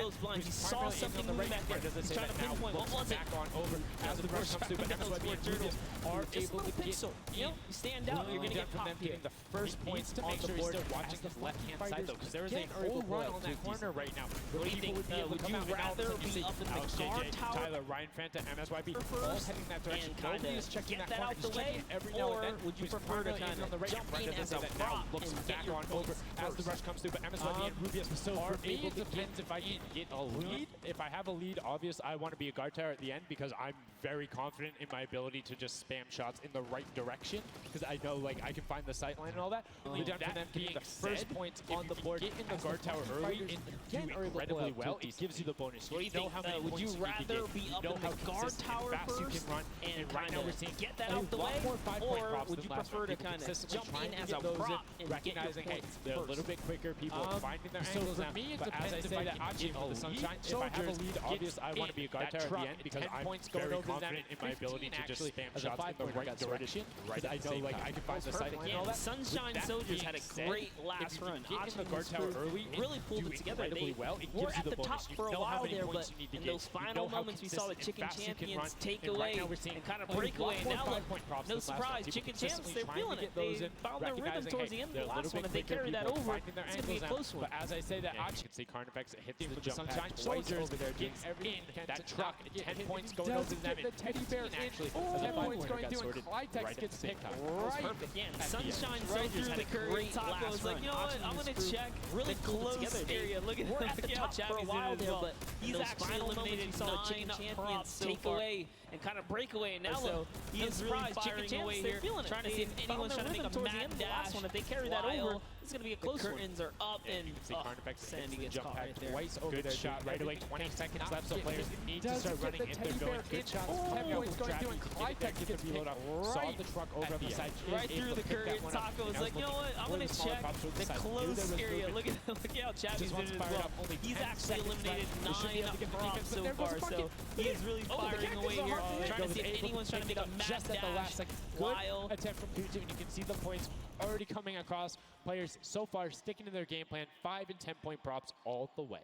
those blinds. He saw something moving back there. He's trying to pinpoint. What was it? Back on over as the rush comes through, but MSYB and Rubius are able to get you stand out. You're going to get popped here. Getting the first points to make sure he's still watching his left-hand side, though, because there is a whole run on that corner right now. What do you think? Would you rather be up in the guard tower? Tyler, Ryan Fanta, MSYB, all heading that direction. Nobody is checking that corner. Out the way, every now and then. Would you prefer to kind of jump in as a prop looks and back on over as the rush comes through, but MSYB and Rubius are able to depends if I can get a lead. If I have a lead, obvious I want to be a guard tower at the end because I'm very confident in my ability to just spam shots in the right direction because I know like I can find the sight line and all that. But down for them to get the first points on the board, get in the guard tower early and do incredibly well. It gives you the bonus. What do you think? Would you rather be up in the guard tower first and right now we're seeing get that out the way, or would you prefer to kind of jump in as a prop and recognizing get your points they're a little bit quicker, people finding their angles now. But as I say that, I get the sunshine. If I have a lead, obvious I want to be a guard tower at the end because I'm very confident in my ability to just spam shots in the right direction. Right, I know like I can find the sighting and all that. Sunshine Soldiers had a great last run. Get in the guard tower early, really pulled it together. They were at the top for a while there, but in those final moments we saw the Chicken Champions take away and kind of break away. And now look, no surprise, Chicken Champs, they're feeling it. They found their rhythm towards the end of the last one. If they carry that over, it's going to be a close one. But as I say that, you can see Carnifex hits the jump pad twice over there, gets in that truck, 10 points going over to them. The teddy bear actually, 10 points going through, and Clytex gets picked up. Right. Sunshine Soldiers had a great Taco was like, you know what, I'm going to check really close area. Look at how Chappie's in as well. But he's actually eliminated 9 champions take away and kind of break away. And now look, he is really firing away here, trying to see if anyone's trying to make a mad dash. If they carry that over, it's going to be a close one. The curtains are up, and Sandy gets caught right there. Twice over there. Good shot right away. 20 seconds left, so players need to start running if they're going. Good shots. 10 points going through, and Clytex gets reload up. Saw the truck over on the side. Right through the curtain. Taco was like, you know what, I'm going to check the close area. Look at how Chappie's doing as well. He's actually eliminated 9 props so far, so he's really firing away here, trying to see if anyone's trying to make a mad dash. Good attempt from Putu, and you can see the points already coming across. Players so far sticking to their game plan, 5 and 10 point props all the way.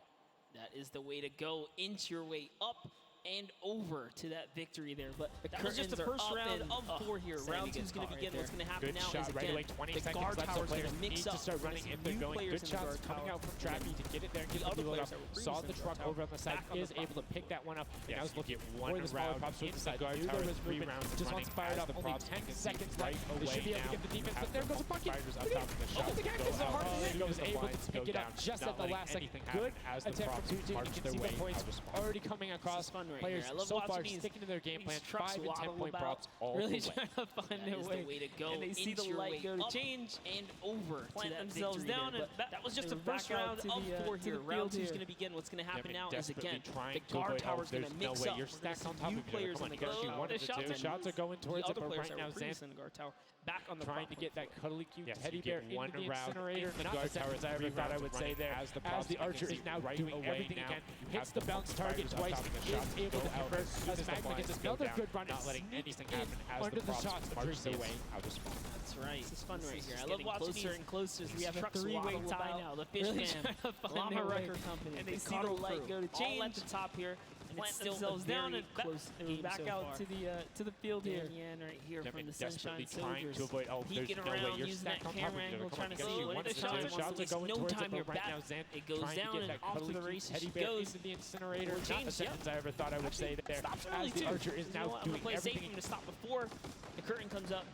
That is the way to go. Inch your way up and over to that victory there. But that was just the first round of 4 here. Round 2 is going to begin. What's going to happen now is, again, the guard tower is going to mix up. Start running if they're going. Good shots coming out from Trappy to get it there and get the reload up. Saw the truck over on the side, is able to pick that one up. And now he's looking at one round inside guard tower. 3 rounds. Just once fired up, only 10 seconds left. They should be able to get the defense, but there goes a bucket. Oh, the cactus so hard. He was able to pick it up just at the last second. Good attempt from Tutu. You can see the points already coming across. Players so far sticking to their game plan, 5 and 10 point props all really the way. Trying to find their way to go. And they see the light go to change and over, plant themselves down. And that was just the first round of 4 here. Round 2 is going to begin. What's going to happen now is, again, the guard tower is going to mix up. You're stacked on top of players in the guard tower. The shots are going towards it, but right now Zan in the guard tower back on the trying to get that cuddly cute teddy bear into the incinerator in the guard tower, as I ever thought I would say there. As the archer is now doing everything he can, hits the bounce target twice, is able to convert. As Magma gets another good run, not letting anything happen as under the shots to march their way out of spawn. That's right. This is fun right here. I love watching closer and closer. We have a 3-way tie now. The fish cam, Llama Record Company, and they see the light go to change. All at the top here. Plant themselves down and back out to the field here. Right here from the Sunshine Soldiers. To avoid, peeking around, using that camera angle, trying to see what the shots are going no time here. Back, it goes down and off to the races she goes. The incinerator. Not the sentence I ever thought I would say there. Stops early too. The archer is now doing everything to stop before the curtain comes up.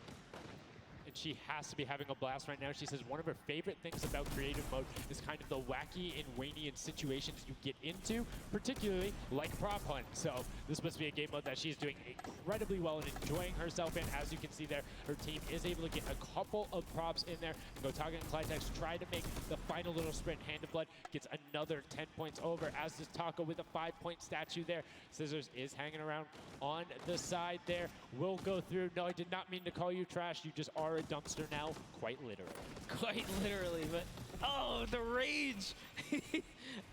And she has to be having a blast right now. She says one of her favorite things about creative mode is kind of the wacky and Waynian situations you get into, particularly like prop hunt. So this must be a game mode that she's doing incredibly well and enjoying herself in. As you can see there, her team is able to get a couple of props in there. Gotaga and Clytex try to make the final little sprint. Hand of Blood gets another 10 points over, as does Taco with a 5-point statue there. Scissors is hanging around on the side there. Will go through. No, I did not mean to call you trash. You just are a dumpster now, quite literally. Quite literally, but oh, the rage.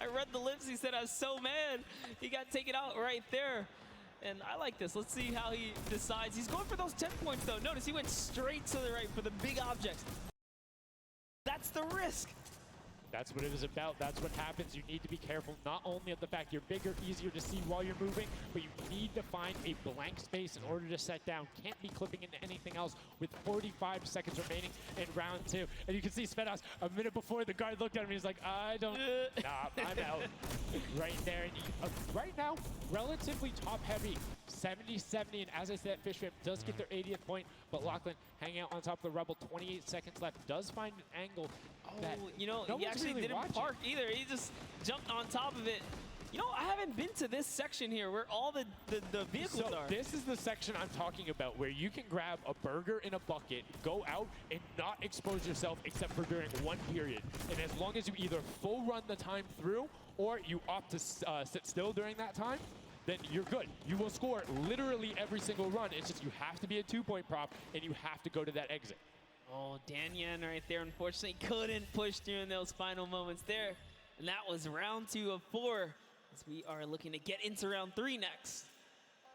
I read the lips. He said, I was so mad. He got taken out right there. And I like this. Let's see how he decides. He's going for those 10 points, though. Notice he went straight to the right for the big objects. That's the risk. That's what it was about. That's what happens. You need to be careful not only of the fact you're bigger, easier to see while you're moving, but you need to find a blank space in order to set down. Can't be clipping into anything else with 45 seconds remaining in round 2. And you can see Svetos a minute before the guard looked at him. He's like, I don't, nah, I'm out. Right there. And right now, relatively top heavy. 70-70, and as I said, Fish Fam does get their 80th point, but Lachlan hanging out on top of the Rebel, 28 seconds left, does find an angle. You know, he actually really didn't park either. He just jumped on top of it. You know, I haven't been to this section here where all the vehicles are. This is the section I'm talking about where you can grab a burger in a bucket, go out, and not expose yourself except for during one period. And as long as you either full run the time through or you opt to sit still during that time, then you're good. You will score literally every single run. It's just you have to be a 2-point prop and you have to go to that exit. Oh, Danyan right there, unfortunately, couldn't push through in those final moments there. And that was round 2 of 4, as we are looking to get into round 3 next.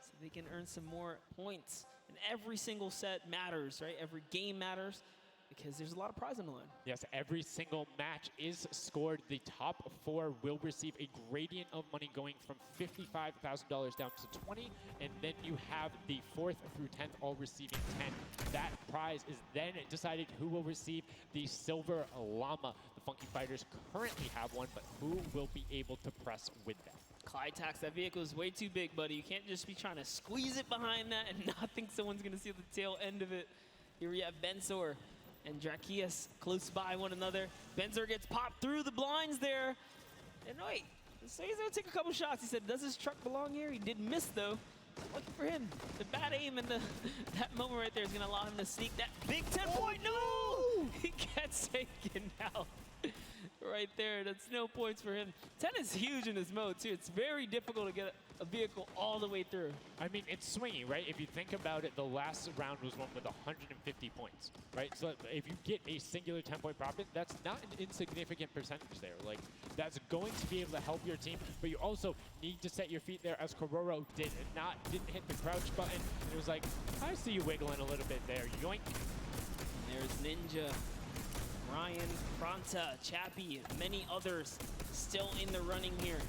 So they can earn some more points. And every single set matters, right? Every game matters, because there's a lot of prize on the line. Yes, every single match is scored. The top 4 will receive a gradient of money going from $55,000 down to 20, and then you have the 4th through 10th all receiving 10. That prize is then decided who will receive the Silver Llama. The Funky Fighters currently have one, but who will be able to press with them? Clytax, that vehicle is way too big, buddy. You can't just be trying to squeeze it behind that and not think someone's going to see the tail end of it. Here we have Bensor and Drakias close by one another. Bensor gets popped through the blinds there. And wait, so he's gonna take a couple shots. He said, does his truck belong here? He did miss though. Lucky for him. The bad aim and that moment right there is gonna allow him to sneak that big 10-point. No! He gets taken out. Right there, that's no points for him. 10 is huge in this mode too. It's very difficult to get a vehicle all the way through. I mean, it's swingy, right? If you think about it, the last round was one with 150 points, right? So if you get a singular 10-point profit, that's not an insignificant percentage there. Like, that's going to be able to help your team, but you also need to set your feet there, as Kororo didn't hit the crouch button. And it was like, I see you wiggling a little bit there. Yoink. There's Ninja, Ryan, Fronta, Chappie, and many others still in the running here.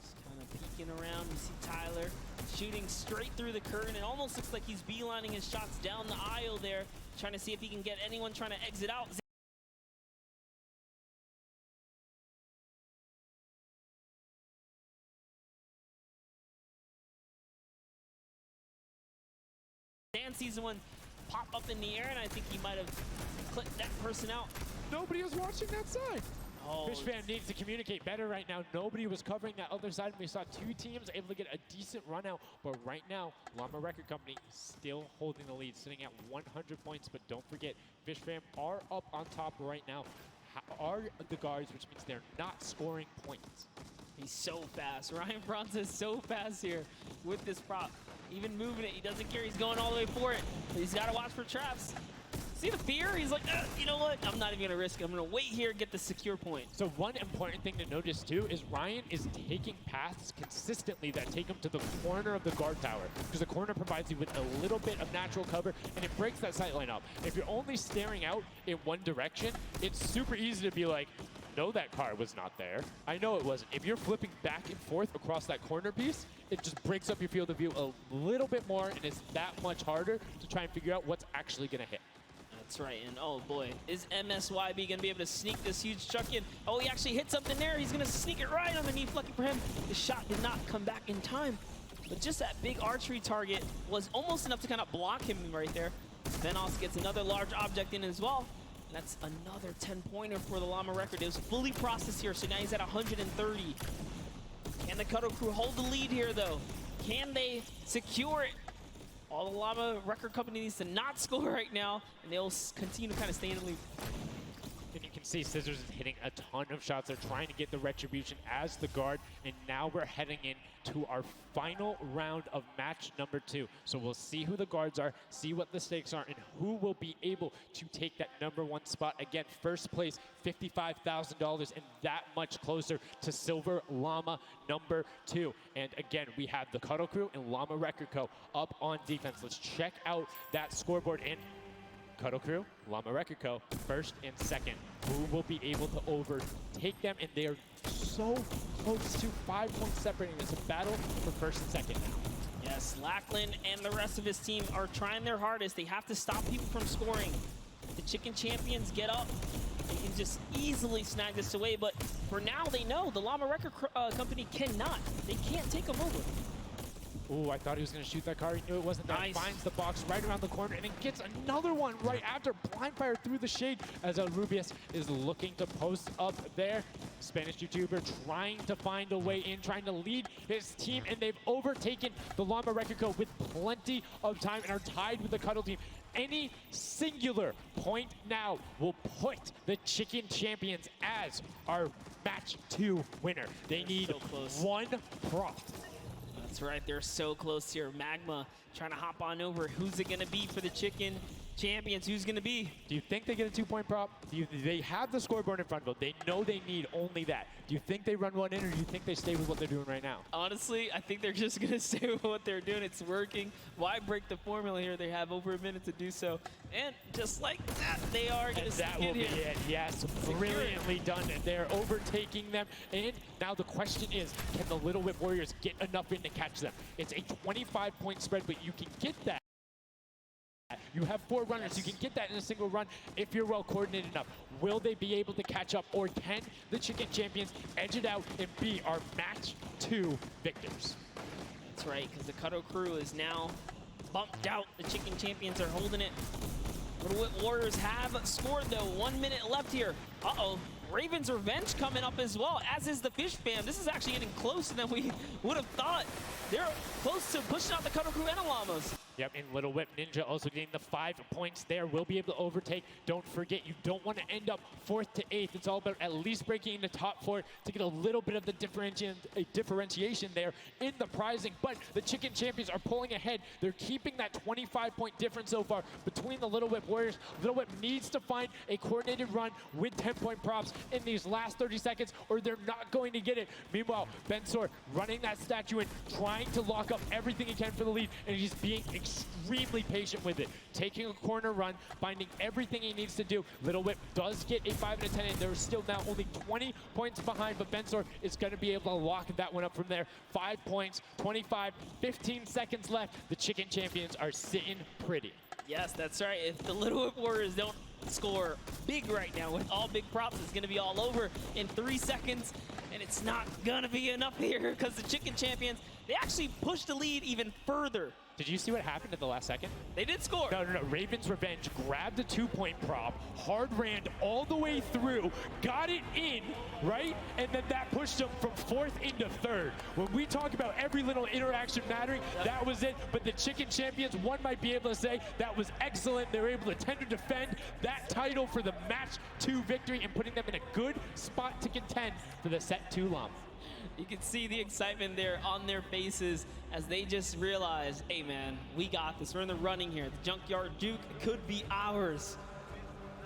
Just kind of peeking around. You see Tyler shooting straight through the curtain. It almost looks like he's beelining his shots down the aisle there, trying to see if he can get anyone trying to exit out. Dan sees one pop up in the air, and I think he might have clipped that person out. Nobody is watching that side. Oh, Fish Fam needs to communicate better right now. Nobody was covering that other side. We saw 2 teams able to get a decent run out, but right now, Llama Record Company still holding the lead, sitting at 100 points. But don't forget, Fish Fam are up on top right now. Are the guards, which means they're not scoring points. He's so fast. Ryan Fronta is so fast here with this prop. Even moving it, he doesn't care. He's going all the way for it. But he's got to watch for traps. See the fear? He's like, you know what? I'm not even going to risk it. I'm going to wait here and get the secure point. So one important thing to notice, too, is Ryan is taking paths consistently that take him to the corner of the guard tower, because the corner provides you with a little bit of natural cover, and it breaks that sight line up. If you're only staring out in one direction, it's super easy to be like, no, that car was not there. I know it wasn't. If you're flipping back and forth across that corner piece, it just breaks up your field of view a little bit more, and it's that much harder to try and figure out what's actually going to hit. That's right, and oh boy, is MSYB going to be able to sneak this huge truck in? Oh, he actually hit something there. He's going to sneak it right underneath. Lucky for him, the shot did not come back in time. But just that big archery target was almost enough to kind of block him right there. Venos gets another large object in as well. And that's another 10-pointer for the Llama Record. It was fully processed here, so now he's at 130. Can the Cuddle Crew hold the lead here, though? Can they secure it? All the Llama Record Company needs to not score right now, and they'll continue to kind of stay in the lead. And you can see Scissors is hitting a ton of shots. They're trying to get the retribution as the guard, and now we're heading into our final round of match number 2. So we'll see who the guards are, see what the stakes are, and who will be able to take that #1 spot. Again, first place, $55,000, and that much closer to Silver Llama #2. And again, we have the Cuddle Crew and Llama Record Co. up on defense. Let's check out that scoreboard. And Cuddle Crew, Llama Record Co., first and second. Who will be able to overtake them? And they are so close to 5 points separating. It's a battle for first and second now. Yes, Lackland and the rest of his team are trying their hardest. They have to stop people from scoring. The Chicken Champions get up. They can just easily snag this away, but for now they know the Llama Record Company cannot. They can't take them over. Ooh, I thought he was going to shoot that car. He knew it wasn't there. Nice. Finds the box right around the corner and then gets another one right after. Blind fire through the shade as Rubius is looking to post up there. Spanish YouTuber trying to find a way in, trying to lead his team, and they've overtaken the Llama Record Co. with plenty of time and are tied with the Cuddle team. Any singular point now will put the Chicken Champions as our match 2 winner. They need so one prop. That's right, they're so close here. Magma trying to hop on over. Who's it going to be for the Chicken Champions? Who's going to be? Do you think they get a 2-point prop? They have the scoreboard in front of them. They know they need only that. Do you think they run one in, or do you think they stay with what they're doing right now? Honestly, I think they're just going to stay with what they're doing. It's working. Why break the formula here? They have over a minute to do so. And just like that, they are going to sneak in here. That will be it. Yes, brilliantly done. They're overtaking them. And now the question is, can the Little Whip Warriors get enough in to catch them? It's a 25-point spread, but you can get that. You have 4 runners. You can get that in a single run if you're well coordinated enough. Will they be able to catch up, or can the Chicken Champions edge it out and be our match 2 victors? That's right, because the Cuddle Crew is now bumped out. The Chicken Champions are holding it. Little Whip Warriors have scored, though. 1 minute left here. Uh-oh. Raven's Revenge coming up as well, as is the Fish Fam. This is actually getting closer than we would have thought. They're close to pushing out the Cuddle Crew and the Llamas. Yep, and Little Whip Ninja also getting the 5 points there. Will be able to overtake. Don't forget, you don't want to end up 4th to 8th. It's all about at least breaking into top 4 to get a little bit of the differentiation there in the prizing. But the Chicken Champions are pulling ahead. They're keeping that 25-point difference so far between the Little Whip Warriors. Little Whip needs to find a coordinated run with 10-point props in these last 30 seconds, or they're not going to get it. Meanwhile, Bensor running that statue in, trying to lock up everything he can for the lead, and he's being extremely patient with it. Taking a corner run, finding everything he needs to do. Little Whip does get a 5 and a 10, and they're still now only 20 points behind, but Bensor is going to be able to lock that one up from there. 5 points, 25, 15 seconds left. The Chicken Champions are sitting pretty. Yes, that's right. If the Little Whip Warriors don't score big right now with all big props, it's going to be all over in 3 seconds, and it's not going to be enough here because the Chicken Champions, they actually pushed the lead even further. Did you see what happened at the last second? They did score. No. Raven's Revenge grabbed the 2-point prop, hard ran all the way through, got it in, right? And then that pushed them from 4th into 3rd. When we talk about every little interaction mattering, that was it. But the Chicken Champions, one might be able to say that was excellent. They were able to tend to defend that title for the match 2 victory and putting them in a good spot to contend for the set 2 Llama. You can see the excitement there on their faces as they just realize, hey man, we got this. We're in the running here. The Junkyard Juke could be ours.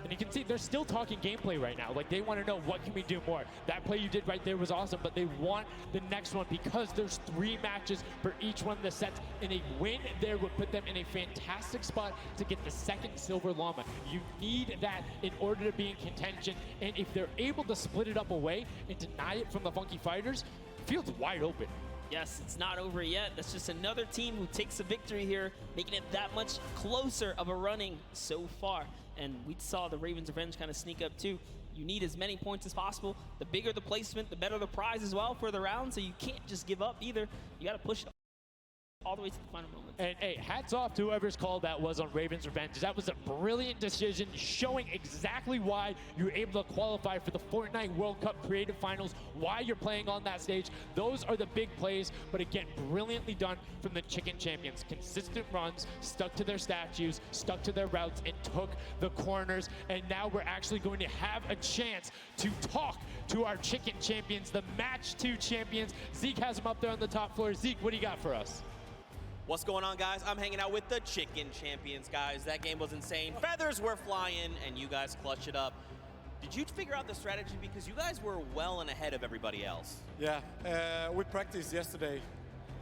And you can see they're still talking gameplay right now. Like, they want to know, what can we do more? That play you did right there was awesome, but they want the next one because there's 3 matches for each one of the sets, and a win there would put them in a fantastic spot to get the 2nd Silver Llama. You need that in order to be in contention, and if they're able to split it up away and deny it from the Funky Fighters, the field's wide open. Yes, it's not over yet. That's just another team who takes a victory here, making it that much closer of a running so far. And we saw the Ravens Revenge kind of sneak up too. You need as many points as possible. The bigger the placement, the better the prize as well for the round. So you can't just give up either. You got to push it all the way to the final moment. And hey, hats off to whoever's call that was on Raven's Revenge. That was a brilliant decision, showing exactly why you were able to qualify for the Fortnite World Cup Creative Finals, why you're playing on that stage. Those are the big plays, but again, brilliantly done from the Chicken Champions. Consistent runs, stuck to their statues, stuck to their routes, and took the corners. And now we're actually going to have a chance to talk to our Chicken Champions, the Match 2 champions. Zeke has them up there on the top floor. Zeke, what do you got for us? What's going on, guys? I'm hanging out with the Chicken Champions, guys. That game was insane. Feathers were flying, and you guys clutched it up. Did you figure out the strategy? Because you guys were well and ahead of everybody else. Yeah, we practiced yesterday,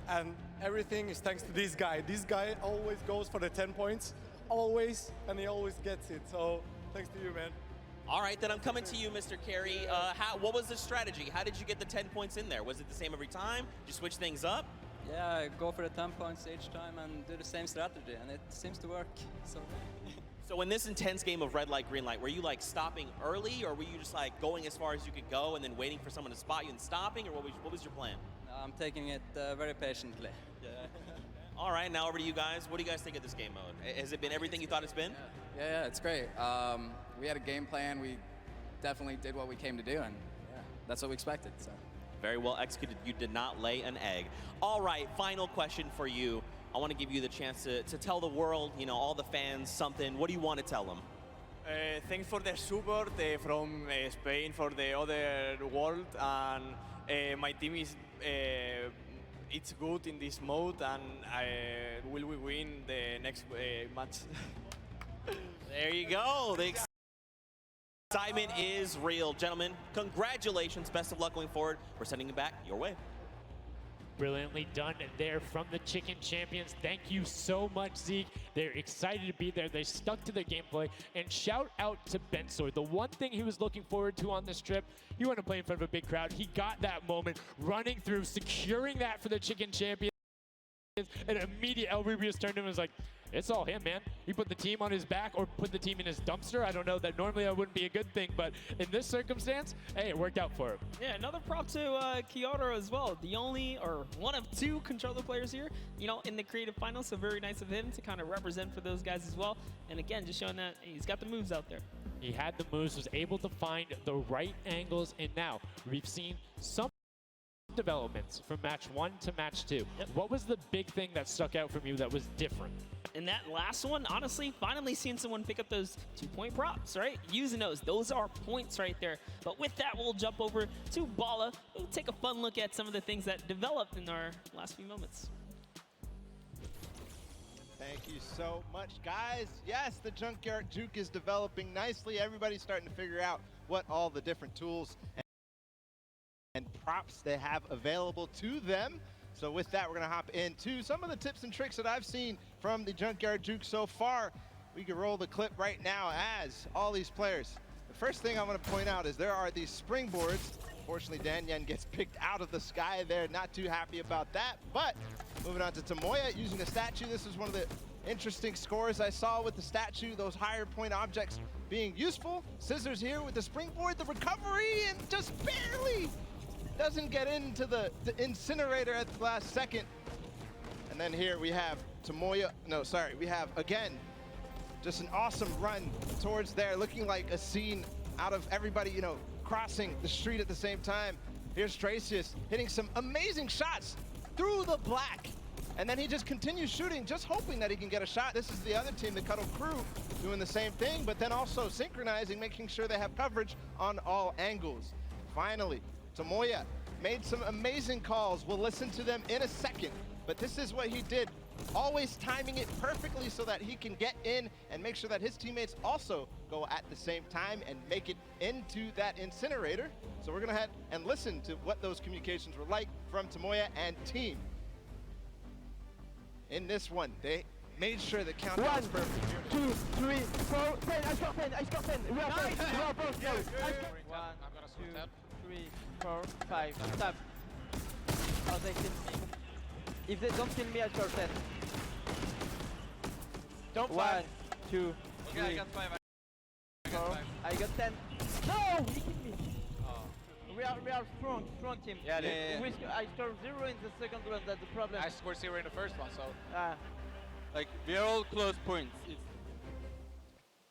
and everything is thanks to this guy. This guy always goes for the 10 points, always, and he always gets it. So thanks to you, man. All right, then I'm coming to you, Mr. Carey. What was the strategy? How did you get the 10 points in there? Was it the same every time? Did you switch things up? Yeah, go for the 10 points each time and do the same strategy, and it seems to work. So in this intense game of red light, green light, were you like stopping early, or were you just like going as far as you could go and then waiting for someone to spot you and stopping, or what was your plan? I'm taking it very patiently. Yeah. All right, now over to you guys. What do you guys think of this game mode? Has it been everything you thought it's been? Yeah, it's great. We had a game plan. We definitely did what we came to do, and yeah, that's what we expected. So. Very well executed. You did not lay an egg. All right, final question for you. I want to give you the chance to tell the world, you know, all the fans something. What do you want to tell them? Thanks for the support from Spain for the other world, and my team is it's good in this mode, and will we win the next match? There you go. The excitement is real. Gentlemen, congratulations. Best of luck going forward. We're sending it back your way. Brilliantly done there from the Chicken Champions. Thank you so much, Zeke. They're excited to be there. They stuck to their gameplay. And shout out to Bensor. The one thing he was looking forward to on this trip, he wanted to play in front of a big crowd. He got that moment, running through, securing that for the Chicken Champions. And immediate LBB just turned to him and was like, it's all him, man. He put the team on his back or put the team in his dumpster. I don't know, that normally that wouldn't be a good thing, but in this circumstance, hey, it worked out for him. Yeah, another prop to Kyoto as well. The only, or one of two controller players here, you know, in the creative finals, so very nice of him to kind of represent for those guys as well. And again, just showing that he's got the moves out there. He had the moves, was able to find the right angles, and now we've seen some developments from match 1 to match 2. Yep. What was the big thing that stuck out from you that was different? In that last one, honestly, finally seeing someone pick up those 2-point props, right? Using those are points right there. But with that, we'll jump over to Bala. We'll take a fun look at some of the things that developed in our last few moments. Thank you so much, guys. Yes, the Junkyard Juke is developing nicely. Everybody's starting to figure out what all the different tools and props they have available to them. So with that, we're going to hop into some of the tips and tricks that I've seen from the Junkyard Juke so far. We can roll the clip right now as all these players. The first thing I want to point out is there are these springboards. Unfortunately, Danyan gets picked out of the sky there. Not too happy about that. But moving on to Tomoya using the statue. This is one of the interesting scores I saw with the statue. Those higher point objects being useful. Scissors here with the springboard, the recovery, and just barely doesn't get into the incinerator at the last second. And then here we have Tomoya, we have, again, just an awesome run towards there, looking like a scene out of everybody, you know, crossing the street at the same time. Here's Tracius hitting some amazing shots through the black. And then he just continues shooting, just hoping that he can get a shot. This is the other team, the Cuddle Crew, doing the same thing, but then also synchronizing, making sure they have coverage on all angles. Finally, Tomoya made some amazing calls. We'll listen to them in a second, but this is what he did. Always timing it perfectly so that he can get in and make sure that his teammates also go at the same time and make it into that incinerator. So we're gonna head and listen to what those communications were like from Tomoya and team. In this one, they made sure the countdown was perfect. 1, 2, 3, 4, 10. I got 10. I got 10. We are both. We are both. 1, 2, 3, 4, 5. Stop. Oh, they kill me. If they don't kill me, I score 10. Don't 1, 2, Okay, 3, I got 5. 4. I got 10. No! He killed me. We are strong team. Yeah, I scored 0 in the second round. That's the problem. I scored 0 in the first one, so like we are all close points.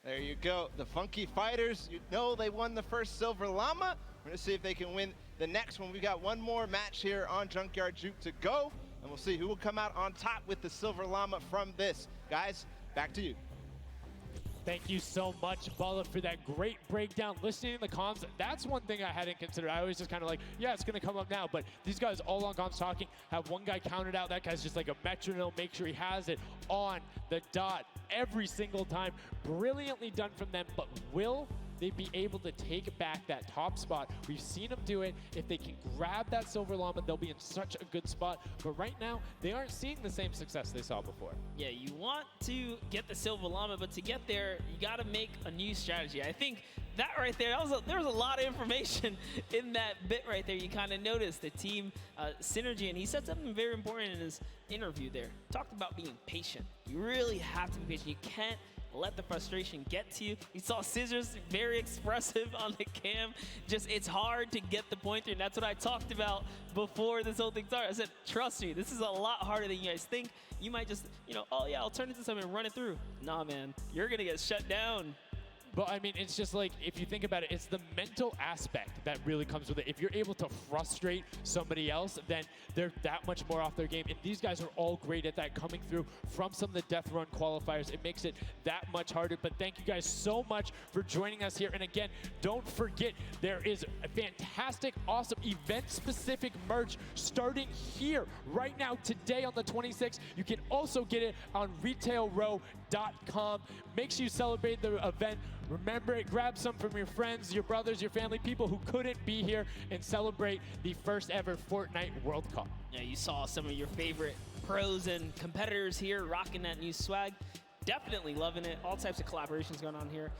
There you go. The Funky Fighters, you know they won the first Silver Llama. We're gonna see if they can win the next one. We got one more match here on Junkyard Juke to go, and we'll see who will come out on top with the Silver Llama from this. Guys, back to you. Thank you so much, Bala, for that great breakdown. Listening to the comms, that's one thing I hadn't considered. I always just kind of like, yeah, it's going to come up now. But these guys all on comms talking, have one guy counted out. That guy's just like a metronome. Make sure he has it on the dot every single time. Brilliantly done from them. But will they'd be able to take back that top spot. We've seen them do it. If they can grab that Silver Llama, they'll be in such a good spot. But right now, they aren't seeing the same success they saw before. Yeah, you want to get the Silver Llama, but to get there, you got to make a new strategy. I think that right there, there was a lot of information in that bit right there. You kind of noticed the team synergy, and he said something very important in his interview there. Talked about being patient. You really have to be patient. You can't let the frustration get to you. You saw Scissors very expressive on the cam. Just, it's hard to get the pointer, and that's what I talked about before this whole thing started. I said, trust me, this is a lot harder than you guys think. You might just, you know, oh yeah, I'll turn it to something and run it through. Nah, man, you're gonna get shut down. But I mean, it's just like, if you think about it, it's the mental aspect that really comes with it. If you're able to frustrate somebody else, then they're that much more off their game. And these guys are all great at that, coming through from some of the Death Run qualifiers. It makes it that much harder. But thank you guys so much for joining us here. And again, don't forget, there is a fantastic, awesome event-specific merch starting here right now, today on the 26th. You can also get it on retailrow.com. Make sure you celebrate the event. Remember it, grab some from your friends, your brothers, your family, people who couldn't be here, and celebrate the first ever Fortnite World Cup. Yeah, you saw some of your favorite pros and competitors here rocking that new swag. Definitely loving it. All types of collaborations going on here.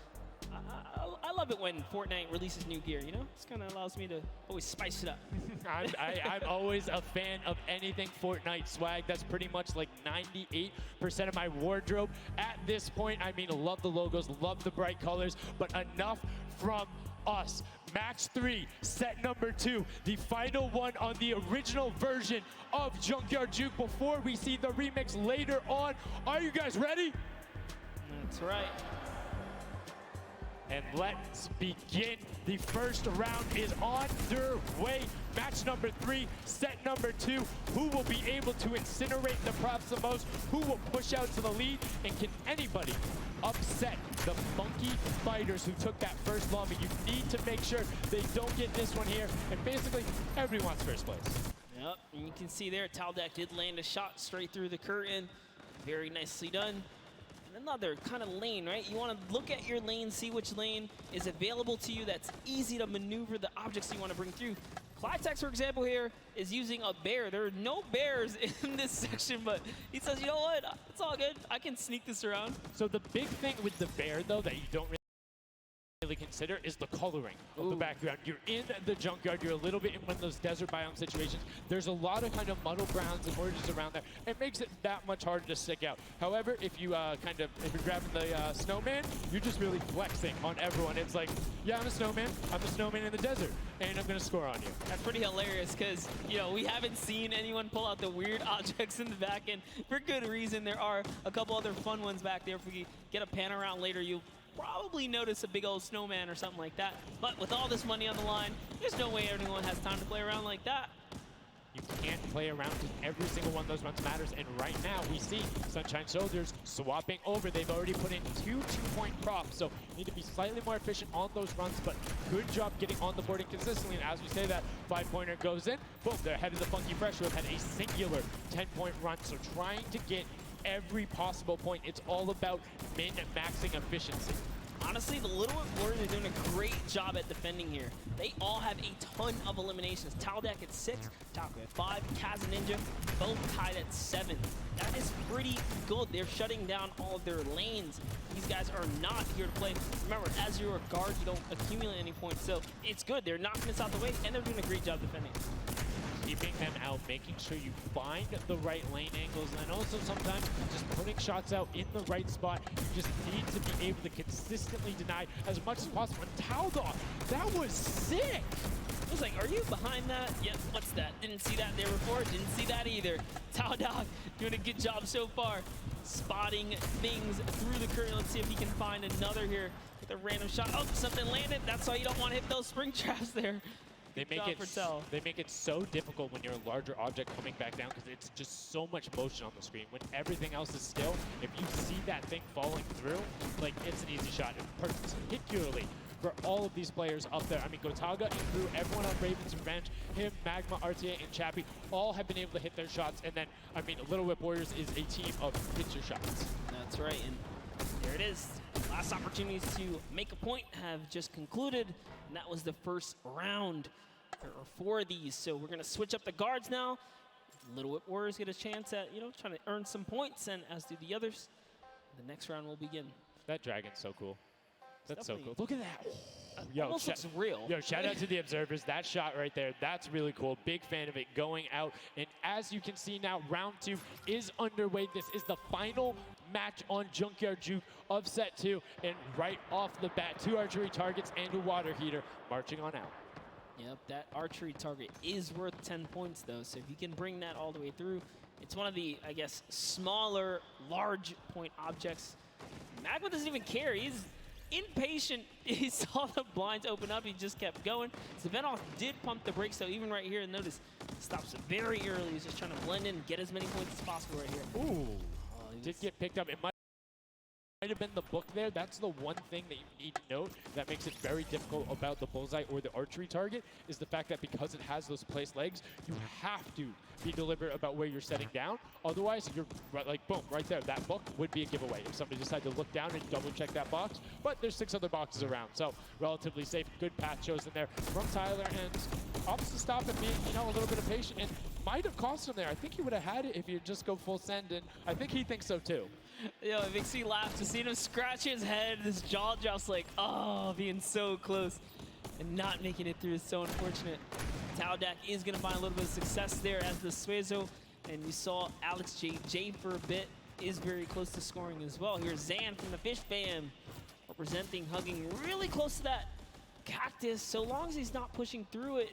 I love it when Fortnite releases new gear, you know? This kind of allows me to always spice it up. I'm always a fan of anything Fortnite swag. That's pretty much like 98% of my wardrobe at this point. I mean, love the logos, love the bright colors, but enough from us. Match 3, set number 2, the final one on the original version of Junkyard Juke before we see the remix later on. Are you guys ready? That's right. And let's begin. The first round is on their way. Match number 3, set number 2. Who will be able to incinerate the props the most? Who will push out to the lead? And can anybody upset the Funky Fighters who took that first llama? You need to make sure they don't get this one here. And basically, everyone's first place. Yep, and you can see there, Taldak did land a shot straight through the curtain. Very nicely done. Another kind of lane, right? You want to look at your lane, see which lane is available to you that's easy to maneuver the objects you want to bring through. Clytex, for example, here is using a bear. There are no bears in this section, but he says, you know what? It's all good. I can sneak this around. So the big thing with the bear, though, that you don't really consider is the coloring of the background. You're in the junkyard, you're a little bit in one of those desert biome situations. There's a lot of kind of muddle grounds and oranges around there. It makes it that much harder to stick out. However, if you if you're grabbing the snowman, you're just really flexing on everyone. It's like, yeah, I'm a snowman in the desert, and I'm gonna score on you. That's pretty hilarious because, you know, we haven't seen anyone pull out the weird objects in the back, and for good reason. There are a couple other fun ones back there. If we get a pan around later, you'll probably notice a big old snowman or something like that. But with all this money on the line, there's no way anyone has time to play around like that. You can't play around because every single one of those runs matters. And right now we see Sunshine Soldiers swapping over. They've already put in 2 2-point props, so you need to be slightly more efficient on those runs, but good job getting on the board consistently. And as we say that, 5-pointer goes in, boom, they're ahead of the Funky Fresh, who have had a singular 10-point run. So trying to get every possible point. It's all about min-maxing efficiency. Honestly, the Little Warriors are doing a great job at defending here. They all have a ton of eliminations. Taldak at 6, Taco at 5, Kaz and Ninja both tied at 7. That is pretty good. They're shutting down all of their lanes. These guys are not here to play. Remember, as you're a guard, you don't accumulate any points, so it's good. They're knocking this out the way, and they're doing a great job defending. Keeping them out, making sure you find the right lane angles, and also sometimes just putting shots out in the right spot. You just need to be able to consistently deny as much as possible. And Taldog, that was sick! I was like, are you behind that? Yeah, what's that? Didn't see that there before, didn't see that either. Taldog doing a good job so far, spotting things through the curtain. Let's see if he can find another here with a random shot. Oh, something landed. That's why you don't want to hit those spring traps there. They make it so difficult when you're a larger object coming back down because it's just so much motion on the screen. When everything else is still, if you see that thing falling through, like, it's an easy shot. And particularly for all of these players up there. I mean, Gotaga and Crew, everyone on Raven's Revenge, him, Magma, RTA, and Chappie, all have been able to hit their shots. And then, I mean, Little Whip Warriors is a team of hit your shots. That's right. And There it is. Last opportunities to make a point have just concluded, and that was the first round. There are 4 of these, so we're gonna switch up the guards now. Little Whip Warriors get a chance at, trying to earn some points, and as do the others. The next round will begin. That dragon's so cool. That's so cool. Look at that. Yo, almost looks real. Yo, shout out to the observers. That shot right there, that's really cool. Big fan of it going out. And as you can see now, round 2 is underway. This is the final match on Junkyard Juke of set 2. And right off the bat, 2 archery targets and a water heater marching on out. Yep, that archery target is worth 10 points though. So if you can bring that all the way through, it's one of the, I guess, smaller, large point objects. Magma doesn't even care. He's impatient. He saw the blinds open up. He just kept going. Svenoff did pump the brakes, though. Even right here, notice stops very early. He's just trying to blend in and get as many points as possible right here. Ooh, did get picked up. It might have been the book there. That's the one thing that you need to note that makes it very difficult about the bullseye or the archery target is the fact that because it has those placed legs, you have to be deliberate about where you're setting down. Otherwise, you're like, boom, right there. That book would be a giveaway if somebody decided to look down and double check that box. But there's 6 other boxes around, so relatively safe. Good path chosen there from Tyler, and opts to stop and being, a little bit of patient, and might have cost him there. I think he would have had it if he'd just go full send, and I think he thinks so too. Yo, it makes me laugh to see him scratch his head. His jaw drops like, oh, being so close and not making it through is so unfortunate. Taudak is going to find a little bit of success there as the Suezo, and you saw Alex J for a bit is very close to scoring as well. Here's Zan from the Fish Fam representing, hugging really close to that cactus. So long as he's not pushing through it,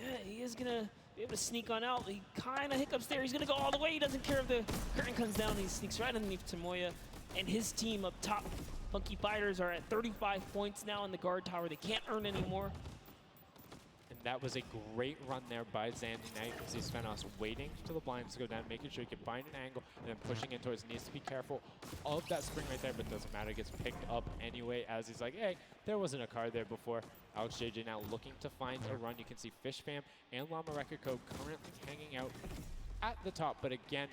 yeah, he is going to be able to sneak on out. He kind of hiccups there. He's going to go all the way. He doesn't care if the curtain comes down. He sneaks right underneath Tomoya and his team up top. Funky Fighters are at 35 points now in the guard tower. They can't earn any more. And that was a great run there by Zandy Knight. You see Svenos waiting for the blinds to go down, making sure he can find an angle, and then pushing in towards. Needs to be careful of that spring right there, but doesn't matter. It gets picked up anyway as he's like, hey, there wasn't a card there before. Alex JJ now looking to find a run. You can see Fish Fam and Llama Record Code currently hanging out at the top, but again,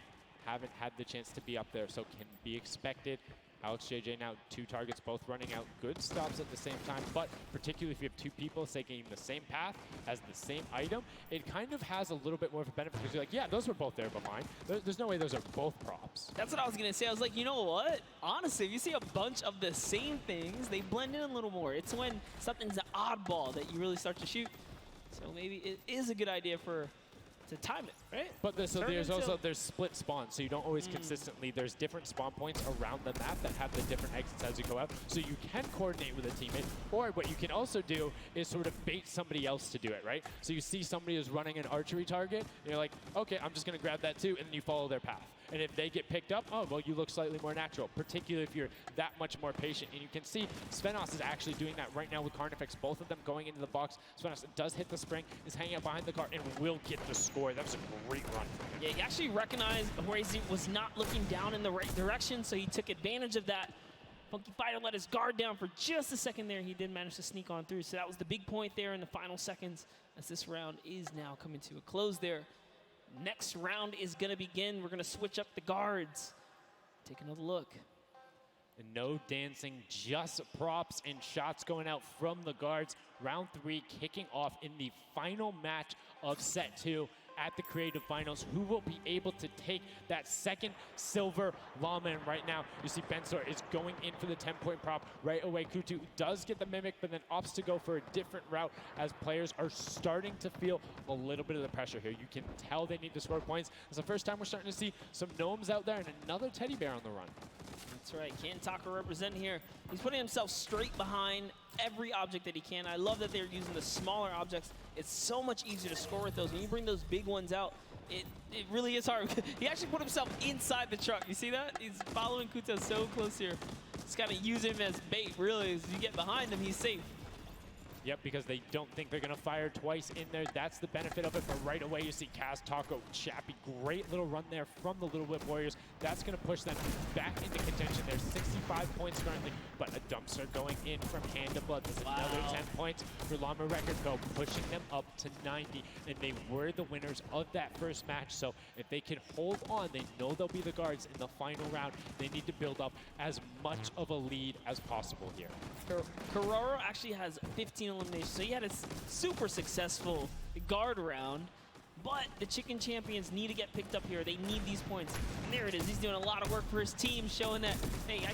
haven't had the chance to be up there, so can be expected. Alex JJ now 2 targets, both running out. Good stops at the same time, but particularly if you have 2 people taking the same path as the same item, it kind of has a little bit more of a benefit because you're like, yeah, those were both there behind. There's no way those are both props. That's what I was going to say. I was like, you know what? Honestly, if you see a bunch of the same things, they blend in a little more. It's when something's an oddball that you really start to shoot. So maybe it is a good idea to time it, right? But there's split spawns, so you don't always consistently. There's different spawn points around the map that have the different exits as you go out, so you can coordinate with a teammate. Or what you can also do is sort of bait somebody else to do it, right? So you see somebody who's running an archery target, and you're like, okay, I'm just gonna grab that too, and then you follow their path. And if they get picked up, oh, well, you look slightly more natural, particularly if you're that much more patient. And you can see Svenos is actually doing that right now with Carnifex, both of them going into the box. Svenos does hit the spring, is hanging out behind the car, and will get the score. That was a great run from him. Yeah, he actually recognized Horazi was not looking down in the right direction, so he took advantage of that. Funky Fighter let his guard down for just a second there. He did manage to sneak on through, so that was the big point there in the final seconds as this round is now coming to a close there. Next round is going to begin. We're going to switch up the guards. Take another look. And no dancing, just props and shots going out from the guards. Round 3 kicking off in the final match of set 2 at the Creative Finals. Who will be able to take that second silver llama? And right now, you see Bensor is going in for the 10-point prop. Right away, Kutu does get the Mimic, but then opts to go for a different route as players are starting to feel a little bit of the pressure here. You can tell they need to score points. It's the first time we're starting to see some gnomes out there and another teddy bear on the run. That's right, Kantaka representing here. He's putting himself straight behind every object that he can. I love that they're using the smaller objects. It's so much easier to score with those. When you bring those big ones out, it really is hard. He actually put himself inside the truck. You see that? He's following Kuta so close here. Just kind of use him as bait, really. As you get behind him, he's safe. Yep, because they don't think they're going to fire twice in there. That's the benefit of it. But right away, you see Kaz, Taco, Chappie. Great little run there from the Little Whip Warriors. That's going to push them back into contention. There's 65 points currently, but a dumpster going in from Hand of Blood. That's another 10 points for Llama Record Co., pushing them up to 90. And they were the winners of that first match. So if they can hold on, they know they'll be the guards in the final round. They need to build up as much of a lead as possible here. Carraro actually has 15 eliminations, so he had a super successful guard round. But the Chicken Champions need to get picked up here. They need these points. And there it is. He's doing a lot of work for his team, showing that, hey, I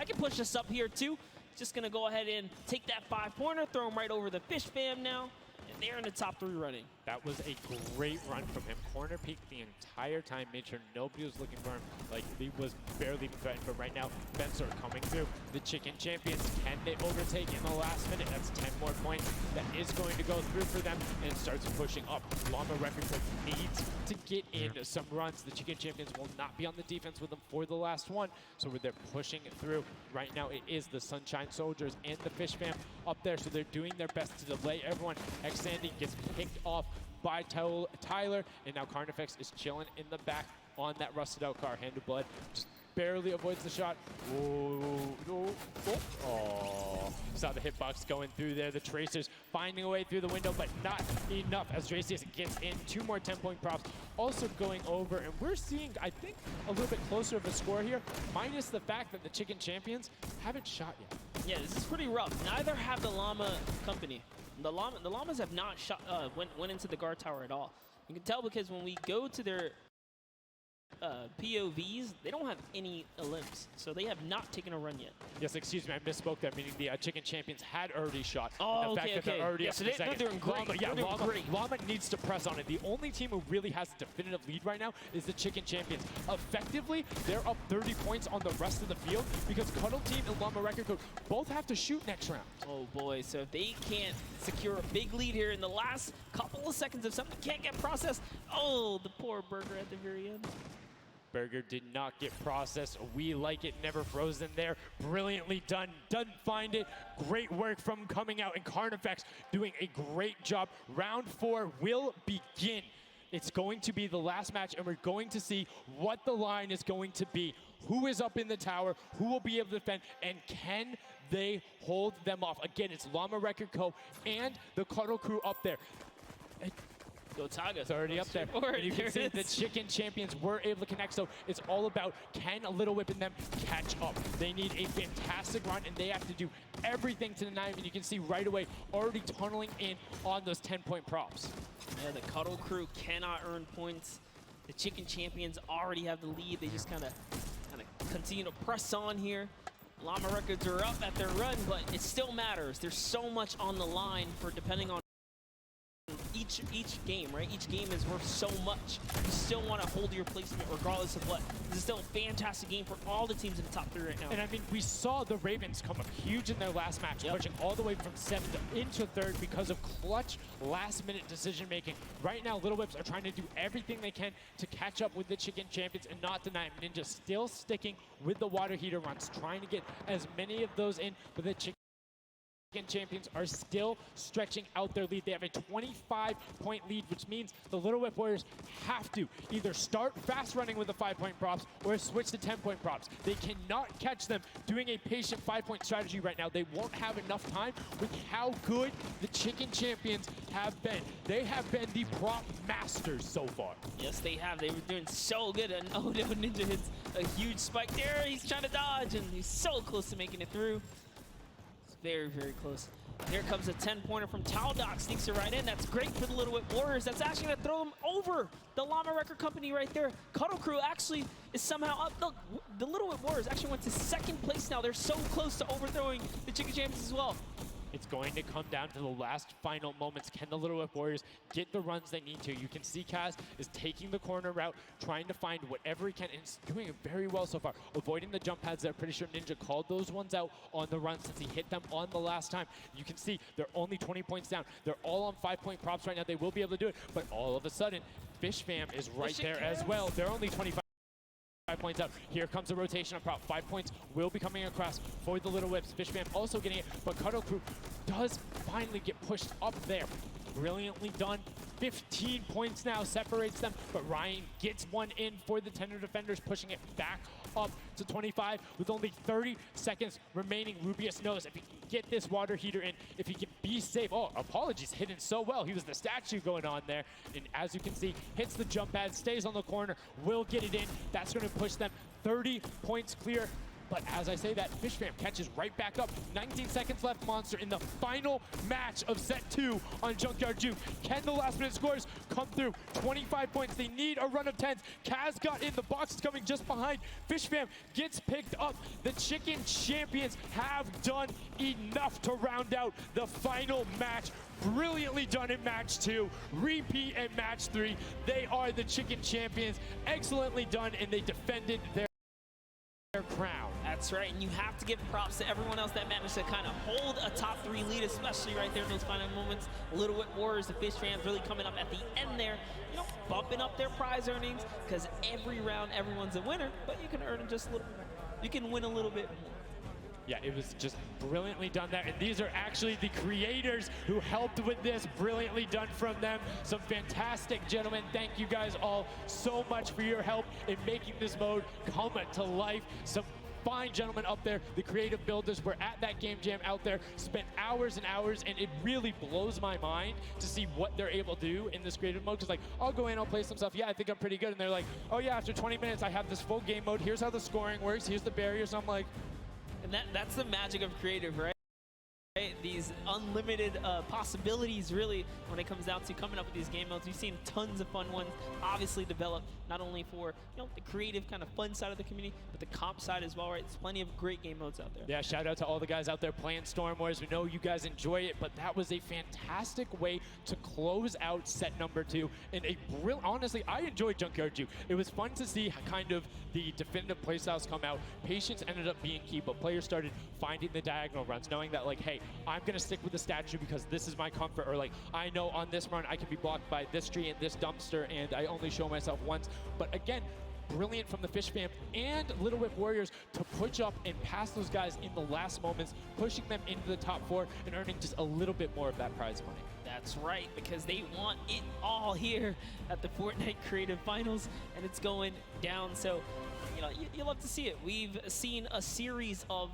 can push us up here too. Just gonna go ahead and take that 5-pointer, throw him right over the Fish Fam now. And they're in the top 3 running. That was a great run from him. Corner peeked the entire time, made sure nobody was looking for him. Like, he was barely even threatened. But right now, Bensor coming through. The Chicken Champions, can they overtake in the last minute? That's 10 more points. That is going to go through for them, and it starts pushing up. Llama Record needs to get in some runs. The Chicken Champions will not be on the defense with them for the last one, so they're pushing it through. Right now, it is the Sunshine Soldiers and the Fish Fam up there, so they're doing their best to delay everyone. Xandy gets picked off by Tyler, and now Carnifex is chilling in the back on that rusted out car. Hand of Blood just barely avoids the shot. Oh, saw the hitbox going through there. The Tracers finding a way through the window, but not enough as Dracius gets in. 2 more 10-point props also going over, and we're seeing, I think, a little bit closer of a score here, minus the fact that the Chicken Champions haven't shot yet. Yeah, this is pretty rough. Neither have the Llama Company. The Llamas have not shot, went into the guard tower at all. You can tell because when we go to their POVs, they don't have any limbs, so they have not taken a run yet. Yes, excuse me, I misspoke there, meaning the Chicken Champions had already shot. Oh, the fact that they're already up so in the second. they're doing great. Llama needs to press on it. The only team who really has a definitive lead right now is the Chicken Champions. Effectively, they're up 30 points on the rest of the field because Cuddle Team and Llama Record Code both have to shoot next round. Oh boy, so if they can't secure a big lead here in the last couple of seconds, if something can't get processed, oh, the poor Burger at the very end. Burger did not get processed. We like it, never frozen there. Brilliantly done. Doesn't find it. Great work from coming out, and Carnifex doing a great job. Round 4 will begin. It's going to be the last match, and we're going to see what the line is going to be. Who is up in the tower? Who will be able to defend? And can they hold them off? Again, it's Llama Record Co. and the Cuddle Crew up there. Go Taga. It's already up there. And you can see the Chicken Champions were able to connect, so it's all about can a Little Whip and them catch up. They need a fantastic run, and they have to do everything to deny them. And you can see right away already tunneling in on those 10-point props. Yeah, the Cuddle Crew cannot earn points. The Chicken Champions already have the lead. They just kind of continue to press on here. Llama Records are up at their run, but it still matters. There's so much on the line for depending on each game, right? Each game is worth so much. You still want to hold your placement regardless of what. This is still a fantastic game for all the teams in the top 3 right now. And I mean, we saw the Ravens come up huge in their last match, pushing all the way from 7th into 3rd because of clutch last-minute decision-making. Right now, Little Whips are trying to do everything they can to catch up with the Chicken Champions and not deny them. Ninja still sticking with the water heater runs, trying to get as many of those in, but the Chicken Champions are still stretching out their lead. They have a 25-point lead, which means the Little Whip Warriors have to either start fast running with the 5-point props or switch to 10-point props. They cannot catch them doing a patient 5-point strategy right now. They won't have enough time with how good the Chicken Champions have been. They have been the prop masters so far. Yes, they have. They were doing so good, and oh no, Ninja hits a huge spike there. He's trying to dodge, and he's so close to making it through. Very, very close. Here comes a 10-pointer from Taldock. Sneaks it right in. That's great for the Little Whip Warriors. That's actually going to throw them over the Llama Record Company right there. Cuddle Crew actually is somehow up. Look, the Little Whip Warriors actually went to 2nd place now. They're so close to overthrowing the Chicken Champions as well. It's going to come down to the last final moments. Can the Little Whip Warriors get the runs they need to? You can see Kaz is taking the corner route, trying to find whatever he can, and is doing it very well so far. Avoiding the jump pads there. Pretty sure Ninja called those ones out on the run since he hit them on the last time. You can see they're only 20 points down. They're all on 5-point props right now. They will be able to do it, but all of a sudden, Fish Fam is right there as well. They're only 25 points out. Here comes the rotation of Prop. 5 points will be coming across for the Little Whips. Fishman also getting it, but Cuddle Crew does finally get pushed up there. Brilliantly done. 15 points now separates them, but Ryan gets one in for the Tender Defenders, pushing it back up to 25 with only 30 seconds remaining. Rubius knows if he can get this water heater in, if he can be safe. Oh, apologies, hidden so well. He was the statue going on there. And as you can see, hits the jump pad, stays on the corner, will get it in. That's going to push them 30 points clear. But as I say that, Fishfam catches right back up. 19 seconds left, Monster, in the final match of set 2 on Junkyard Juke. Can the last minute scores come through? 25 points. They need a run of 10s. Kaz got in. The box is coming just behind. Fishfam gets picked up. The Chicken Champions have done enough to round out the final match. Brilliantly done in match 2, repeat in match 3. They are the Chicken Champions. Excellently done, and they defended their crown. That's right, and you have to give props to everyone else that managed to kind of hold a top 3 lead, especially right there in those final moments. Little Whip Warriors, the Fish fans really coming up at the end there, you know, bumping up their prize earnings, because every round everyone's a winner, but you can earn just a little bit. You can win a little bit more. Yeah, it was just brilliantly done there. And these are actually the creators who helped with this. Brilliantly done from them. Some fantastic gentlemen. Thank you guys all so much for your help in making this mode come to life. Some fine gentlemen up there, the creative builders, were at that game jam out there, spent hours and hours, and it really blows my mind to see what they're able to do in this creative mode. Because like, I'll go in, I'll play some stuff, yeah, I think I'm pretty good, and they're like, oh yeah, after 20 minutes I have this full game mode, here's how the scoring works, here's the barriers. I'm like, and that's the magic of creative, right? These unlimited possibilities, really, when it comes down to coming up with these game modes. We've seen tons of fun ones obviously develop, not only for, you know, the creative kind of fun side of the community, but the comp side as well, right? There's plenty of great game modes out there. Yeah, shout out to all the guys out there playing Storm Wars. We know you guys enjoy it, but that was a fantastic way to close out set number 2. And a brilliant, honestly, I enjoyed Junkyard Juke. It was fun to see kind of the definitive playstyles come out. Patience ended up being key, but players started finding the diagonal runs, knowing that like, hey, I'm gonna stick with the statue because this is my comfort, or like, I know on this run I can be blocked by this tree and this dumpster and I only show myself once. But again, brilliant from the Fish fam and Little Whip Warriors to push up and pass those guys in the last moments, pushing them into the top 4 and earning just a little bit more of that prize money. That's right, because they want it all here at the Fortnite Creative Finals, and it's going down. So, you know, you love to see it. We've seen a series of,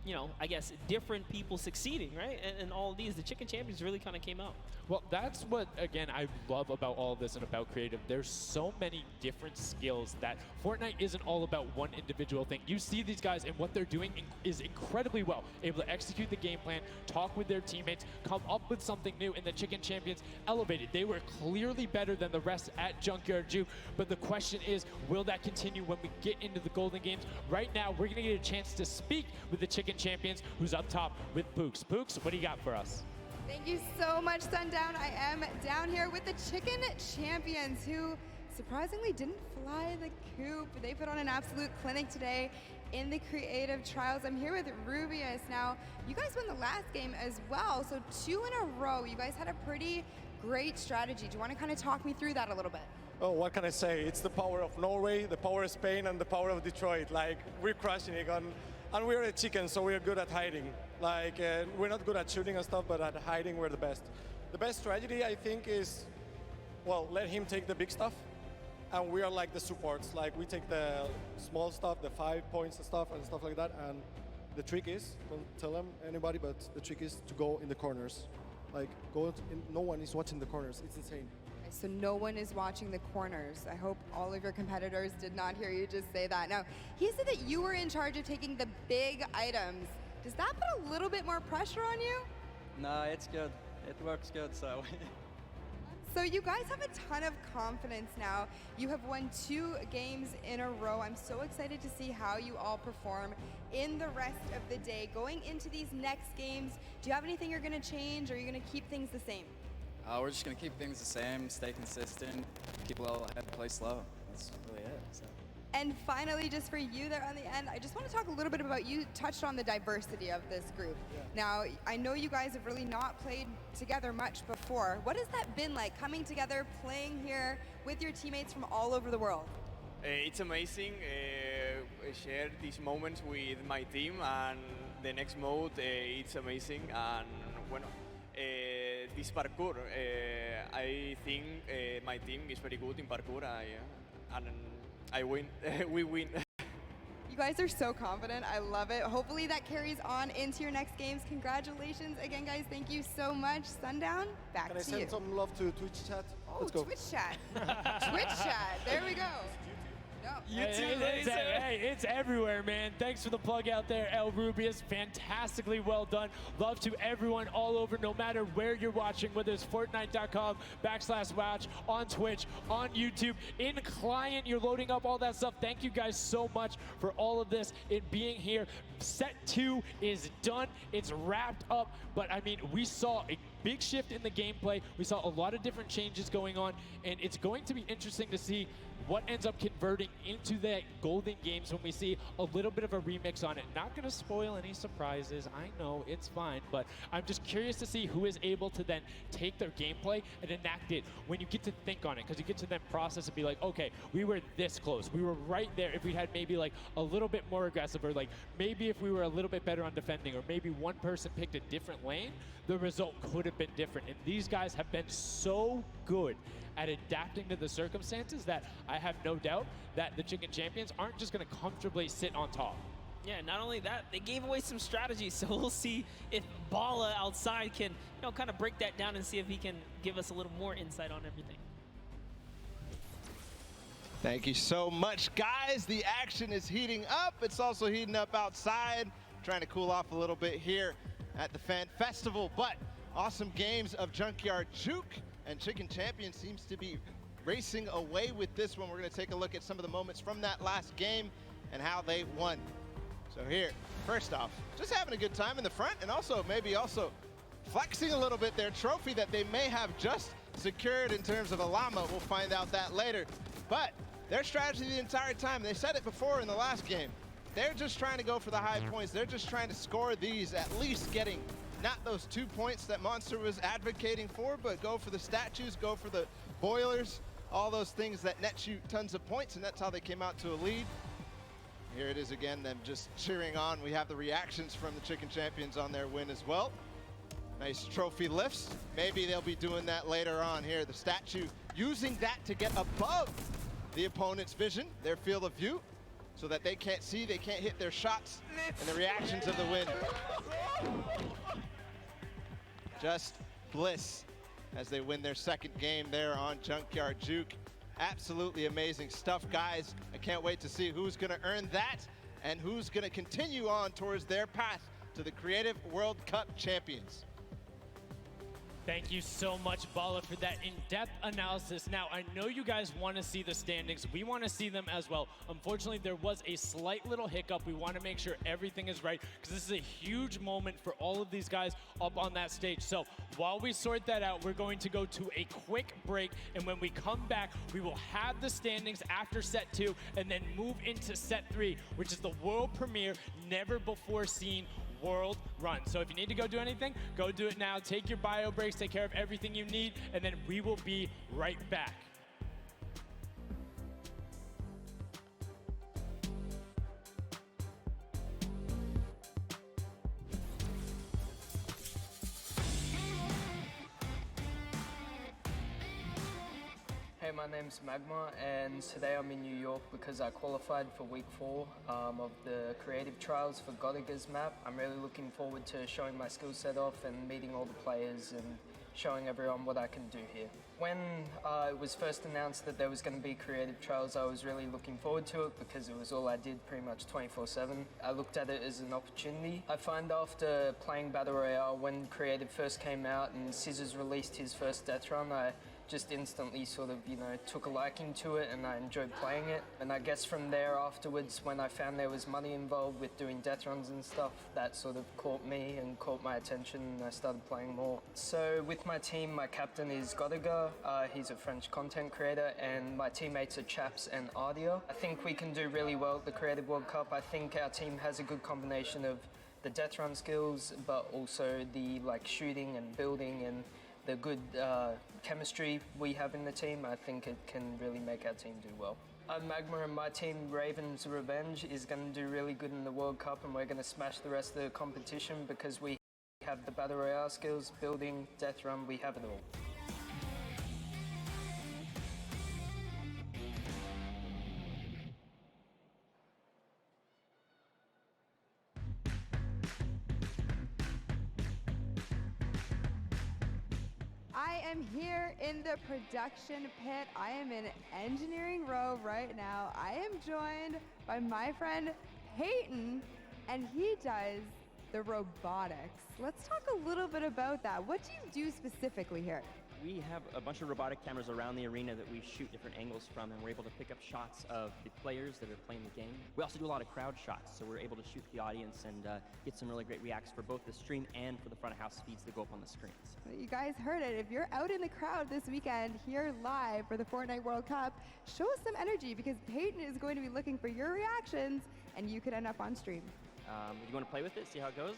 you know, I guess different people succeeding, right? And all of these, the Chicken Champions really kind of came out. Well, that's what, again, I love about all of this and about creative. There's so many different skills that Fortnite isn't all about one individual thing. You see these guys and what they're doing is incredibly well. Able to execute the game plan, talk with their teammates, come up with something new, and the Chicken Champions elevated. They were clearly better than the rest at Junkyard Juke, but the question is, will that continue when we get into the Golden Games? Right now, we're gonna get a chance to speak with the Chicken Champions, who's up top with Pooks. Pooks, what do you got for us? Thank you so much, Sundown. I am down here with the Chicken Champions, who surprisingly didn't fly the coop. They put on an absolute clinic today in the creative trials. I'm here with Rubius. Now, you guys won the last game as well, so 2 in a row. You guys had a pretty great strategy. Do you want to kind of talk me through that a little bit? Oh, what can I say? It's the power of Norway, the power of Spain, and the power of Detroit. Like, we're crushing it, and we're a chicken, so we're good at hiding. Like, we're not good at shooting and stuff, but at hiding, we're the best. The best strategy, I think, is, well, let him take the big stuff, and we are like the supports. Like, we take the small stuff, the 5 points and stuff like that, and the trick is, don't tell them, anybody, but the trick is to go in the corners. Like, no one is watching the corners. It's insane. So no one is watching the corners. I hope all of your competitors did not hear you just say that. Now, he said that you were in charge of taking the big items. Does that put a little bit more pressure on you? No, it's good. It works good, so. So you guys have a ton of confidence now. You have won 2 games in a row. I'm so excited to see how you all perform in the rest of the day. Going into these next games, do you have anything you're gonna change, or are you gonna keep things the same? We're just going to keep things the same, stay consistent, keep level ahead, play slow. That's really it. So. And finally, just for you there on the end, I just want to talk a little bit about, you touched on the diversity of this group. Yeah. Now, I know you guys have really not played together much before. What has that been like, coming together, playing here with your teammates from all over the world? It's amazing. Share these moments with my team, and the next mode, it's amazing. And bueno, this parkour, I think my team is very good in parkour, and I win. We win. You guys are so confident. I love it. Hopefully that carries on into your next games. Congratulations again, guys. Thank you so much. Sundown, back Can I to you. send some love to Twitch chat? Oh, Let's go. Twitch chat. Twitch chat. There we go. No. It's everywhere, man. Thanks for the plug out there, El Rubius. Fantastically well done. Love to everyone all over, no matter where you're watching, whether it's Fortnite.com/watch, on Twitch, on YouTube, in client, you're loading up all that stuff. Thank you guys so much for all of this, it being here. Set 2 is done. It's wrapped up. But I mean, we saw a big shift in the gameplay. We saw a lot of different changes going on, and it's going to be interesting to see what ends up converting into the Golden Games when we see a little bit of a remix on it. Not going to spoil any surprises. I know, it's fine, but I'm just curious to see who is able to then take their gameplay and enact it when you get to think on it, because you get to then process and be like, okay, we were this close. We were right there. If we had maybe like a little bit more aggressive, or like maybe if we were a little bit better on defending, or maybe one person picked a different lane, the result could have been different. And these guys have been so good at adapting to the circumstances that I have no doubt that the Chicken Champions aren't just going to comfortably sit on top. Yeah, not only that, they gave away some strategies, so we'll see if Bala outside can, kind of break that down and see if he can give us a little more insight on everything. Thank you so much, guys. The action is heating up. It's also heating up outside. Trying to cool off a little bit here at the Fan Festival, but awesome games of Junkyard Juke, and Chicken Champion seems to be racing away with this one. We're going to take a look at some of the moments from that last game and how they won. So here, first off, just having a good time in the front, and also maybe flexing a little bit their trophy that they may have just secured in terms of a llama. We'll find out that later. But their strategy the entire time, they said it before in the last game, they're just trying to go for the high points. They're just trying to score these, at least getting not those 2 points that Monster was advocating for, but go for the statues, go for the boilers, all those things that net you tons of points, and that's how they came out to a lead. Here it is again, them just cheering on. We have the reactions from the Chicken Champions on their win as well. Nice trophy lifts. Maybe they'll be doing that later on here. The statue using that to get above the opponent's vision, their field of view, so that they can't see, they can't hit their shots, and the reactions of the win. Just bliss as they win their second game there on Junkyard Juke. Absolutely amazing stuff, guys. I can't wait to see who's gonna earn that and who's gonna continue on towards their path to the Creative World Cup champions. Thank you so much, Bala, for that in-depth analysis. Now, I know you guys want to see the standings. We want to see them as well. Unfortunately, there was a slight little hiccup. We want to make sure everything is right, because this is a huge moment for all of these guys up on that stage. So while we sort that out, we're going to go to a quick break, and when we come back, we will have the standings after set 2 and then move into set 3, which is the world premiere, never before seen world run. So if you need to go do anything, go do it now. Take your bio breaks, take care of everything you need, and then we will be right back. Hey, my name's Magma, and today I'm in New York because I qualified for week 4 of the creative trials for Godiga's map. I'm really looking forward to showing my skill set off and meeting all the players and showing everyone what I can do here. When it was first announced that there was going to be creative trials, I was really looking forward to it because it was all I did pretty much 24/7. I looked at it as an opportunity. I find after playing Battle Royale, when creative first came out and Scissors released his first death run, I just instantly sort of, took a liking to it and I enjoyed playing it. And I guess from there afterwards, when I found there was money involved with doing death runs and stuff, that sort of caught me and caught my attention and I started playing more. So with my team, my captain is Godiga. He's a French content creator, and my teammates are Chaps and Ardia. I think we can do really well at the Creative World Cup. I think our team has a good combination of the death run skills, but also the shooting and building and the good chemistry we have in the team, I think it can really make our team do well. Magma and my team, Raven's Revenge, is going to do really good in the World Cup, and we're going to smash the rest of the competition because we have the Battle Royale skills, building, death run, we have it all. I am here in the production pit. I am in engineering row right now. I am joined by my friend Peyton, and he does the robotics. Let's talk a little bit about that. What do you do specifically here? We have a bunch of robotic cameras around the arena that we shoot different angles from, and we're able to pick up shots of the players that are playing the game. We also do a lot of crowd shots, so we're able to shoot the audience and get some really great reacts for both the stream and for the front of house feeds that go up on the screens. You guys heard it. If you're out in the crowd this weekend here live for the Fortnite World Cup, show us some energy because Peyton is going to be looking for your reactions, and you could end up on stream. You want to play with it, see how it goes?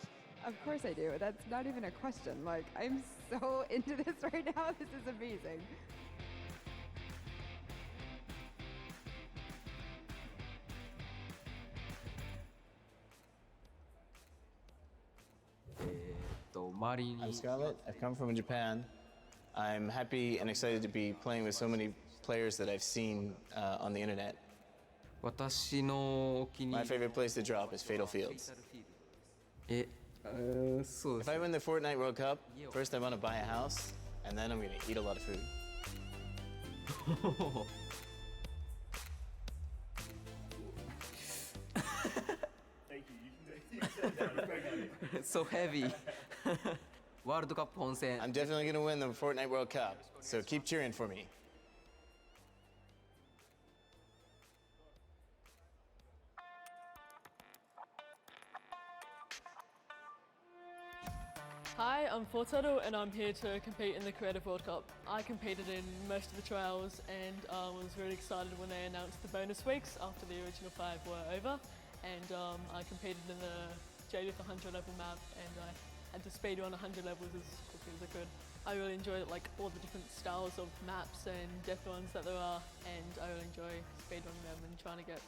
Of course I do. That's not even a question. Like, I'm so into this right now. This is amazing. I'm Scarlett. I've come from Japan. I'm happy and excited to be playing with so many players that I've seen on the internet. My favorite place to drop is Fatal Fields. If I win the Fortnite World Cup, first I want to buy a house, and then I'm going to eat a lot of food. Thank you. It's so heavy. World Cup Ponsen. I'm definitely going to win the Fortnite World Cup, so keep cheering for me. Hi, I'm Fortetto and I'm here to compete in the Creative World Cup. I competed in most of the trials and was really excited when they announced the bonus weeks after the original 5 were over. And I competed in the Jadith 100 level map and I had to speed run 100 levels as quickly as I could. I really enjoy like all the different styles of maps and death runs that there are, and I really enjoy speedrunning them and trying to get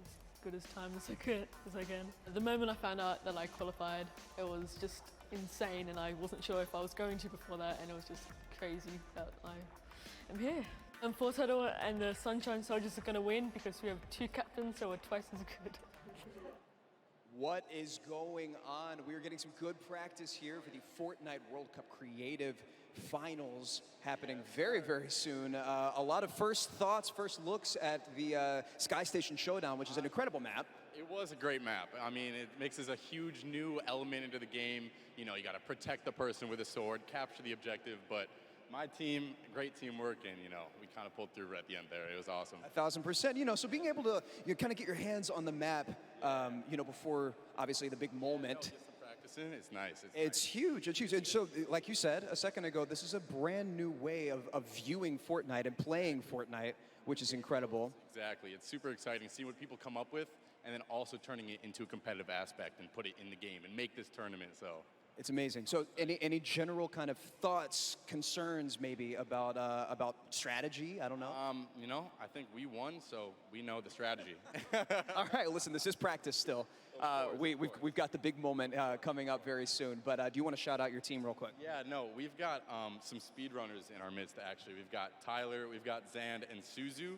as good as time as I can. The moment I found out that I qualified, it was just insane, and I wasn't sure if I was going to before that, and it was just crazy that I am here. And Fortetto and the Sunshine Soldiers are going to win because we have 2 captains, so we're twice as good. What is going on? We're getting some good practice here for the Fortnite World Cup Creative Finals happening very, very soon. A lot of first thoughts, first looks at the Sky Station Showdown, which is an incredible map. It was a great map. I mean, it mixes a huge new element into the game. You know, you got to protect the person with a sword, capture the objective, but my team, great teamwork, and, you know, we kind of pulled through at the end there. It was awesome. 1,000%. You know, so being able to kind of get your hands on the map, you know, before, obviously, the big moment. Practicing, it's nice. It's huge. It's huge. And so, like you said a second ago, this is a brand new way of viewing Fortnite and playing Fortnite, which is incredible. Exactly. It's super exciting. See what people come up with, and then also turning it into a competitive aspect and put it in the game and make this tournament, so. It's amazing. So any general kind of thoughts, concerns maybe about strategy? I don't know. You know, I think we won, so we know the strategy. All right, listen, this is practice still. We've got the big moment coming up very soon, but do you want to shout out your team real quick? Yeah, no, we've got some speedrunners in our midst, actually. We've got Tyler, we've got Zand, and Suzu.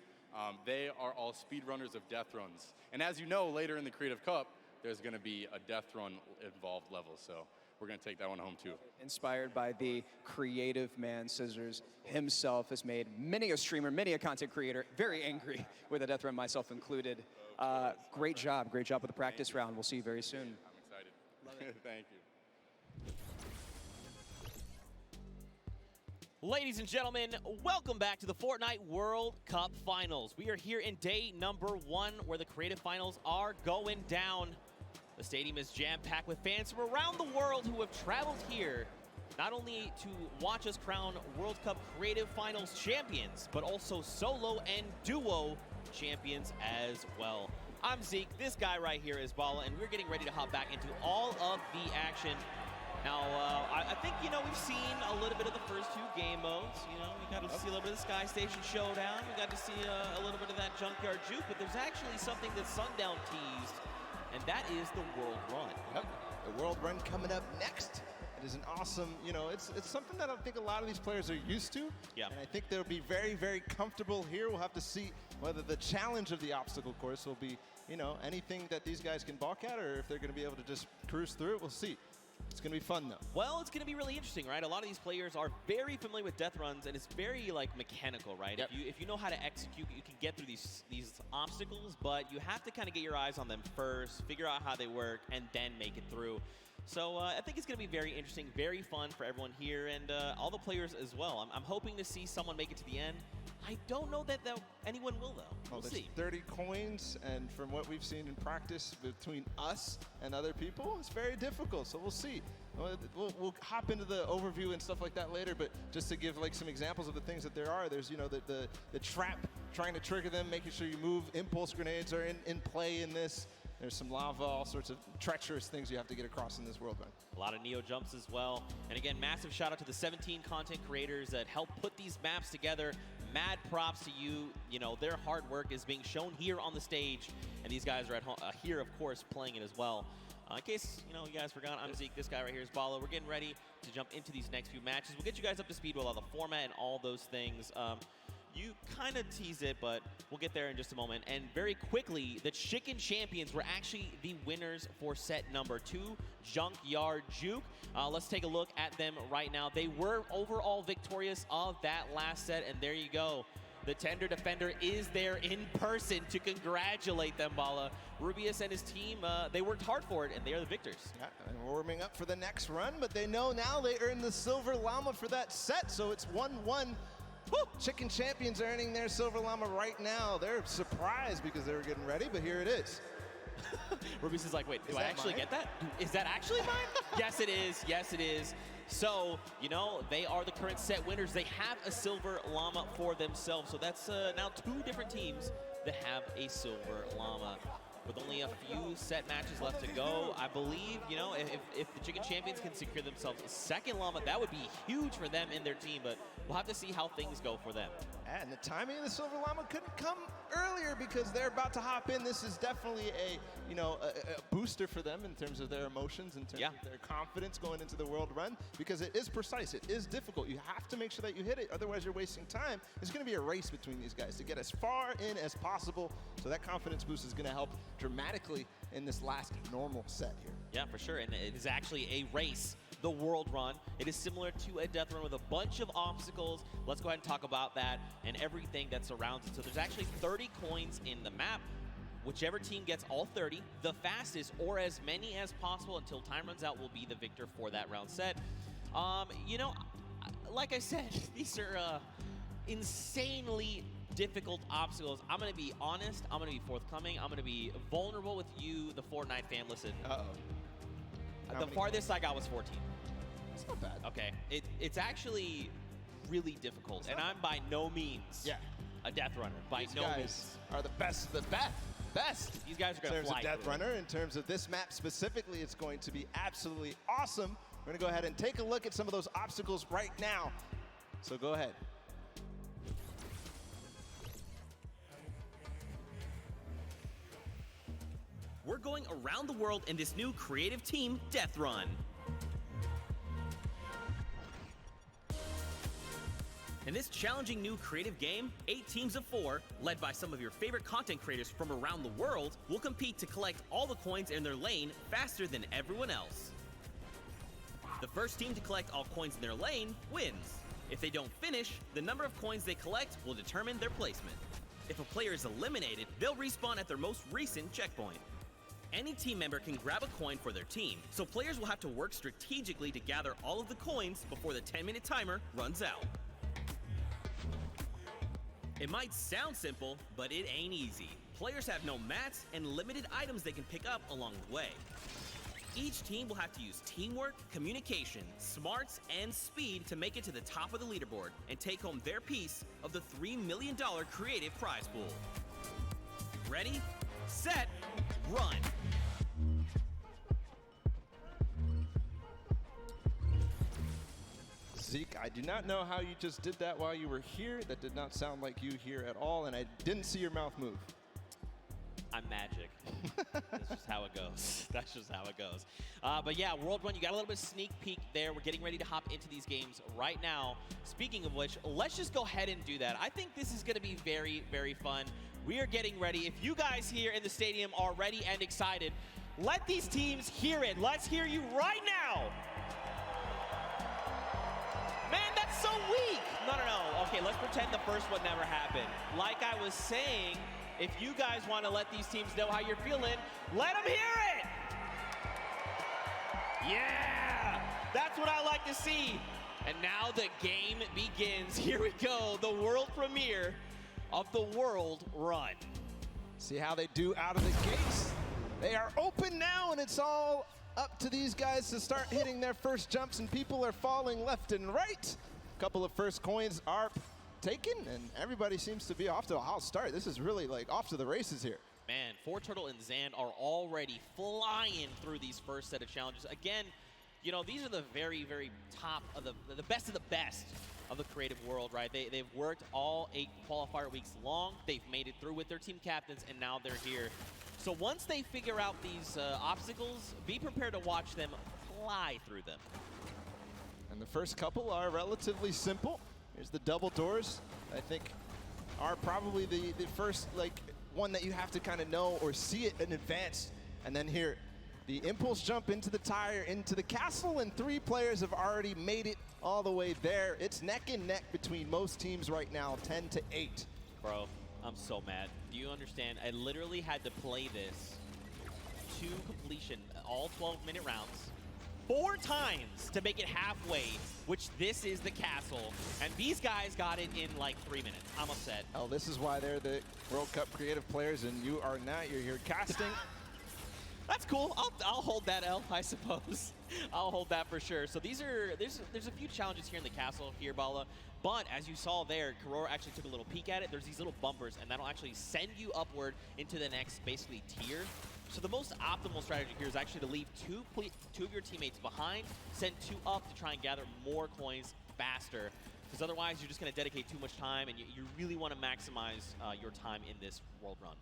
They are all speedrunners of death runs. And as you know, later in the Creative Cup, there's going to be a death run involved level, so we're going to take that one home too. Inspired by the creative man, Scissors himself has made many a streamer, many a content creator very angry with a death run, myself included. Great job with the practice round. We'll see you very soon. I'm excited. Thank you. Ladies and gentlemen, welcome back to the Fortnite World Cup Finals. We are here in day number 1 where the creative finals are going down. The stadium is jam-packed with fans from around the world who have traveled here, not only to watch us crown World Cup Creative Finals champions, but also solo and duo champions as well. I'm Zeke, this guy right here is Bala, and we're getting ready to hop back into all of the action. Now, I think, you know, we've seen a little bit of the first 2 game modes. You know, we got to see a little bit of the Sky Station Showdown. We got to see a little bit of that Junkyard Juke, but there's actually something that Sundown teased, and that is the World Run. Yep, the World Run coming up next. It is an awesome, you know, it's something that I think a lot of these players are used to. Yeah. And I think they'll be very, very comfortable here. We'll have to see whether the challenge of the obstacle course will be, you know, anything that these guys can balk at, or if they're going to be able to just cruise through it. We'll see. It's going to be fun, though. Well, it's going to be really interesting, right? A lot of these players are very familiar with death runs, and it's very, like, mechanical, right? Yep. If you know how to execute, you can get through these obstacles, but you have to kind of get your eyes on them first, figure out how they work, and then make it through. So I think it's going to be very interesting, very fun for everyone here, and all the players as well. I'm hoping to see someone make it to the end. I don't know that anyone will, though. We'll there's see. 30 coins, and from what we've seen in practice between us and other people, it's very difficult, so we'll see. We'll hop into the overview and stuff like that later, but just to give like some examples of the things that there are, there's, you know, the trap, trying to trigger them, making sure you move. Impulse grenades are in play in this. There's some lava, all sorts of treacherous things you have to get across in this World Run. A lot of Neo jumps as well. And again, massive shout out to the 17 content creators that helped put these maps together. Mad props to you. You know, their hard work is being shown here on the stage. And these guys are at home, here, of course, playing it as well. In case, you know, you guys forgot, I'm Zeke. This guy right here is Bala. We're getting ready to jump into these next few matches. We'll get you guys up to speed with all the format and all those things. You kind of tease it, but we'll get there in just a moment. And very quickly, the Chicken Champions were actually the winners for set number 2, Junkyard Juke. Let's take a look at them right now. They were overall victorious of that last set, and there you go. The Tender Defender is there in person to congratulate them, Bala. Rubius and his team, they worked hard for it, and they are the victors. Yeah, and warming up for the next run, but they know now they earned the Silver Llama for that set, so it's 1-1. Woo! Chicken Champions earning their Silver Llama right now. They're surprised because they were getting ready, but here it is. Rubius is like, wait, do I actually get that? Is that actually mine? Yes, it is. Yes, it is. So, you know, they are the current set winners. They have a Silver Llama for themselves. So that's now 2 different teams that have a Silver Llama. With only a few set matches left to go, I believe, you know, if the Chicken Champions can secure themselves a second Llama, that would be huge for them and their team, but we'll have to see how things go for them. And the timing of the Silver Llama couldn't come earlier because they're about to hop in. This is definitely a booster for them in terms of their emotions, in terms of their confidence going into the World Run, because it is precise, it is difficult. You have to make sure that you hit it, otherwise you're wasting time. It's going to be a race between these guys to get as far in as possible, so that confidence boost is going to help dramatically in this last normal set here. Yeah, for sure, and it is actually a race. The World Run. It is similar to a death run with a bunch of obstacles. Let's go ahead and talk about that and everything that surrounds it. So there's actually 30 coins in the map. Whichever team gets all 30, the fastest or as many as possible until time runs out will be the victor for that round set. You know, like I said, these are insanely difficult obstacles. I'm going to be honest. I'm going to be forthcoming. I'm going to be vulnerable with you, the Fortnite fan. Listen. The farthest I got was 14. It's not bad. Okay. It's actually really difficult, and I'm by no means a death runner. By These no guys means. are the best of the best. These guys are going to fly. In terms of death runner, in terms of this map specifically, it's going to be absolutely awesome. We're going to go ahead and take a look at some of those obstacles right now. So go ahead. We're going around the world in this new creative team, Death Run. In this challenging new creative game, 8 teams of 4, led by some of your favorite content creators from around the world, will compete to collect all the coins in their lane faster than everyone else. The first team to collect all coins in their lane wins. If they don't finish, the number of coins they collect will determine their placement. If a player is eliminated, they'll respawn at their most recent checkpoint. Any team member can grab a coin for their team, so players will have to work strategically to gather all of the coins before the 10-minute timer runs out. It might sound simple, but it ain't easy. Players have no mats and limited items they can pick up along the way. Each team will have to use teamwork, communication, smarts, and speed to make it to the top of the leaderboard and take home their piece of the $3 million creative prize pool. Ready, set, run! Zeke, I do not know how you just did that while you were here. That did not sound like you here at all, and I didn't see your mouth move. I'm magic. That's just how it goes. That's just how it goes. But yeah, World Run, you got a little bit of sneak peek there. We're getting ready to hop into these games right now. Speaking of which, let's just go ahead and do that. I think this is going to be very, very fun. We are getting ready. If you guys here in the stadium are ready and excited, let these teams hear it. Let's hear you right now. Man, that's so weak. No. Okay, let's pretend the first one never happened. Like I was saying, if you guys want to let these teams know how you're feeling, let them hear it! Yeah! That's what I like to see. And now the game begins. Here we go, the world premiere of the World Run. See how they do out of the gates. They are open now, and it's all up to these guys to start hitting their first jumps, and people are falling left and right. A couple of first coins are taken, and everybody seems to be off to a hot start. This is really like off to the races here. Man, ForTurtle and Zand are already flying through these first set of challenges. Again, you know, these are the very, very top of the best of the best of the creative world, right? They've worked all 8 qualifier weeks long. They've made it through with their team captains, and now they're here. So once they figure out these obstacles, be prepared to watch them fly through them. And the first couple are relatively simple. Here's the double doors. I think are probably the first like one that you have to kind of know or see it in advance. And then here, the impulse jump into the tire, into the castle, and 3 players have already made it all the way there. It's neck and neck between most teams right now, 10-8. Bro, I'm so mad. Do you understand? I literally had to play this to completion, all 12-minute rounds, 4 times to make it halfway, which this is the castle. And these guys got it in like 3 minutes. I'm upset. Oh, this is why they're the World Cup creative players and you are not. You're here casting. That's cool. I'll hold that L, I suppose. I'll hold that for sure. So there's a few challenges here in the castle here, Bala. But as you saw there, Karora actually took a little peek at it. There's these little bumpers, and that'll actually send you upward into the next, basically, tier. So the most optimal strategy here is actually to leave two of your teammates behind, send 2 up to try and gather more coins faster. Because otherwise, you're just going to dedicate too much time, and you really want to maximize your time in this World Run.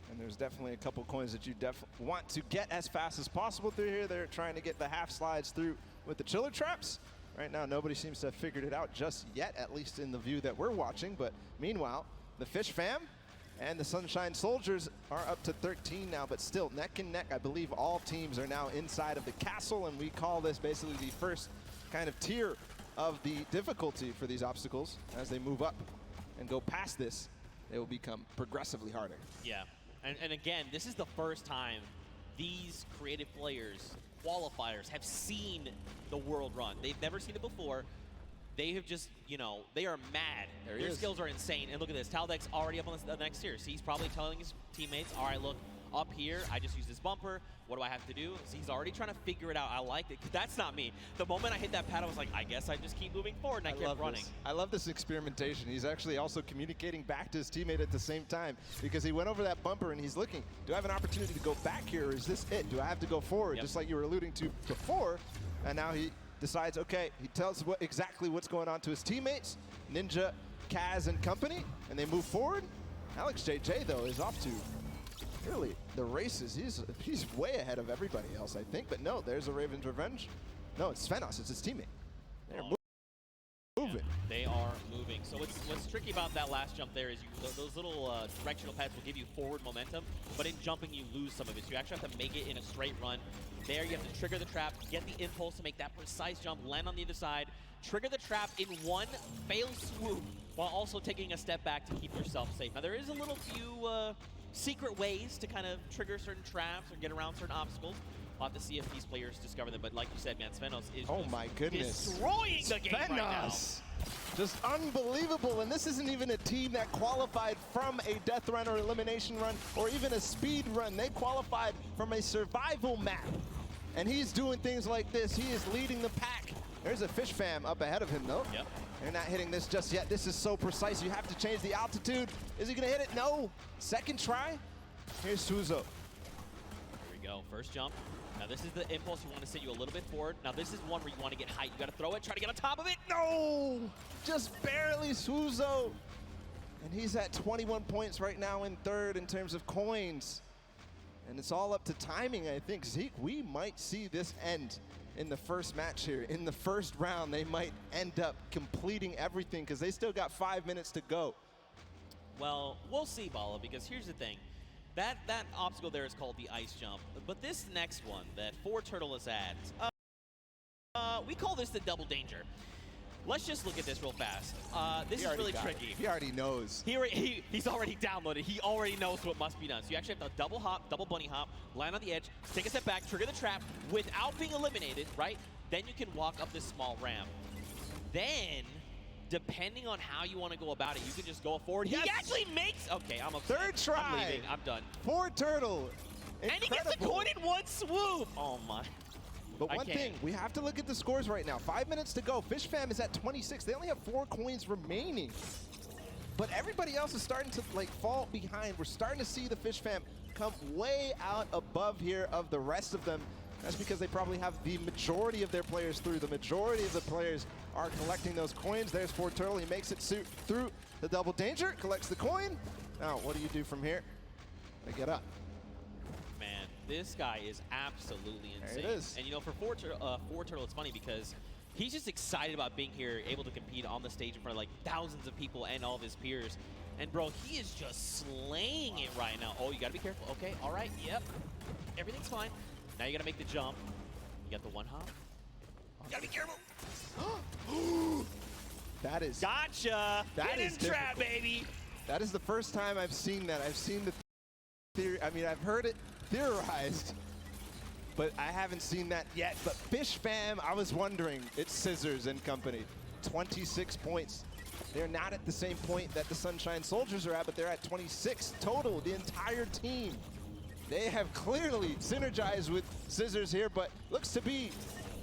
And there's definitely a couple coins that you want to get as fast as possible through here. They're trying to get the half slides through with the chiller traps. Right now, nobody seems to have figured it out just yet, at least in the view that we're watching. But meanwhile, the Fish Fam and the Sunshine Soldiers are up to 13 now, but still neck and neck. I believe all teams are now inside of the castle, and we call this basically the first kind of tier of the difficulty for these obstacles. As they move up and go past this, they will become progressively harder. Yeah. And again, this is the first time these creative players, qualifiers, have seen the World Run. They've never seen it before. They have just, you know, they are mad. Their skills are insane. And look at this. Taldeck's already up on the next tier. So he's probably telling his teammates, all right, look, up here, I just use this bumper. What do I have to do? So he's already trying to figure it out. I like it. That's not me. The moment I hit that pad, I was like, I guess I just keep moving forward, and I kept running. I love this experimentation. He's actually also communicating back to his teammate at the same time, because he went over that bumper and he's looking, do I have an opportunity to go back here, or is this it? Do I have to go forward? Just like you were alluding to before. And now he decides, okay, he tells exactly what's going on to his teammates, Ninja, Kaz, and company, and they move forward. Alex JJ, though, is off to really the races. He's way ahead of everybody else, I think. But no, there's a Raven's Revenge. No, it's Svenos. It's his teammate. They're moving. Yeah, they are moving. So what's tricky about that last jump there is those little directional pads will give you forward momentum, but in jumping you lose some of it. So you actually have to make it in a straight run. There you have to trigger the trap, get the impulse to make that precise jump, land on the other side, trigger the trap in one fail swoop, while also taking a step back to keep yourself safe. Now there is a little few secret ways to kind of trigger certain traps or get around certain obstacles. We'll have to see if these players discover them. But like you said, man, Svenos is destroying the game right now. Just unbelievable. And this isn't even a team that qualified from a death run or elimination run or even a speed run. They qualified from a survival map. And he's doing things like this. He is leading the pack. There's a Fish Fam up ahead of him, though. Yep. They're not hitting this just yet. This is so precise. You have to change the altitude. Is he going to hit it? No. Second try. Here's Suzo. Here we go. First jump. Now this is the impulse you want to send you a little bit forward. Now this is one where you want to get height. You got to throw it, try to get on top of it. No! Just barely Suzo. And he's at 21 points right now in third in terms of coins. And it's all up to timing, I think. Zeke, we might see this end in the first match here. In the first round, they might end up completing everything because they still got 5 minutes to go. Well, we'll see, Bala, because here's the thing. That obstacle there is called the ice jump. But this next one that 4Turtle is at, we call this the double danger. Let's just look at this real fast. This is really tricky. He already knows. He's already downloaded. He already knows what must be done. So you actually have to double hop, double bunny hop, land on the edge, take a step back, trigger the trap without being eliminated, right? Then you can walk up this small ramp. Then, depending on how you want to go about it, you can just go forward. Yes. He actually makes, okay, I'm upset. Third try. I'm leaving, I'm done. 4Turtle. And he gets the coin in one swoop. Oh my. But one thing, we have to look at the scores right now. 5 minutes to go. Fish Fam is at 26. They only have 4 coins remaining. But everybody else is starting to fall behind. We're starting to see the Fish Fam come way out above here of the rest of them. That's because they probably have the majority of their players through. The majority of the players are collecting those coins. There's 4Turtle. He makes it through the double danger, collects the coin. Now, what do you do from here? They get up. Man, this guy is absolutely insane. There it is. And you know, for 4Turtle, it's funny because he's just excited about being here, able to compete on the stage in front of thousands of people and all of his peers. And bro, he is just slaying it right now. Oh, you gotta be careful. Okay, all right, yep. Everything's fine. Now you gotta make the jump. You got the one hop. You gotta be careful. That is. Gotcha. That Get is in trap, difficult. baby. That is the first time I've seen that. I've seen the theory. I mean, I've heard it theorized, but I haven't seen that yet. But Fish Fam, I was wondering. It's Scissors and company. 26 points. They're not at the same point that the Sunshine Soldiers are at, but they're at 26 total, the entire team. They have clearly synergized with Scissors here, but looks to be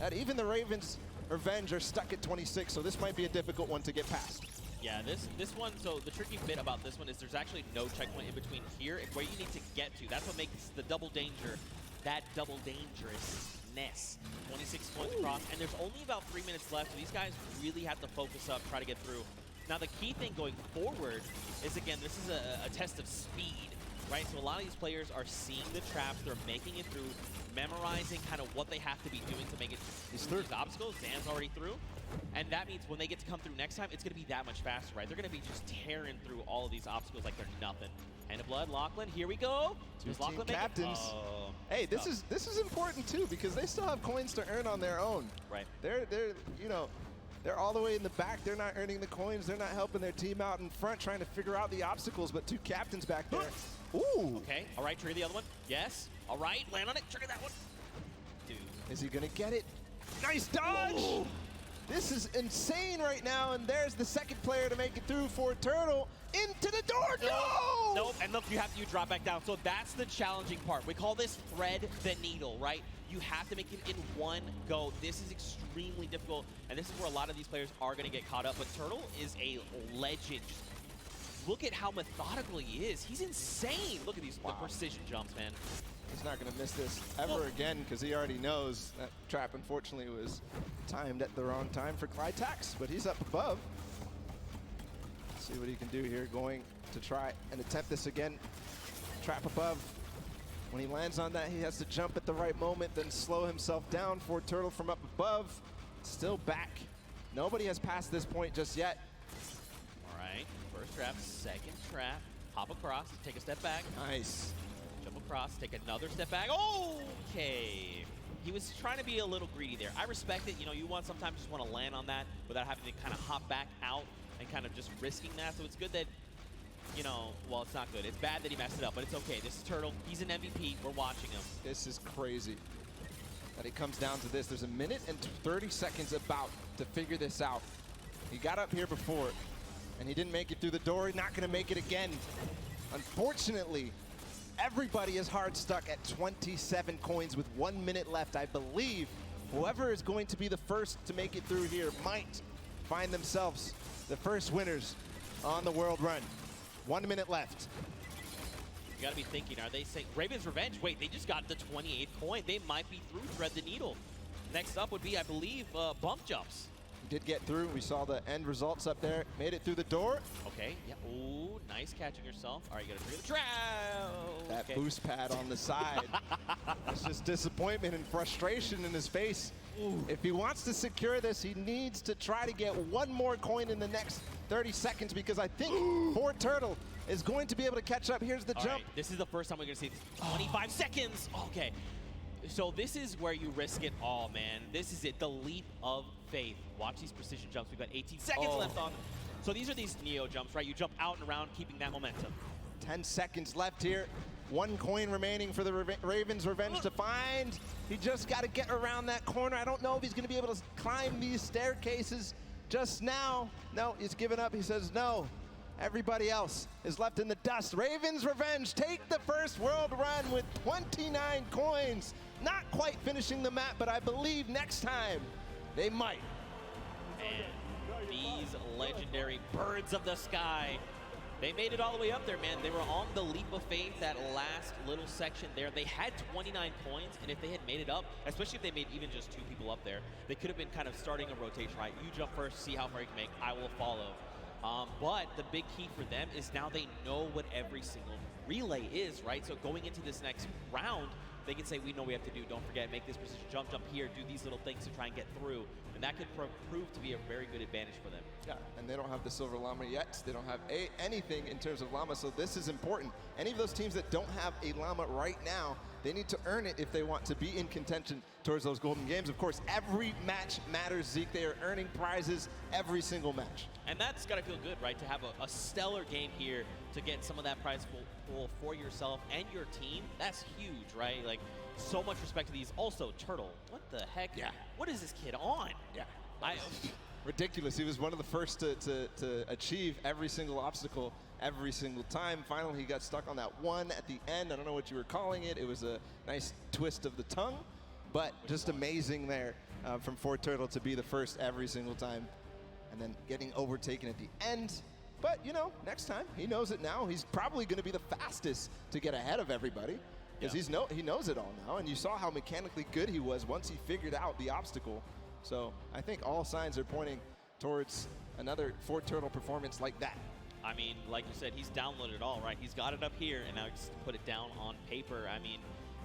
that even the Ravens Revenge are stuck at 26, so this might be a difficult one to get past. Yeah, this one, so the tricky bit about this one is there's actually no checkpoint in between here and where you need to get to. That's what makes the double danger, that double dangerousness. 26 points across, and there's only about 3 minutes left, so these guys really have to focus up, try to get through. Now the key thing going forward is, again, this is a test of speed, right? So a lot of these players are seeing the traps, they're making it through, memorizing kind of what they have to be doing to make it through these obstacles. Zan's already through. And that means when they get to come through next time, it's going to be that much faster, right? They're going to be just tearing through all of these obstacles like they're nothing. Hand of Blood, Lachlan, here we go. Two Lachlan team captains. Oh, hey, this is important too because they still have coins to earn on their own. Right. They're all the way in the back. They're not earning the coins. They're not helping their team out in front, trying to figure out the obstacles. But two captains back there. Ooh. Okay. All right. Trigger the other one. Yes. All right. Land on it. Trigger that one. Dude. Is he gonna get it? Nice dodge. Whoa. This is insane right now, and there's the second player to make it through 4Turtle into the door. No! Nope, and look, you drop back down. So that's the challenging part. We call this thread the needle, right? You have to make it in one go. This is extremely difficult, and this is where a lot of these players are gonna get caught up, but Turtle is a legend. Look at how methodical he is. He's insane. Look at the precision jumps, man. He's not going to miss this ever again because he already knows that trap, unfortunately, was timed at the wrong time for Clytax, but he's up above. Let's see what he can do here, going to try and attempt this again. Trap above. When he lands on that, he has to jump at the right moment, then slow himself down. 4Turtle from up above, still back. Nobody has passed this point just yet. All right, first trap, second trap. Hop across, take a step back. Nice. Jump across, take another step back. Okay. He was trying to be a little greedy there. I respect it. You know, you sometimes just want to land on that without having to kind of hop back out and kind of just risking that. So it's good that, you know, well, it's not good. It's bad that he messed it up, but it's okay. This is Turtle. He's an MVP. We're watching him. This is crazy that it comes down to this. There's a minute and 30 seconds about to figure this out. He got up here before, and he didn't make it through the door. He's not going to make it again. Unfortunately, everybody is hard stuck at 27 coins with 1 minute left. I believe whoever is going to be the first to make it through here might find themselves the first winners on the world run. 1 minute left. You gotta be thinking, are they saying Raven's Revenge? Wait, they just got the 28th coin. They might be through Thread the Needle. Next up would be, I believe, Bump Jumps. He did get through. We saw the end results up there. Made it through the door. Okay, yeah. Ooh, nice catching yourself. All right, you gotta trigger the trap. That boost pad on the side. It's just disappointment and frustration in his face. Ooh. If he wants to secure this, he needs to try to get one more coin in the next 30 seconds because I think Ford Turtle is going to be able to catch up. Here's the jump. Right, this is the first time we're gonna see this. 25 seconds. Okay. So this is where you risk it all, man. This is it, the leap of faith. Watch these precision jumps. We've got 18 seconds left on. So these are these Neo jumps, right? You jump out and around, keeping that momentum. 10 seconds left here. One coin remaining for the Ravens Revenge to find. He just got to get around that corner. I don't know if he's going to be able to climb these staircases just now. No, he's given up. He says no. Everybody else is left in the dust. Ravens Revenge take the first world run with 29 coins. Not quite finishing the map, but I believe next time they might. And these legendary birds of the sky, they made it all the way up there, man. They were on the leap of faith, that last little section there. They had 29 coins, and if they had made it up, especially if they made even just 2 people up there, they could have been kind of starting a rotation, right? You jump first, see how far you can make, I will follow. But the big key for them is now they know what every single relay is, right? So going into this next round, they can say, we know what we have to do. Don't forget, make this precision jump here, do these little things to try and get through. And that could prove to be a very good advantage for them. Yeah, and they don't have the Silver Llama yet. They don't have anything in terms of Llama, so this is important. Any of those teams that don't have a Llama right now, they need to earn it if they want to be in contention towards those golden games. Of course, every match matters, Zeke. They are earning prizes every single match. And that's got to feel good, right, to have a stellar game here to get some of that prize pool for yourself and your team. That's huge, right? Like, so much respect to these. Also, Turtle, what the heck? Yeah. What is this kid on? Yeah. Ridiculous. He was one of the first to achieve every single obstacle every single time. Finally, he got stuck on that one at the end. I don't know what you were calling it. It was a nice twist of the tongue, but just amazing there from Ford Turtle to be the first every single time and then getting overtaken at the end. But, you know, next time, he knows it now. He's probably going to be the fastest to get ahead of everybody because he knows it all now. And you saw how mechanically good he was once he figured out the obstacle. So I think all signs are pointing towards another Ford Turtle performance like that. I mean, like you said, he's downloaded it all, right? He's got it up here, and now he's put it down on paper. I mean,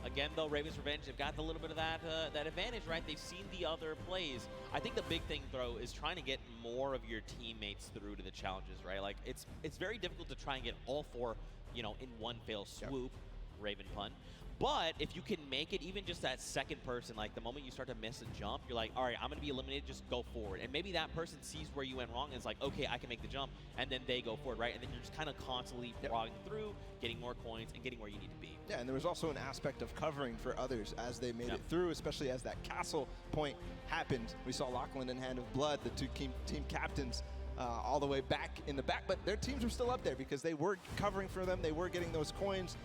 again, though, Ravens Revenge have got a little bit of that advantage, right? They've seen the other plays. I think the big thing, though, is trying to get more of your teammates through to the challenges, right? Like, it's very difficult to try and get all 4, you know, in one fell swoop, Raven pun. But if you can make it even just that second person, like the moment you start to miss a jump, you're like, all right, I'm going to be eliminated, just go forward. And maybe that person sees where you went wrong and is like, okay, I can make the jump, and then they go forward, right? And then you're just kind of constantly frogging through, getting more coins, and getting where you need to be. Yeah, and there was also an aspect of covering for others as they made it through, especially as that castle point happened. We saw Lachlan and Hand of Blood, the 2 team captains, all the way back in the back, but their teams were still up there because they were covering for them, they were getting those coins.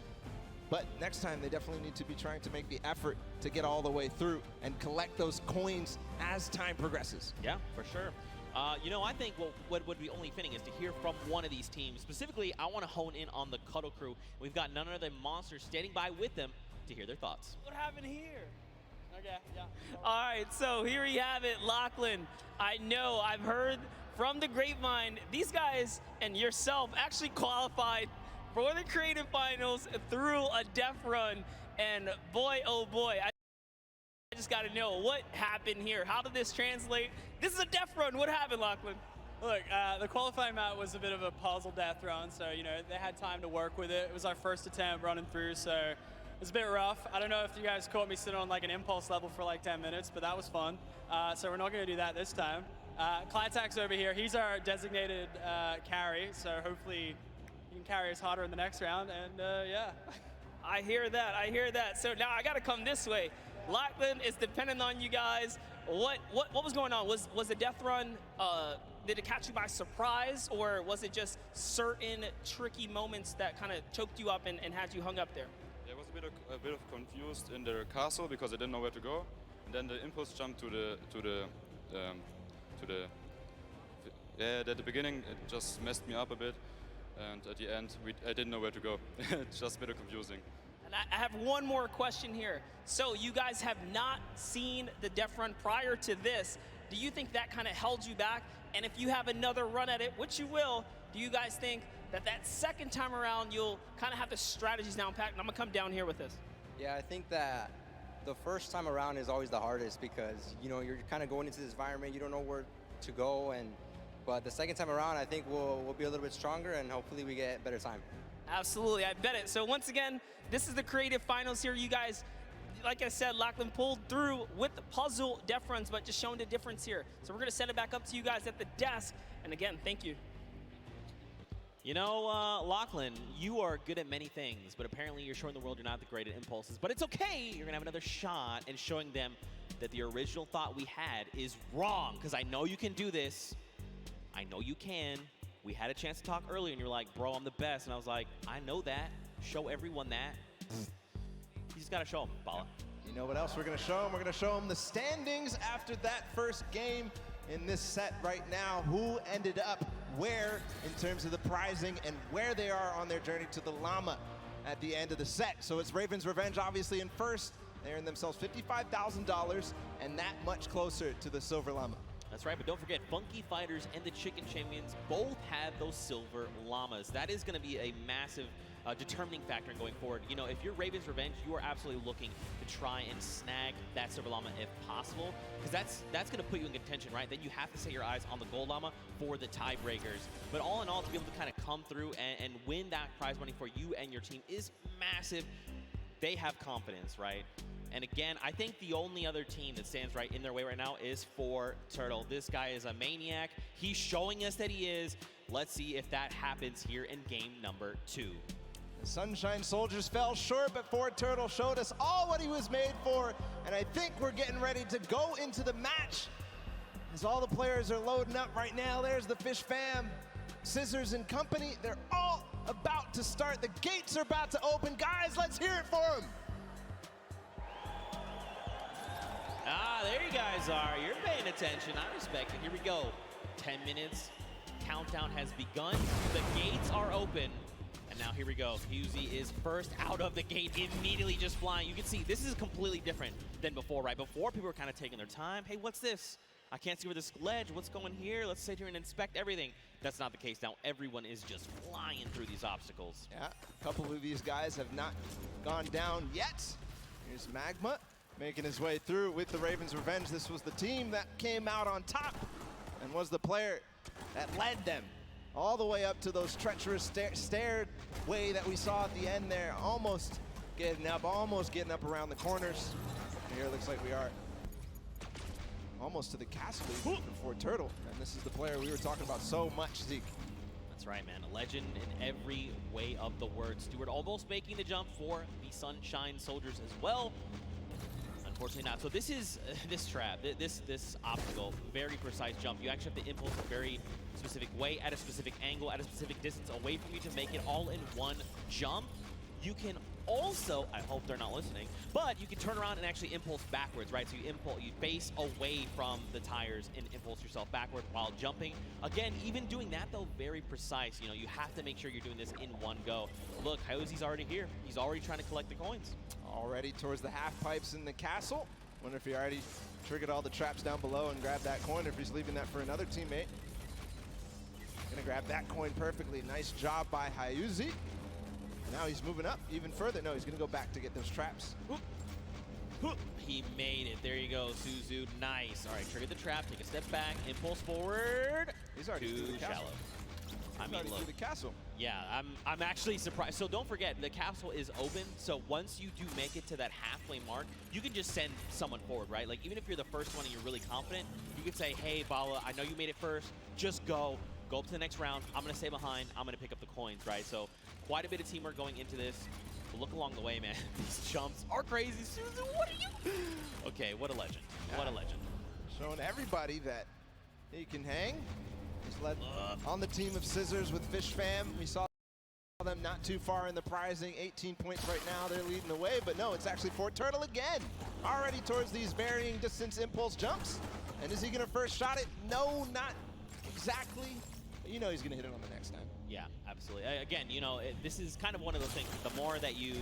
But next time, they definitely need to be trying to make the effort to get all the way through and collect those coins as time progresses. Yeah, for sure. You know, I think what would be only fitting is to hear from one of these teams. Specifically, I want to hone in on the Cuddle Crew. We've got none other than Monsters standing by with them to hear their thoughts. What happened here? Okay, yeah. All right, so here we have it, Lachlan. I know, I've heard from the grapevine, these guys and yourself actually qualified for the creative finals through a death run, and boy, oh boy, I just got to know what happened here. How did this translate? This is a death run. What happened, Lachlan? Look, the qualifying map was a bit of a puzzle death run, so you know they had time to work with it. It was our first attempt running through, so it was a bit rough. I don't know if you guys caught me sitting on like an impulse level for like 10 minutes, but that was fun. So we're not going to do that this time. Clytak's over here. He's our designated carry, so hopefully you can carry us harder in the next round, and yeah. I hear that. So now I got to come this way. Lachlan is dependent on you guys. What was going on? Was the death run, did it catch you by surprise, or was it just certain tricky moments that kind of choked you up and had you hung up there? Yeah, I was a bit of confused in the castle because I didn't know where to go, and then the impulse jump at the beginning, it just messed me up a bit. and at the end, I didn't know where to go. It's just a bit confusing. And I have one more question here. So you guys have not seen the Def Run prior to this. Do you think that kind of held you back? And if you have another run at it, which you will, do you guys think that second time around you'll kind of have the strategies down packed? And I'm gonna come down here with this. Yeah, I think that the first time around is always the hardest because, you know, you're kind of going into this environment, you don't know where to go, but the second time around, I think we'll be a little bit stronger and hopefully we get better time. Absolutely, I bet it. So once again, this is the creative finals here. You guys, like I said, Lachlan pulled through with the puzzle Def Runs, but just showing the difference here. So we're gonna send it back up to you guys at the desk. And again, thank you. You know, Lachlan, you are good at many things, but apparently you're showing the world you're not the great at impulses. But it's okay, you're gonna have another shot and showing them that the original thought we had is wrong, because I know you can do this. I know you can. We had a chance to talk earlier and you're like, bro, I'm the best. And I was like, I know that. Show everyone that. You just gotta show them, Bala. You know what else we're gonna show them? We're gonna show them the standings after that first game in this set right now. Who ended up where in terms of the prizing and where they are on their journey to the llama at the end of the set. So it's Raven's Revenge obviously in first. They earned themselves $55,000 and that much closer to the silver llama. That's right, but don't forget, Funky Fighters and the Chicken Champions both have those silver llamas. That is going to be a massive determining factor in going forward. You know, if you're Raven's Revenge, you are absolutely looking to try and snag that silver llama if possible, because that's going to put you in contention, right? Then you have to set your eyes on the gold llama for the tiebreakers. But all in all, to be able to kind of come through and win that prize money for you and your team is massive. They have confidence, right? And again, I think the only other team that stands right in their way right now is for Turtle. This guy is a maniac. He's showing us that he is. Let's see if that happens here in game number 2. The Sunshine Soldiers fell short, but Ford Turtle showed us all what he was made for, and I think we're getting ready to go into the match. As all the players are loading up right now, there's the Fish Fam, Scissors and company. They're all about to start. The gates are about to open. Guys, let's hear it for them. Ah, there you guys are. You're paying attention. I respect it. Here we go. 10 minutes. Countdown has begun. The gates are open. And now here we go. Husey is first out of the gate, immediately just flying. You can see this is completely different than before, right? Before, people were kind of taking their time. Hey, what's this? I can't see where this ledge. What's going here? Let's sit here and inspect everything. That's not the case now. Everyone is just flying through these obstacles. Yeah, a couple of these guys have not gone down yet. Here's Magma making his way through with the Ravens Revenge. This was the team that came out on top and was the player that led them all the way up to those treacherous stairway that we saw at the end there. Almost getting up around the corners. Here it looks like we are almost to the castle for Turtle. And this is the player we were talking about so much, Zeke. That's right, man. A legend in every way of the word. Stewart almost making the jump for the Sunshine Soldiers as well. Unfortunately not. So this is this trap, this obstacle, very precise jump. You actually have to impulse a very specific way, at a specific angle, at a specific distance away from you to make it all in one jump. You can also, I hope they're not listening, but you can turn around and actually impulse backwards, right? So you face away from the tires and impulse yourself backward while jumping. Again, even doing that though, very precise. You know, you have to make sure you're doing this in one go. Look, Hyozi's already here. He's already trying to collect the coins. Already towards the half pipes in the castle. Wonder if he already triggered all the traps down below and grabbed that coin, or if he's leaving that for another teammate. Gonna grab that coin perfectly. Nice job by Hyozi. Now he's moving up even further. No, he's gonna go back to get those traps. He made it. There you go, Suzu. Nice. All right, trigger the trap. Take a step back. Impulse forward. He's already through the shallow. I mean, look. Through the castle. Yeah, I'm actually surprised. So don't forget, the castle is open. So once you do make it to that halfway mark, you can just send someone forward, right? Like even if you're the first one and you're really confident, you can say, hey, Bala, I know you made it first. Just go up to the next round. I'm gonna stay behind. I'm gonna pick up the coins, right? So quite a bit of teamwork going into this. But look along the way, man. These jumps are crazy. Suzu, what are you? Okay, what a legend. Yeah. What a legend. Showing everybody that he can hang. He's led on the team of Scissors with Fish Fam. We saw them not too far in the prizing. 18 points right now. They're leading the way, but no, it's actually Fort Turtle again. Already towards these varying distance impulse jumps. And is he gonna first shot it? No, not exactly. But you know he's gonna hit it on the next time. Yeah, absolutely. Again, you know, this is kind of one of those things. The more that you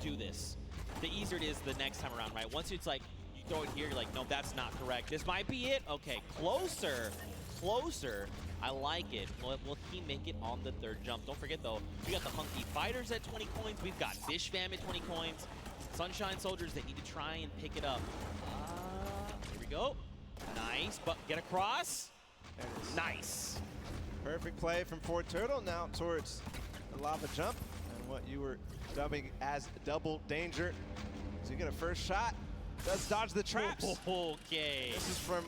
do this, the easier it is the next time around, right? Once it's like you throw it here, you're like, no, that's not correct. This might be it. Okay, closer, closer. I like it. Will he make it on the third jump? Don't forget though, we got the Hunky Fighters at 20 coins. We've got Fish Fam at 20 coins. Sunshine Soldiers that need to try and pick it up. Here we go. Nice, but get across. Nice. Perfect play from Fort Turtle. Now towards the lava jump and what you were dubbing as double danger. So you get a first shot. Does dodge the traps. Okay. This is from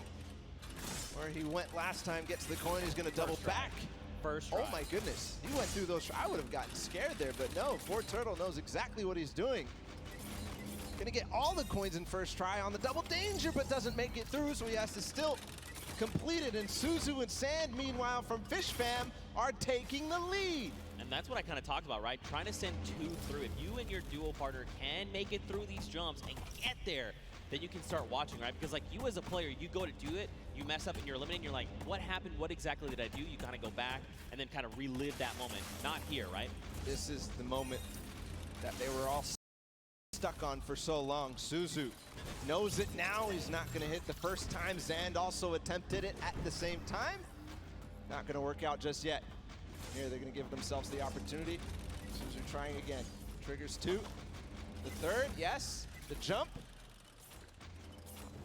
where he went last time. Gets the coin. He's going to double back. First try. Oh my goodness. He went through those. I would have gotten scared there, but no. Fort Turtle knows exactly what he's doing. Going to get all the coins in first try on the double danger, but doesn't make it through, so he has to still complete it. And Suzu and Sand, meanwhile, from Fish Fam, are taking the lead. And that's what I kind of talked about, right? Trying to send 2 through. If you and your duo partner can make it through these jumps and get there, then you can start watching, right? Because like you as a player, you go to do it, you mess up and you're eliminated, you're like, what happened? What exactly did I do? You kind of go back and then kind of relive that moment. Not here, right? This is the moment that they were all stuck on for so long. Suzu knows it now. He's not going to hit the first time. Zand also attempted it at the same time. Not going to work out just yet. Here they're going to give themselves the opportunity. Suzu trying again. Triggers 2. The third, yes. The jump.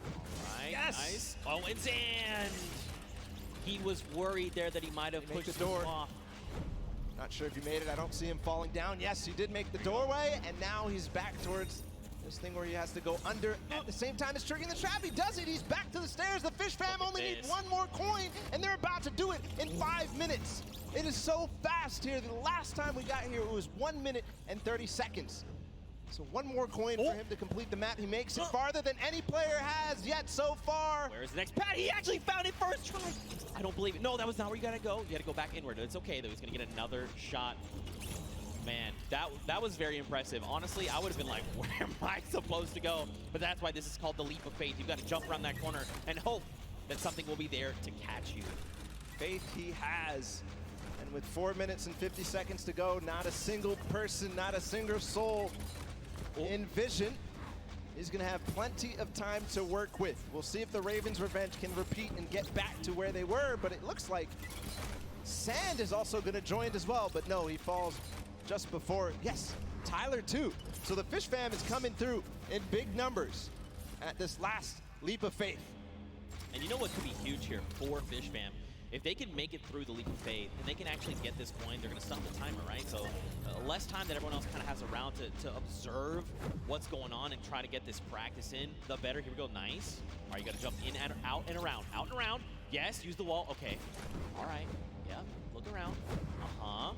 Right, yes. Nice. Oh, and Zand. He was worried there that he might have pushed the door off. Not sure if he made it. I don't see him falling down. Yes, he did make the doorway, and now he's back towards this thing where he has to go under at the same time as triggering the trap. He does it. He's back to the stairs. The Fish Fam only need one more coin, and they're about to do it in 5 minutes. It is so fast here. The last time we got here, it was 1 minute and 30 seconds. So one more coin for him to complete the map. He makes it farther than any player has yet so far. Where's the next pad? He actually found it first try. I don't believe it. No, that was not where you gotta go. You gotta go back inward. It's okay though. He's gonna get another shot. Man, that was very impressive. Honestly, I would have been like, where am I supposed to go? But that's why this is called the leap of faith. You've got to jump around that corner and hope that something will be there to catch you. Faith he has. And with 4 minutes and 50 seconds to go, not a single person, not a single soul in vision. He's going to have plenty of time to work with. We'll see if the Ravens Revenge can repeat and get back to where they were, but it looks like Sand is also going to join as well, but no, he falls just before. Yes, Tyler too. So the Fish Fam is coming through in big numbers at this last leap of faith. And you know what could be huge here for Fish Fam? If they can make it through the leap of faith and they can actually get this coin, they're going to stop the timer, right? So less time that everyone else kind of has around to observe what's going on and try to get this practice in, the better. Here we go. Nice. All right, you got to jump in and out and around. Out and around. Yes, use the wall. Okay. All right. Yeah, look around. Uh-huh.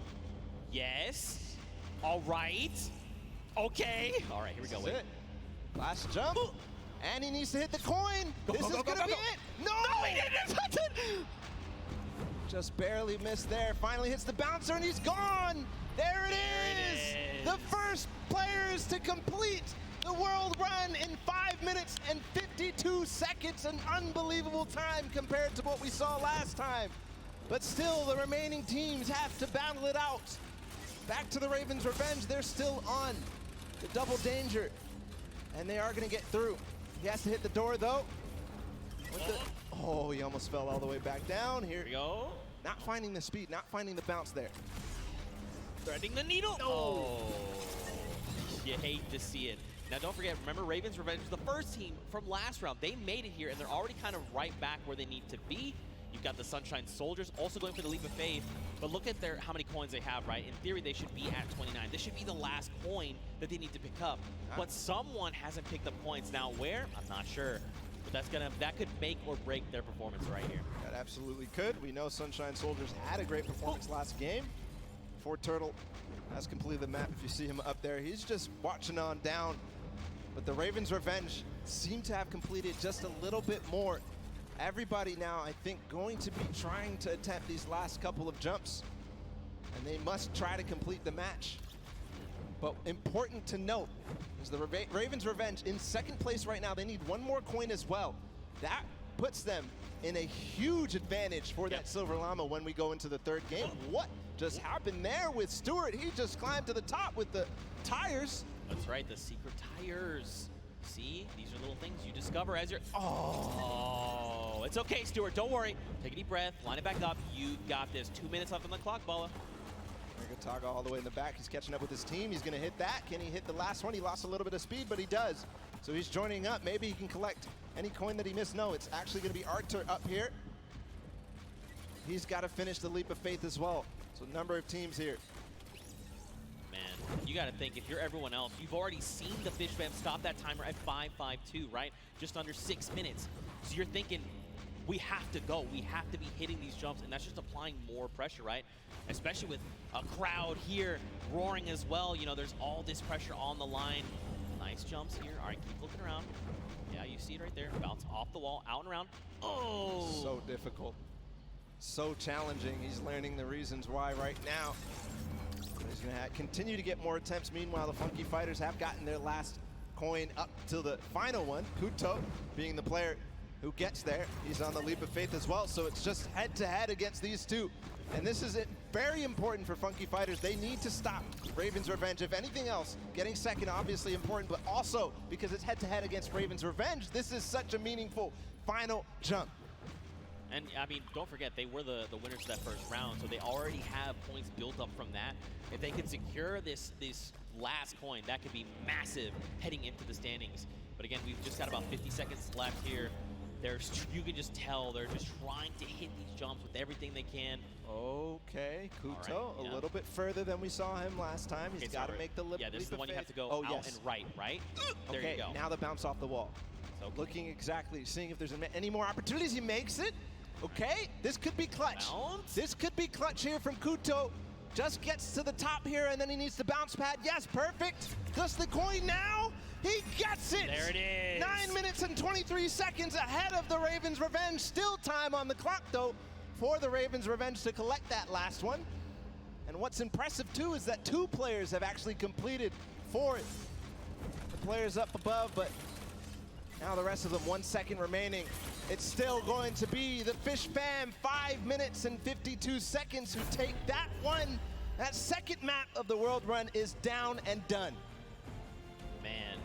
Yes. All right. Okay. All right, here we go. This is it. Last jump. And he needs to hit the coin. This is going to be it. No, he didn't touch it. Just barely missed there. Finally hits the bouncer and he's gone. There it is. The first players to complete the world run in 5 minutes and 52 seconds. An unbelievable time compared to what we saw last time. But still, the remaining teams have to battle it out. Back to the Ravens Revenge. They're still on the double danger. And they are going to get through. He has to hit the door, though. Oh, he almost fell all the way back down. Here we go. Not finding the speed, not finding the bounce there. Threading the needle. Oh. You hate to see it. Now, don't forget, remember, Ravens Revenge was the first team from last round. They made it here, and they're already kind of right back where they need to be. You've got the Sunshine Soldiers also going for the leap of faith. But look at how many coins they have, right? In theory, they should be at 29. This should be the last coin that they need to pick up. But someone hasn't picked up coins. Now, where? I'm not sure. But that could make or break their performance right here. That absolutely could. We know Sunshine Soldiers had a great performance last game. Fort Turtle has completed the map. If you see him up there, he's just watching on down. But the Ravens Revenge seem to have completed just a little bit more. Everybody now, I think, going to be trying to attempt these last couple of jumps. And they must try to complete the match. But important to note is the Ravens Revenge in second place right now. They need one more coin as well. That puts them in a huge advantage for that Silver Llama when we go into the third game. What just happened there with Stewart. He just climbed to the top with the tires. That's right, the secret tires. See, these are little things you discover as you're, oh, it's okay, Stewart, don't worry. Take a deep breath, line it back up. You got this. 2 minutes left on the clock, Balla. Taga all the way in the back. He's catching up with his team. He's going to hit that. Can he hit the last one? He lost a little bit of speed, but he does. So he's joining up. Maybe he can collect any coin that he missed. No, it's actually going to be Artur up here. He's got to finish the leap of faith as well. So number of teams here. Man, you got to think, if you're everyone else, you've already seen the Fish Fam stop that timer at 5:52, right? Just under 6 minutes. So you're thinking, we have to go. We have to be hitting these jumps, and that's just applying more pressure, right? Especially with a crowd here roaring as well. You know, there's all this pressure on the line. Nice jumps here. All right, keep looking around. Yeah, you see it right there. Bounce off the wall, out and around. Oh! So difficult. So challenging. He's learning the reasons why right now. He's going to continue to get more attempts. Meanwhile, the Funky Fighters have gotten their last coin up to the final one. Kuto being the player who gets there. He's on the leap of faith as well, so it's just head-to-head against these two. And this is very important for Funky Fighters. They need to stop Raven's Revenge. If anything else, getting second obviously important, but also because it's head-to-head against Raven's Revenge, this is such a meaningful final jump. And I mean, don't forget, they were the winners of that first round, so they already have points built up from that. If they can secure this last coin, that could be massive heading into the standings. But again, we've just got about 50 seconds left here. You can just tell they're just trying to hit these jumps with everything they can. Okay, Kuto, a little bit further than we saw him last time. He's got to make the leap of faith. Yeah, this is the one you have to go out and right? There okay, you go. Now the bounce off the wall. Okay. Looking exactly, seeing if there's any more opportunities. He makes it. Okay, this could be clutch. Bounce. This could be clutch here from Kuto. Just gets to the top here, and then he needs the bounce pad. Yes, perfect. Just the coin now. He gets it! There it is! 9 minutes and 23 seconds ahead of the Ravens Revenge. Still time on the clock, though, for the Ravens Revenge to collect that last one. And what's impressive, too, is that 2 players have actually completed for it. The players up above, but now the rest of them, 1 second remaining. It's still going to be the Fish Fam, 5 minutes and 52 seconds, who take that one. That second map of the World Run is down and done. Man,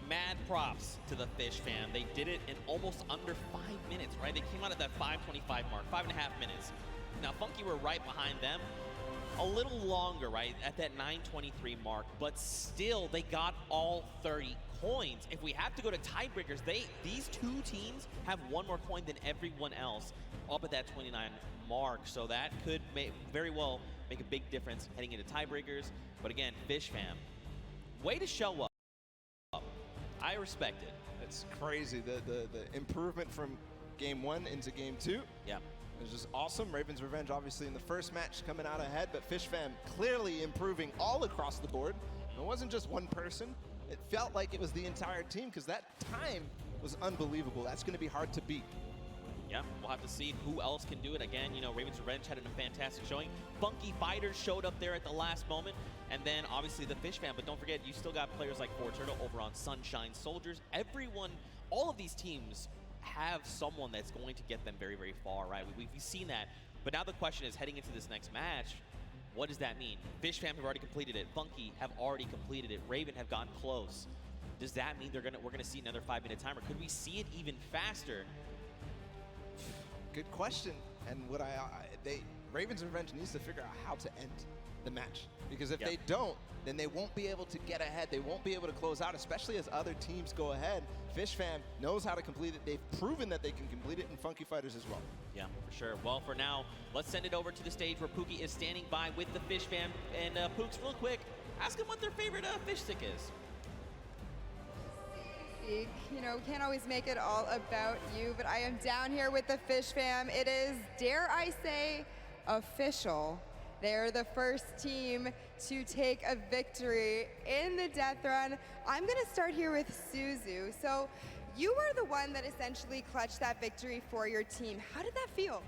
mad props to the Fish Fam. They did it in almost under 5 minutes, right? They came out at that 5:25 mark, 5.5 minutes. Now, Funky were right behind them. A little longer, right, at that 9:23 mark, but still, they got all 30 coins. If we have to go to tiebreakers, these 2 teams have 1 more coin than everyone else up at that 29 mark. So that could very well make a big difference heading into tiebreakers. But again, Fish Fam, way to show up. I respect it. It's crazy, the improvement from game 1 into game 2. Yeah. It was just awesome. Ravens Revenge obviously in the first match coming out ahead, but Fish Fam clearly improving all across the board. It wasn't just one person. It felt like it was the entire team because that time was unbelievable. That's going to be hard to beat. Yeah, we'll have to see who else can do it. Again, you know, Ravens Revenge had a fantastic showing. Funky Fighters showed up there at the last moment. And then, obviously, the Fish Fam. But don't forget, you still got players like Four Turtle over on Sunshine Soldiers. Everyone, all of these teams have someone that's going to get them very, very far, right? We've seen that. But now the question is, heading into this next match, what does that mean? Fish Fam have already completed it. Funky have already completed it. Raven have gotten close. Does that mean we're gonna see another 5-minute timer? Could we see it even faster? Good question. And what Ravens Revenge needs to figure out how to end the match. Because if they don't, then they won't be able to get ahead. They won't be able to close out, especially as other teams go ahead. Fish Fam knows how to complete it. They've proven that they can complete it, and Funky Fighters as well. Yeah, for sure. Well, for now, let's send it over to the stage where Pookie is standing by with the Fish Fam. And Pooks, real quick, ask them what their favorite fish stick is. You know, can't always make it all about you, but I am down here with the Fish Fam. It is, dare I say, official. They're the first team to take a victory in the Death Run. I'm gonna start here with Suzu. So you were the one that essentially clutched that victory for your team. How did that feel?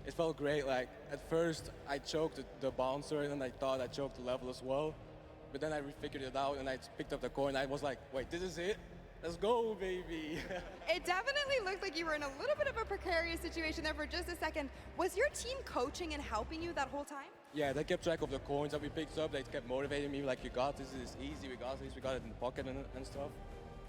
It felt great. Like, at first I choked the bouncer and I thought I choked the level as well. But then I figured it out and I picked up the coin. I was like, wait, this is it? Let's go, baby. It definitely looked like you were in a little bit of a precarious situation there for just a second. Was your team coaching and helping you that whole time? Yeah, they kept track of the coins that we picked up. They kept motivating me, like, you got this, it's easy, we got this, we got it in the pocket and stuff.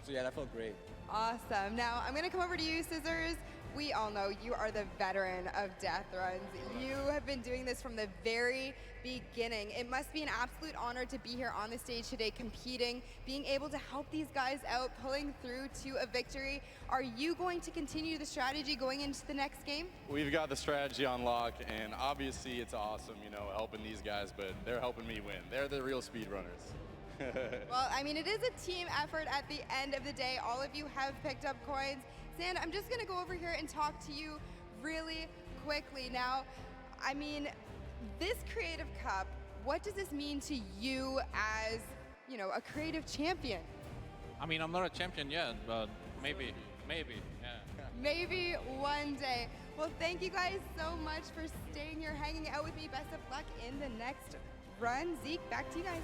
So yeah, that felt great. Awesome. Now, I'm going to come over to you, Scissors. We all know you are the veteran of Death Runs. You have been doing this from the very beginning. It must be an absolute honor to be here on the stage today competing, being able to help these guys out, pulling through to a victory. Are you going to continue the strategy going into the next game? We've got the strategy on lock, and obviously it's awesome, you know, helping these guys, but they're helping me win. They're the real speedrunners. Well, I mean, it is a team effort at the end of the day. All of you have picked up coins. Zand, I'm just going to go over here and talk to you really quickly. Now, I mean, this Creative Cup, what does this mean to you as, you know, a creative champion? I mean, I'm not a champion yet, but maybe, yeah. Maybe one day. Well, thank you guys so much for staying here, hanging out with me. Best of luck in the next run. Zeke, back to you guys.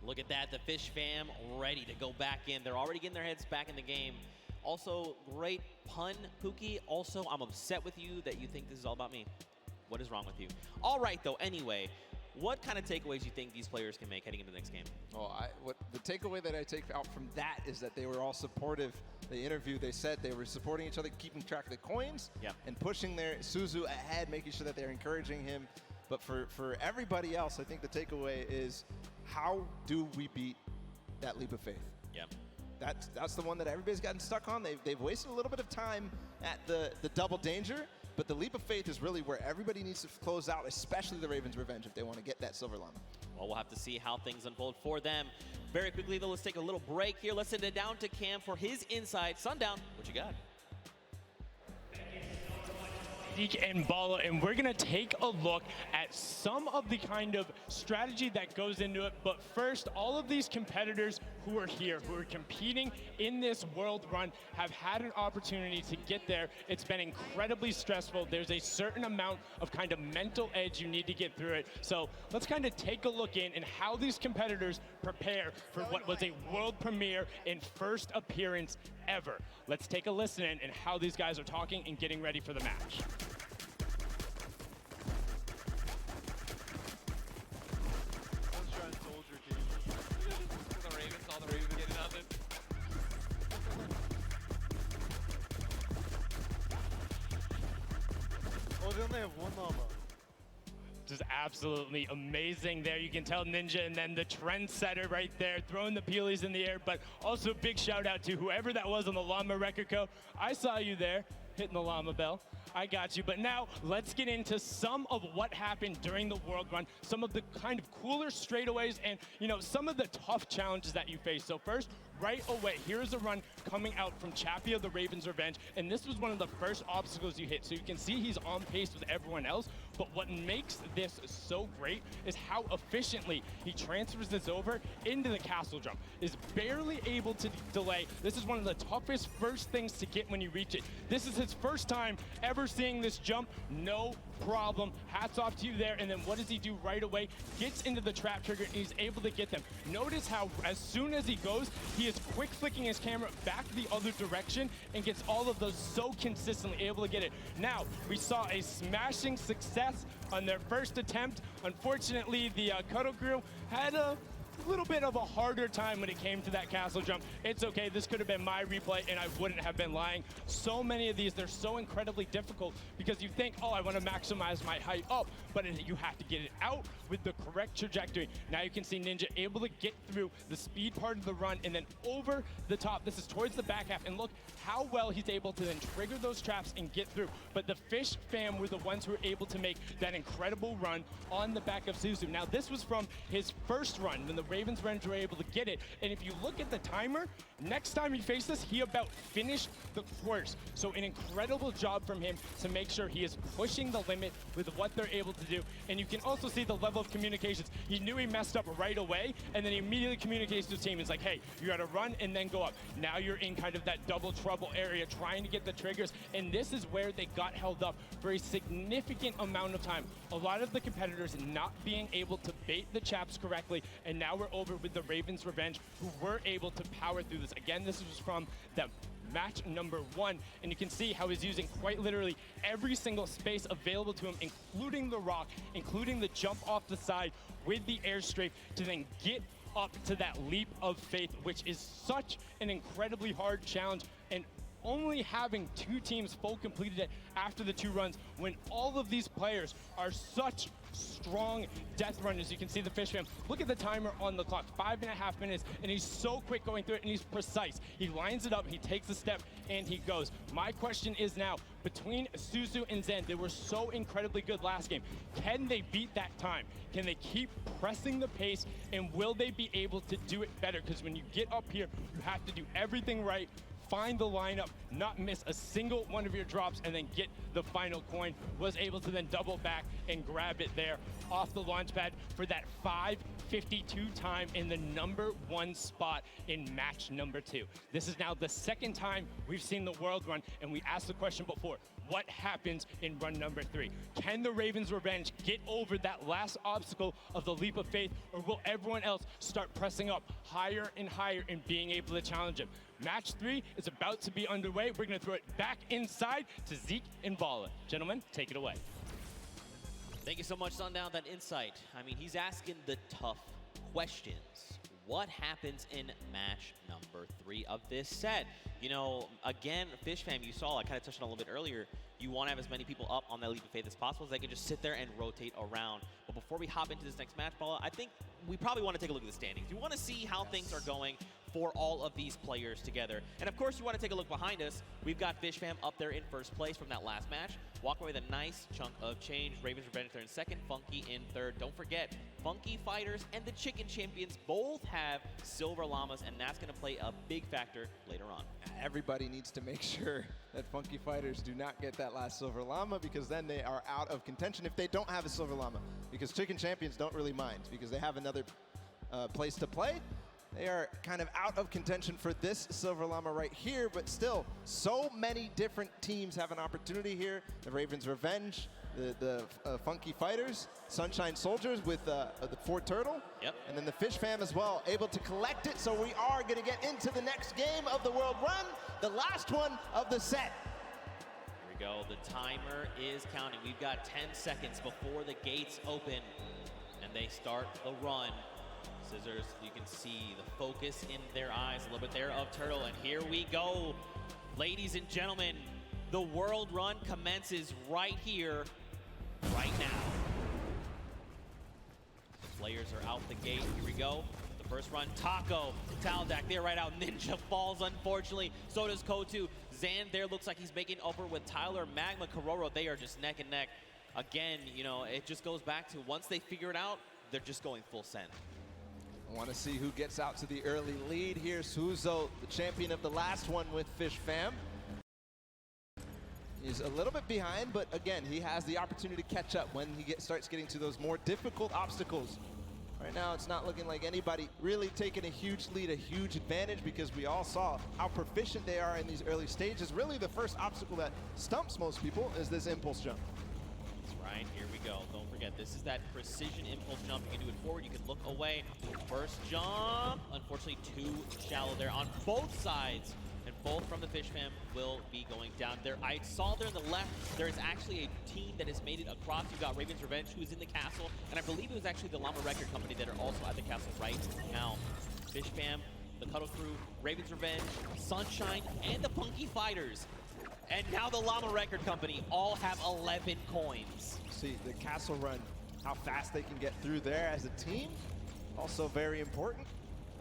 Look at that, the Fish fam ready to go back in. They're already getting their heads back in the game. Also, great pun, Pookie. Also, I'm upset with you that you think this is all about me. What is wrong with you? All right, though, anyway, what kind of takeaways do you think these players can make heading into the next game? Well, the takeaway that I take out from that is that they were all supportive. They interviewed, they said they were supporting each other, keeping track of the coins, and pushing their Suzu ahead, making sure that they're encouraging him. But for everybody else, I think the takeaway is, how do we beat that leap of faith? Yeah. That's the one that everybody's gotten stuck on. They've wasted a little bit of time at the double danger, but the leap of faith is really where everybody needs to close out, especially the Ravens' Revenge, if they want to get that silver llama. Well, we'll have to see how things unfold for them. Very quickly, though, let's take a little break here. Let's send it down to Cam for his insight. Sundown, what you got? Zeke and Bala, and we're gonna take a look at some of the kind of strategy that goes into it. But first, all of these competitors who are here, who are competing in this world run, have had an opportunity to get there. It's been incredibly stressful. There's a certain amount of kind of mental edge you need to get through it. So let's kind of take a look in and how these competitors prepare for what was a world premiere and first appearance ever. Let's take a listen in and how these guys are talking and getting ready for the match. Oh, they only have one llama. Just absolutely amazing there. You can tell Ninja and then the trendsetter right there, throwing the peelies in the air, but also big shout out to whoever that was on the Llama Record Co. I saw you there, hitting the llama bell. I got you. But now let's get into some of what happened during the World Run, some of the kind of cooler straightaways and, you know, some of the tough challenges that you face. So first, right away, here's a run coming out from Chappie of the Ravens' Revenge, and this was one of the first obstacles you hit. So you can see he's on pace with everyone else, but what makes this so great is how efficiently he transfers this over into the castle jump. Is barely able to delay. This is one of the toughest first things to get when you reach it. This is his first time ever seeing this jump, no problem. Hats off to you there. And then what does he do right away? Gets into the trap trigger and he's able to get them. Notice how as soon as he goes, he is quick flicking his camera back the other direction and gets all of those so consistently, able to get it. Now, we saw a smashing success on their first attempt. Unfortunately, the Cuddle Crew had a little bit of a harder time when it came to that castle jump. It's okay, this could have been my replay and I wouldn't have been lying. So many of these, they're so incredibly difficult because you think, oh, I want to maximize my height up, but you have to get it out with the correct trajectory. Now you can see Ninja able to get through the speed part of the run and then over the top. This is towards the back half, and look how well he's able to then trigger those traps and get through. But the Fish fam were the ones who were able to make that incredible run on the back of Suzu. Now this was from his first run when the Ravens Revenge were able to get it. And if you look at the timer, next time you face this, he about finished the course. So an incredible job from him to make sure he is pushing the limit with what they're able to do. And you can also see the level of communications. He knew he messed up right away, and then he immediately communicates to his team. It's like, hey, you gotta run and then go up. Now you're in kind of that double trouble area trying to get the triggers. And this is where they got held up for a significant amount of time. A lot of the competitors not being able to bait the chaps correctly, and now Now we're over with the Ravens Revenge, who were able to power through this. Again, this was from the match number 1, and you can see how he's using quite literally every single space available to him, including the rock, including the jump off the side with the air strafe to then get up to that leap of faith, which is such an incredibly hard challenge. And only having 2 teams full completed it after the 2 runs, when all of these players are such strong death runners. You can see the Fish Fam. Look at the timer on the clock, 5.5 minutes, and he's so quick going through it, and he's precise. He lines it up, he takes a step, and he goes. My question is now, between Suzu and Zen, they were so incredibly good last game. Can they beat that time? Can they keep pressing the pace, and will they be able to do it better? Because when you get up here, you have to do everything right, find the lineup, not miss a single one of your drops, and then get the final coin. Was able to then double back and grab it there off the launch pad for that 5:52 time in the #1 spot in match number 2. This is now the 2nd time we've seen the world run, and we asked the question before, what happens in run number 3? Can the Ravens Revenge get over that last obstacle of the leap of faith, or will everyone else start pressing up higher and higher and being able to challenge him? Match 3 is about to be underway. We're going to throw it back inside to Zeke and Bala. Gentlemen, take it away. Thank you so much, Sundown, that insight. I mean, he's asking the tough questions. What happens in match number 3 of this set? You know, again, Fish Fam, you saw, I kind of touched on a little bit earlier, you want to have as many people up on that leap of faith as possible so they can just sit there and rotate around. But before we hop into this next match, Bala, I think we probably want to take a look at the standings. We want to see how things are going for all of these players together. And of course, you want to take a look behind us. We've got Fish Fam up there in 1st place from that last match. Walk away with a nice chunk of change. Ravens Revenge there in 2nd, Funky in 3rd. Don't forget, Funky Fighters and the Chicken Champions both have Silver Llamas, and that's going to play a big factor later on. Everybody needs to make sure that Funky Fighters do not get that last Silver Llama, because then they are out of contention if they don't have a Silver Llama. Because Chicken Champions don't really mind, because they have another place to play. They are kind of out of contention for this Silver Llama right here, but still, so many different teams have an opportunity here. The Ravens Revenge, the Funky Fighters, Sunshine Soldiers with the Ford Turtle, and then the Fish Fam as well, able to collect it. So we are going to get into the next game of the World Run, the last one of the set. Here we go. The timer is counting. We've got 10 seconds before the gates open, and they start the run. Scissors, you can see the focus in their eyes a little bit there of Turtle, and here we go. Ladies and gentlemen, the World Run commences right here, right now. Players are out the gate, here we go. The first run, Taco, Taldak, they're right out. Ninja falls, unfortunately. So does Kotu. Zan there looks like he's making over with Tyler. Magma, Kororo, they are just neck and neck. Again, you know, it just goes back to once they figure it out, they're just going full send. I want to see who gets out to the early lead here. Suzo, the champion of the last one with Fish Fam. He's a little bit behind, but again, he has the opportunity to catch up when he starts getting to those more difficult obstacles. Right now, it's not looking like anybody really taking a huge lead, a huge advantage, because we all saw how proficient they are in these early stages. Really, the first obstacle that stumps most people is this impulse jump. That's right, here we go. Don't forget, this is that precision impulse jump. You can do it forward, you can look away. First jump, unfortunately too shallow there on both sides. And both from the Fish Fam will be going down there. I saw there on the left, there is actually a team that has made it across. You've got Ravens Revenge, who is in the castle, and I believe it was actually the Llama Record Company that are also at the castle right now. Fish Fam, the Cuddle Crew, Ravens Revenge, Sunshine, and the Funky Fighters. And now the Llama Record Company all have 11 coins. See the castle run, how fast they can get through there as a team. Also very important,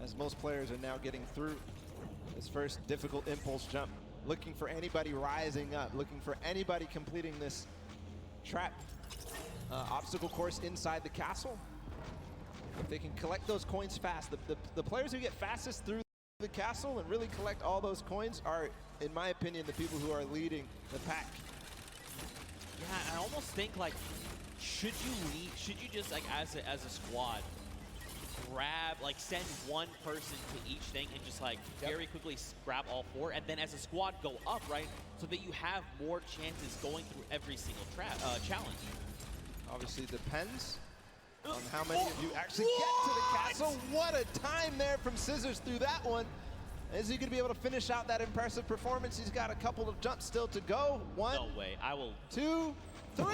as most players are now getting through this first difficult impulse jump. Looking for anybody rising up, looking for anybody completing this trap obstacle course inside the castle. If they can collect those coins fast, the players who get fastest through the castle and really collect all those coins are, in my opinion, the people who are leading the pack. Yeah, I almost think like, should you just like as a squad, grab, like send one person to each thing and just like very quickly grab all four, and then as a squad go up, right? So that you have more chances going through every single challenge. Obviously depends on how many of you actually get to the castle. What a time there from Scissors through that one. Is he going to be able to finish out that impressive performance? He's got a couple of jumps still to go. One. No way. I will. 2, 3.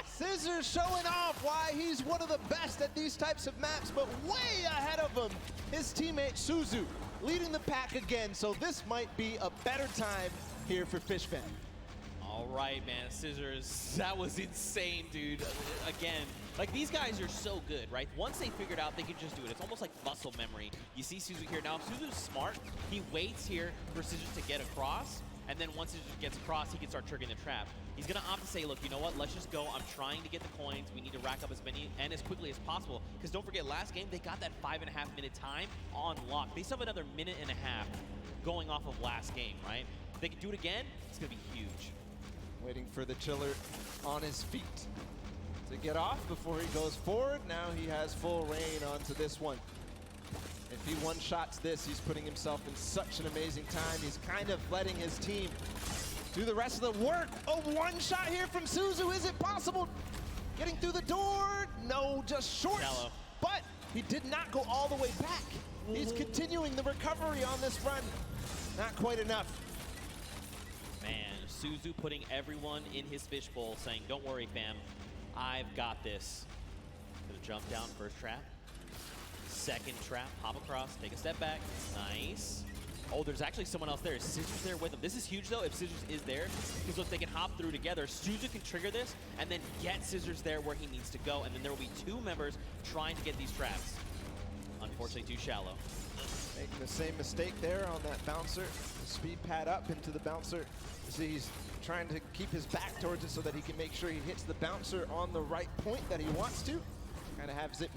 Scissors showing off why he's one of the best at these types of maps, but way ahead of him, his teammate Suzu, leading the pack again. So this might be a better time here for Fishfam. All right, man, Scissors, that was insane, dude. Again, like these guys are so good, right? Once they figured out they can just do it, it's almost like muscle memory. You see Suzu here now. If Suzu's smart, he waits here for Scissors to get across, and then once Scissors gets across, he can start triggering the trap. He's gonna opt to say, look, you know what? Let's just go. I'm trying to get the coins. We need to rack up as many and as quickly as possible. Because don't forget, last game they got that 5.5-minute time on lock. They still have another 1.5 minutes going off of last game, right? If they can do it again, it's gonna be huge. Waiting for the chiller on his feet to get off before he goes forward. Now he has full reign onto this one. If he one-shots this, he's putting himself in such an amazing time. He's kind of letting his team do the rest of the work. A one-shot here from Suzu. Is it possible? Getting through the door? No, just short. Shallow. But he did not go all the way back. He's continuing the recovery on this run. Not quite enough. Man, Suzu putting everyone in his fishbowl, saying, don't worry, fam. I've got this. Gonna jump down, first trap. Second trap, hop across, take a step back. Nice. Oh, there's actually someone else there. Is Scissors there with him? This is huge, though, if Scissors is there, because look, they can hop through together. Suzu can trigger this and then get Scissors there where he needs to go, and then there will be 2 members trying to get these traps. Unfortunately, too shallow. Making the same mistake there on that bouncer. Speed pad up into the bouncer. See, he's trying to keep his back towards it so that he can make sure he hits the bouncer on the right point that he wants to. Kind of has it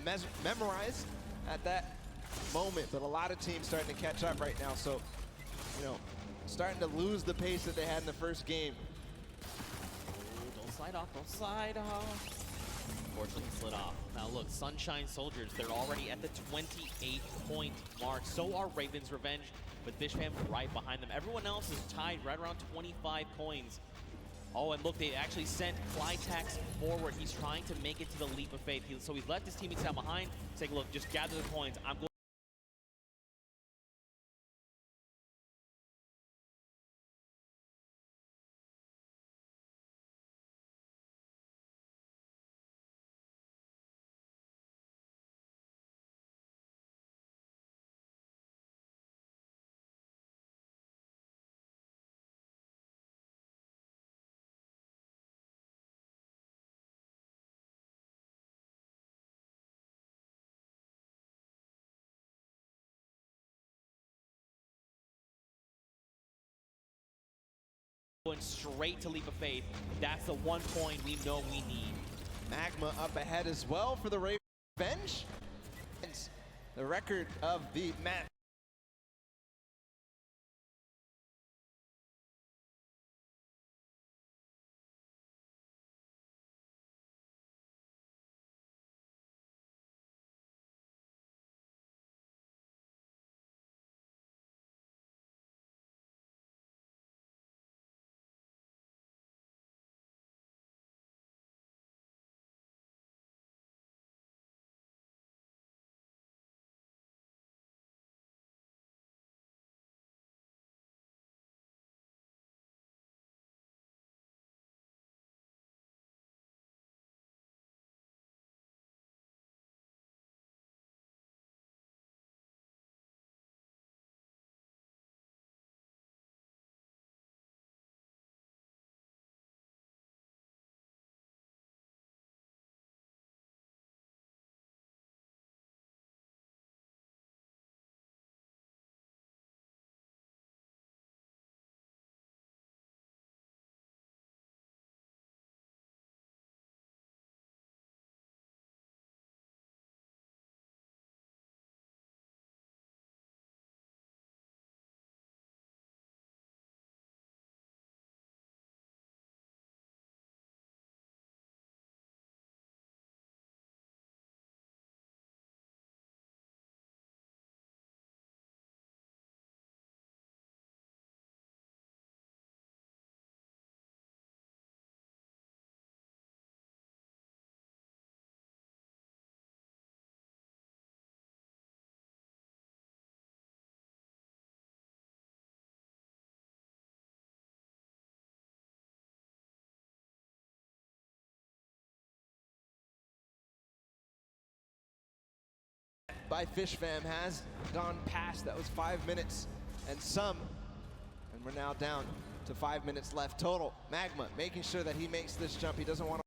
memorized at that moment, but a lot of teams starting to catch up right now. So, you know, starting to lose the pace that they had in the first game. Ooh, don't slide off, don't slide off. Unfortunately, slid off. Now look, Sunshine Soldiers, they're already at the 28-point mark. So are Raven's Revenge, but Fishfam right behind them. Everyone else is tied right around 25 coins. Oh, and look, they actually sent Flytax forward. He's trying to make it to the leap of faith. So he's left his teammates out behind, saying, look, just gather the coins. I'm going straight to leap of faith. That's the 1 point we know we need. Magma up ahead as well for the Revenge. The record of the match. by FishFam has gone past. That was 5 minutes and some. And we're now down to 5 minutes left total. Magma making sure that he makes this jump. He doesn't want to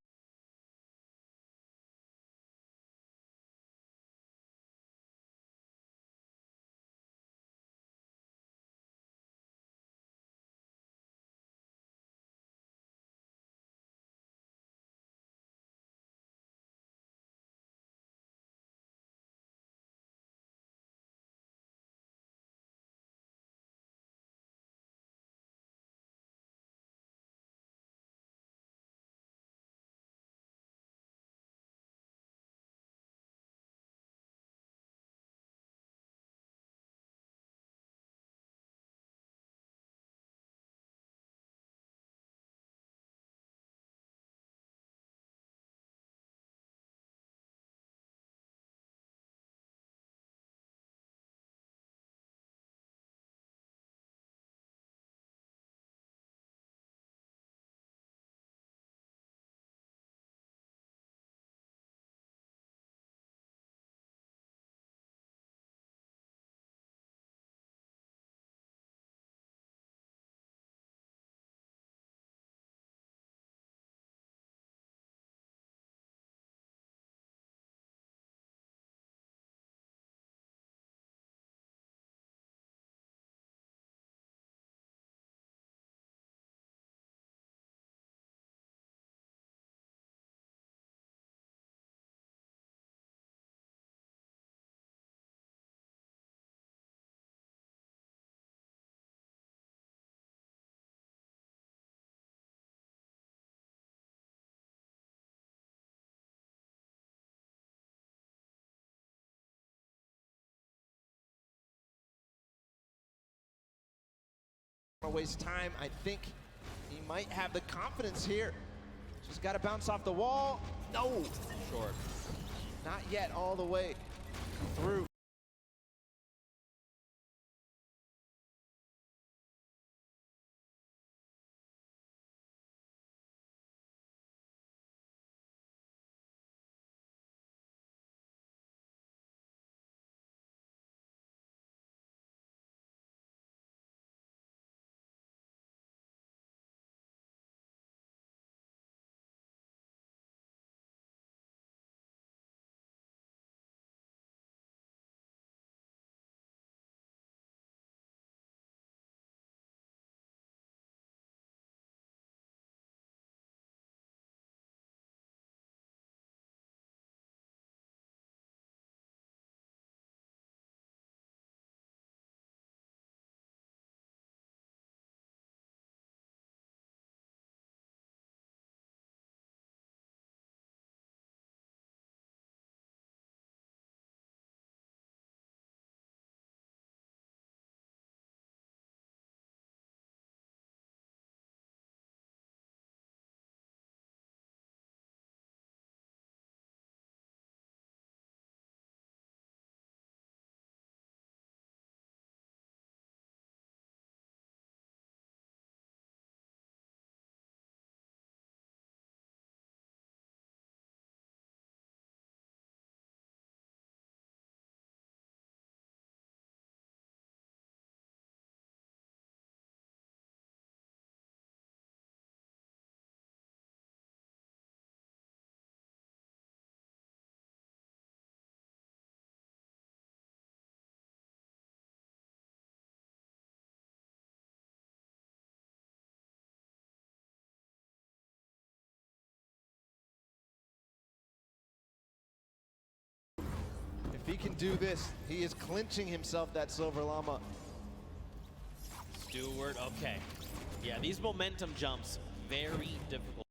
waste time. I think he might have the confidence here. Just got to bounce off the wall. No. Short. Not yet all the way through. If he can do this, he is clinching himself that Silver Llama. Stewart, okay. Yeah, these momentum jumps, very difficult.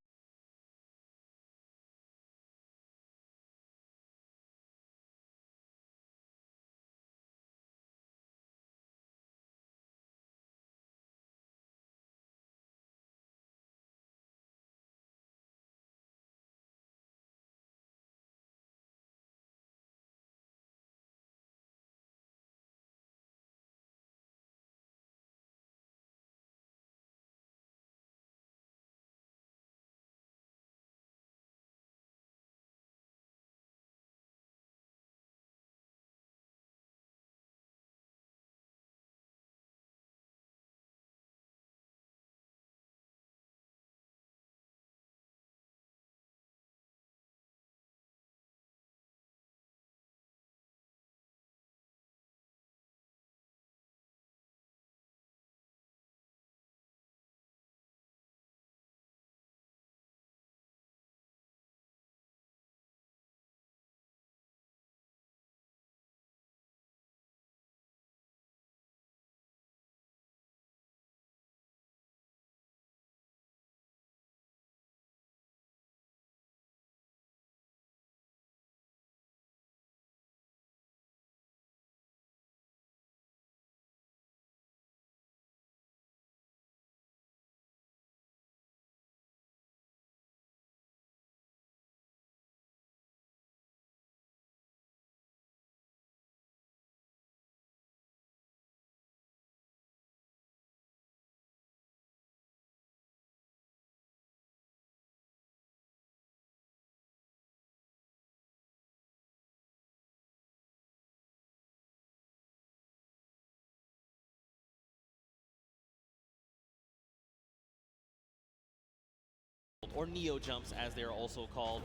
or neo jumps as they're also called.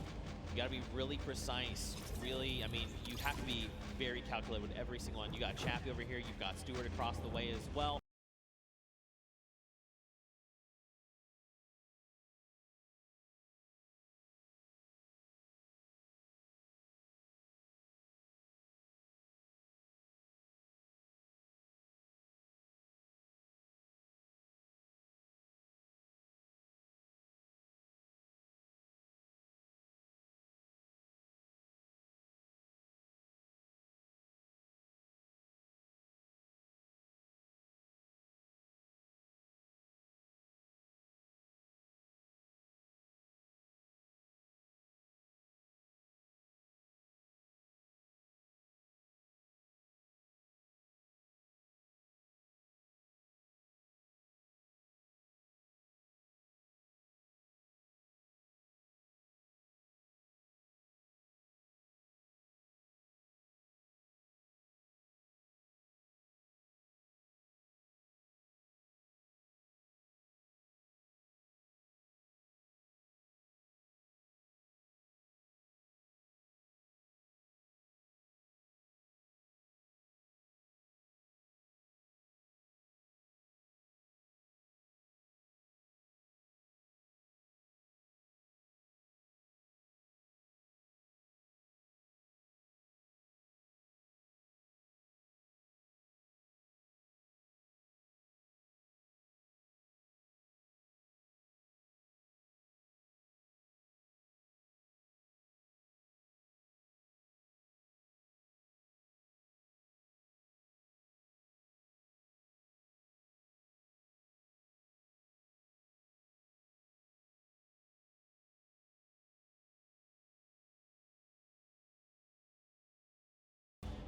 You gotta be really precise, really, I mean, you have to be very calculated with every single one. You got Chappie over here, you've got Stewart across the way as well.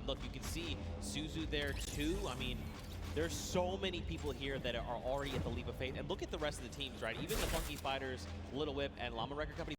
Look, you can see Suzu there too. I mean, there's so many people here that are already at the leap of faith. And look at the rest of the teams, right? Even the Funky Fighters, Little Whip, and Llama Record Company.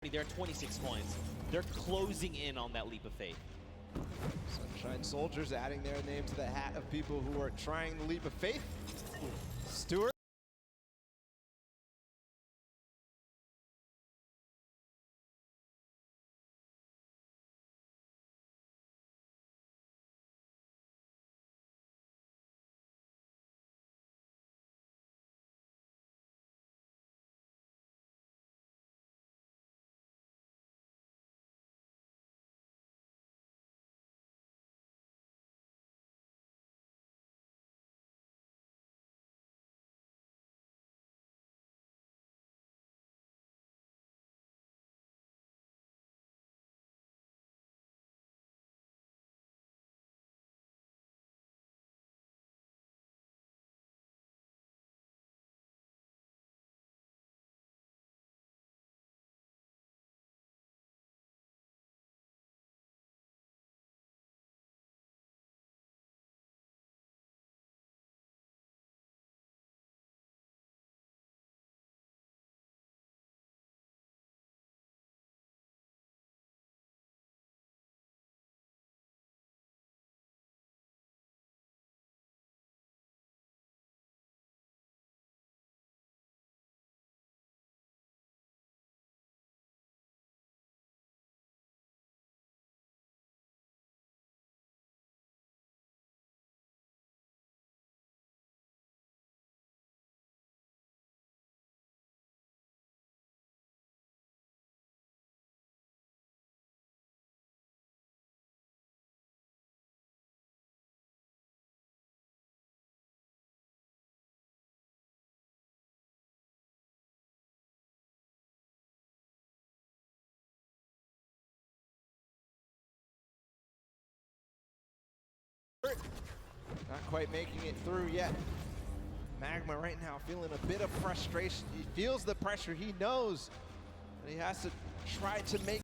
They're at 26 points. They're closing in on that leap of faith. Sunshine Soldiers adding their name to the hat of people who are trying the leap of faith. Stewart. quite making it through yet. Magma right now feeling a bit of frustration. He feels the pressure. He knows that he has to try to make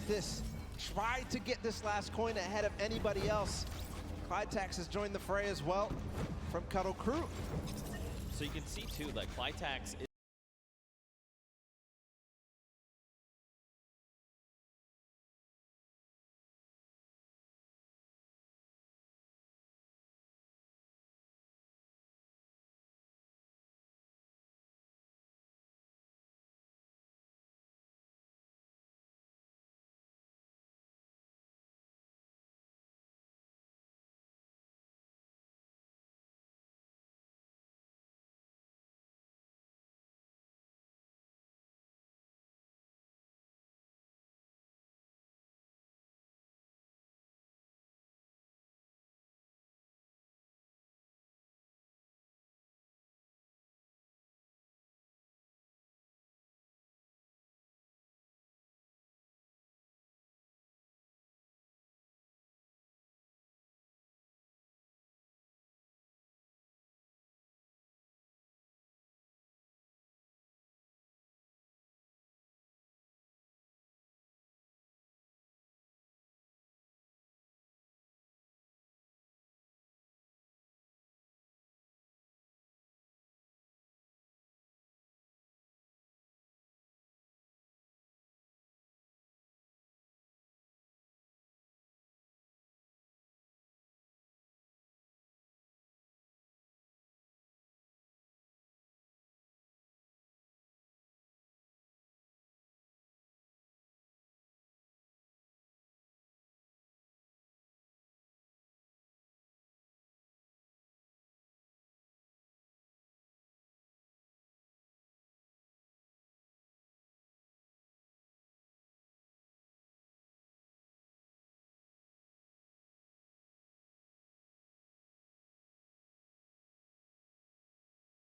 this, try to get this last coin ahead of anybody else. Clytax has joined the fray as well from Cuddle Crew. So you can see too, like Clytax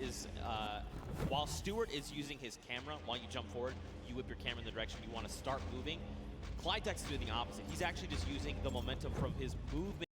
is while Stewart is using his camera, while you jump forward, you whip your camera in the direction you want to start moving. Clytax is doing the opposite. He's actually just using the momentum from his movement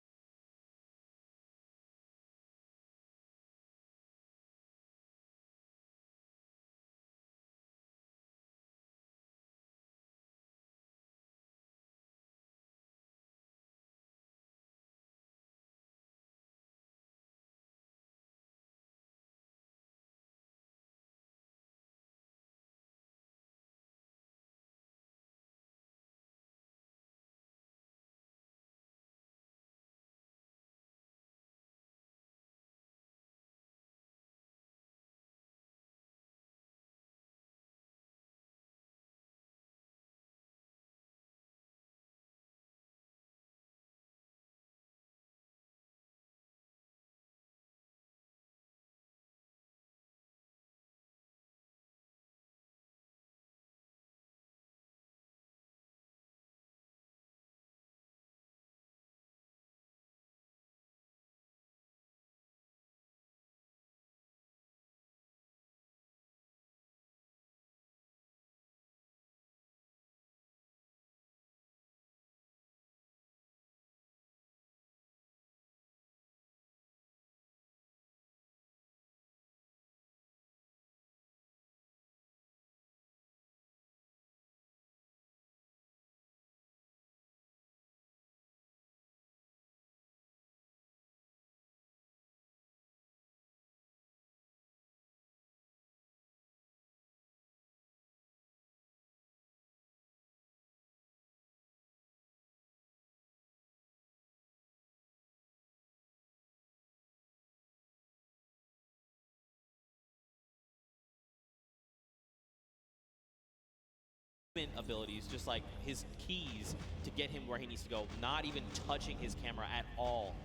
abilities, just like his keys to get him where he needs to go, not even touching his camera at all.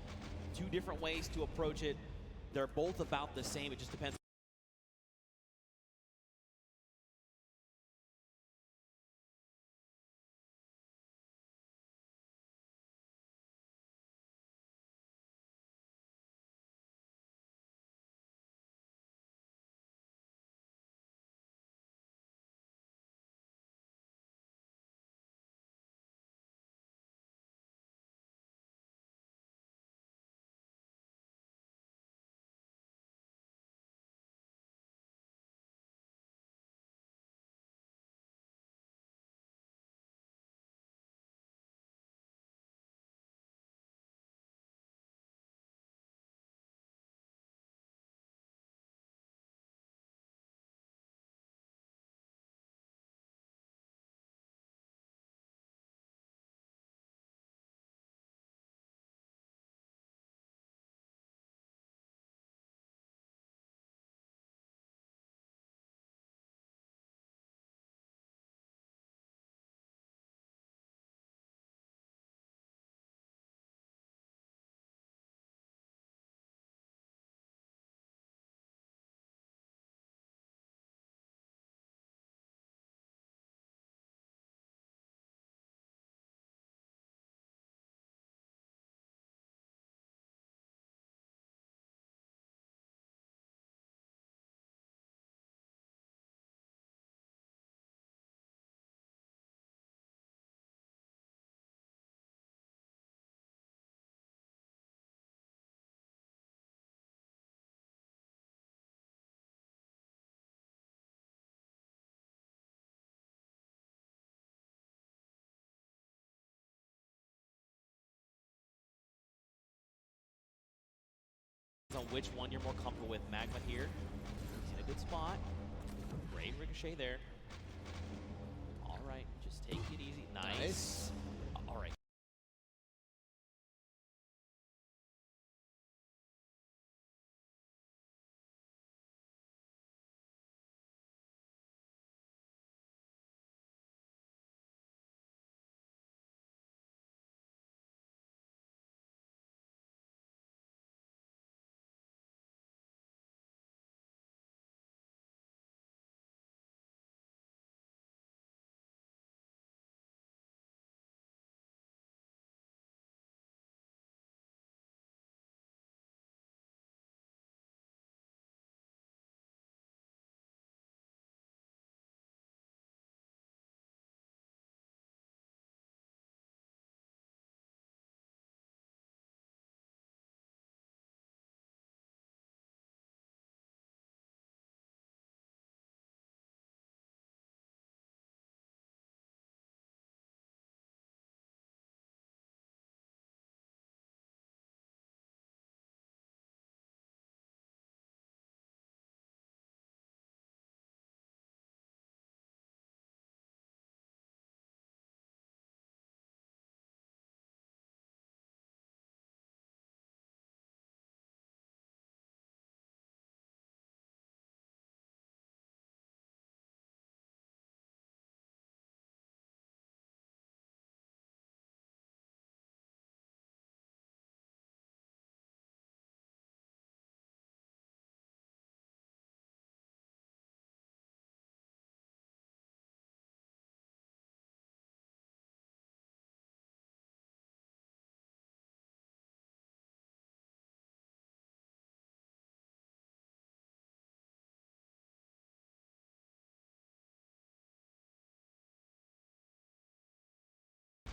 Two different ways to approach it. They're both about the same. It just depends. On which one you're more comfortable with. Magma here. He's in a good spot. Great ricochet there. All right, just take it easy. Nice. All right.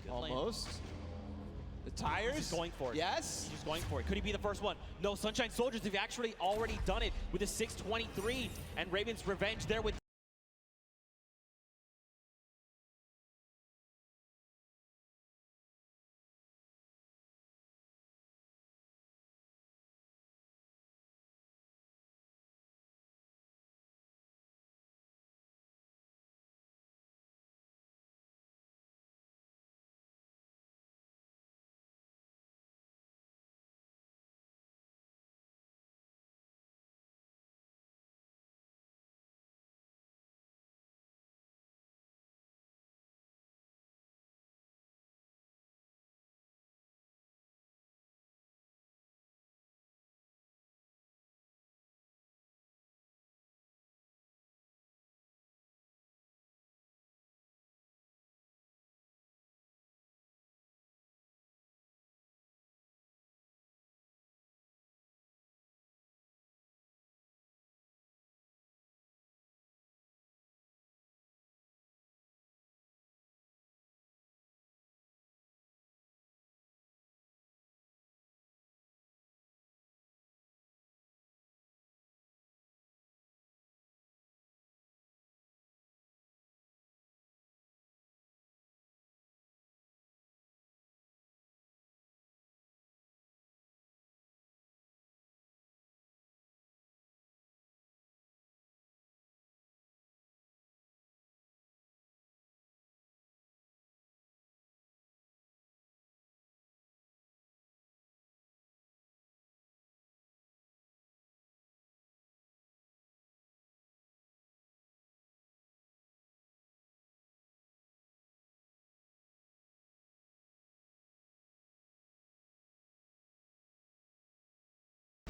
Almost. The tires. He's just going for it. Yes. He's just going for it. Could he be the first one? No, Sunshine Soldiers have actually already done it with a 623, and Raven's Revenge there with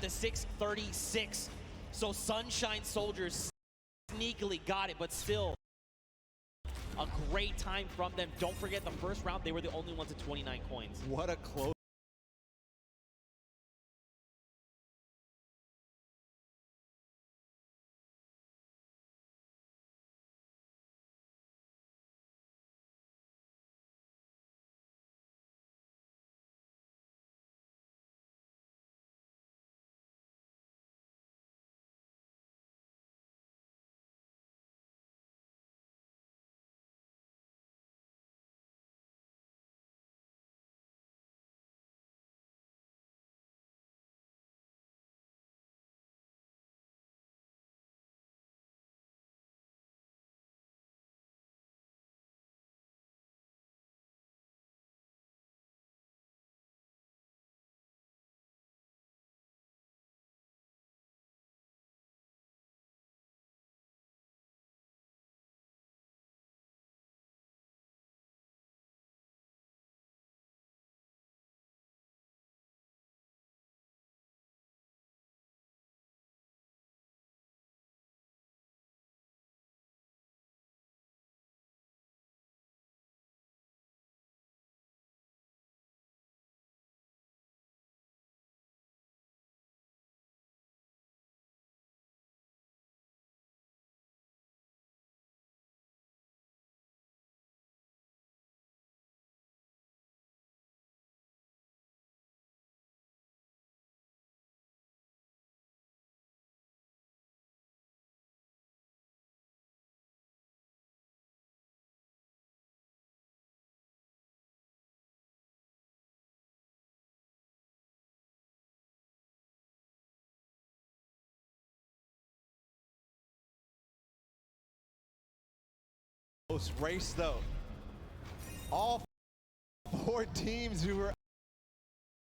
The 6:36. So Sunshine Soldiers sneakily got it, but still a great time from them. Don't forget the first round, they were the only ones at 29 coins. What a close. Close race though. All 4 teams who were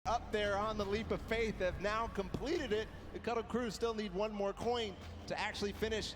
up there on the leap of faith have now completed it. The Cuddle Crew still need one more coin to actually finish.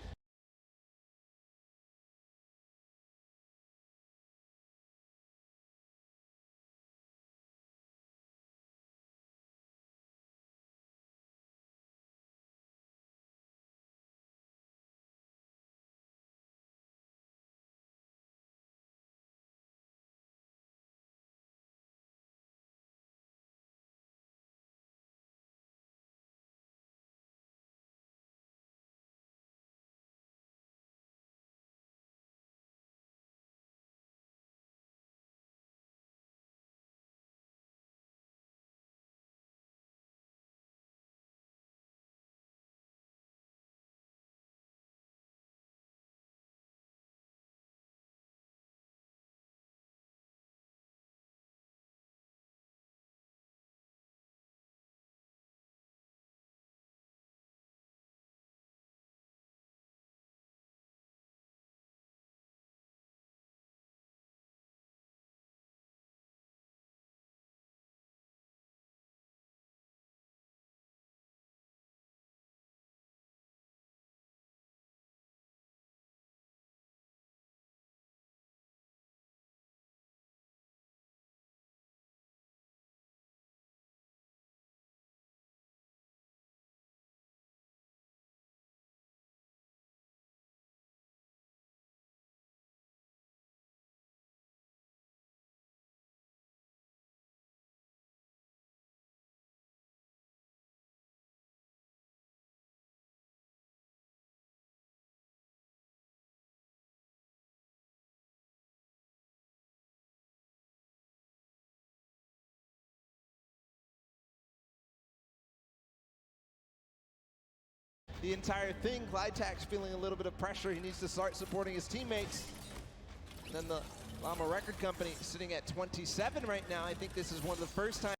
The entire thing, Clytax feeling a little bit of pressure. He needs to start supporting his teammates. And then the Llama Record Company sitting at 27 right now. I think this is one of the first times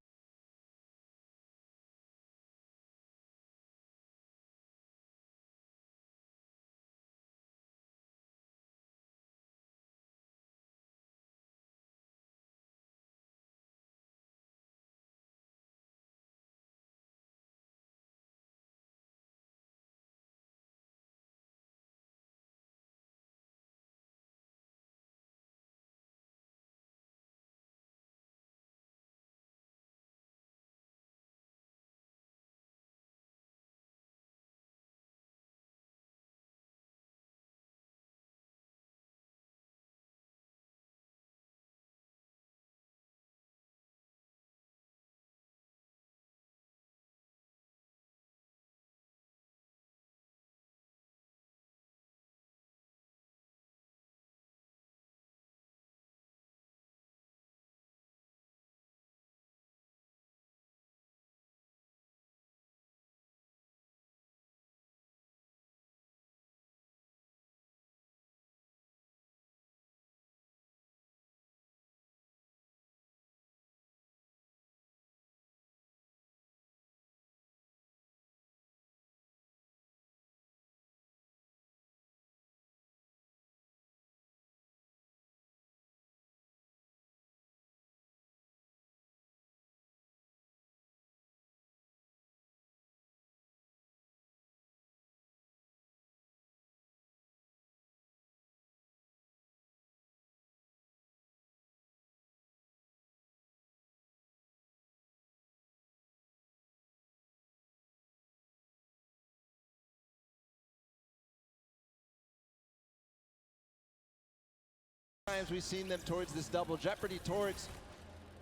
times we've seen them towards this double jeopardy, towards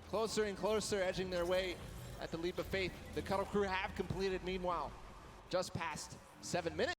closer and closer, edging their way at the leap of faith. The Cuddle Crew have completed, meanwhile, just past 7 minutes.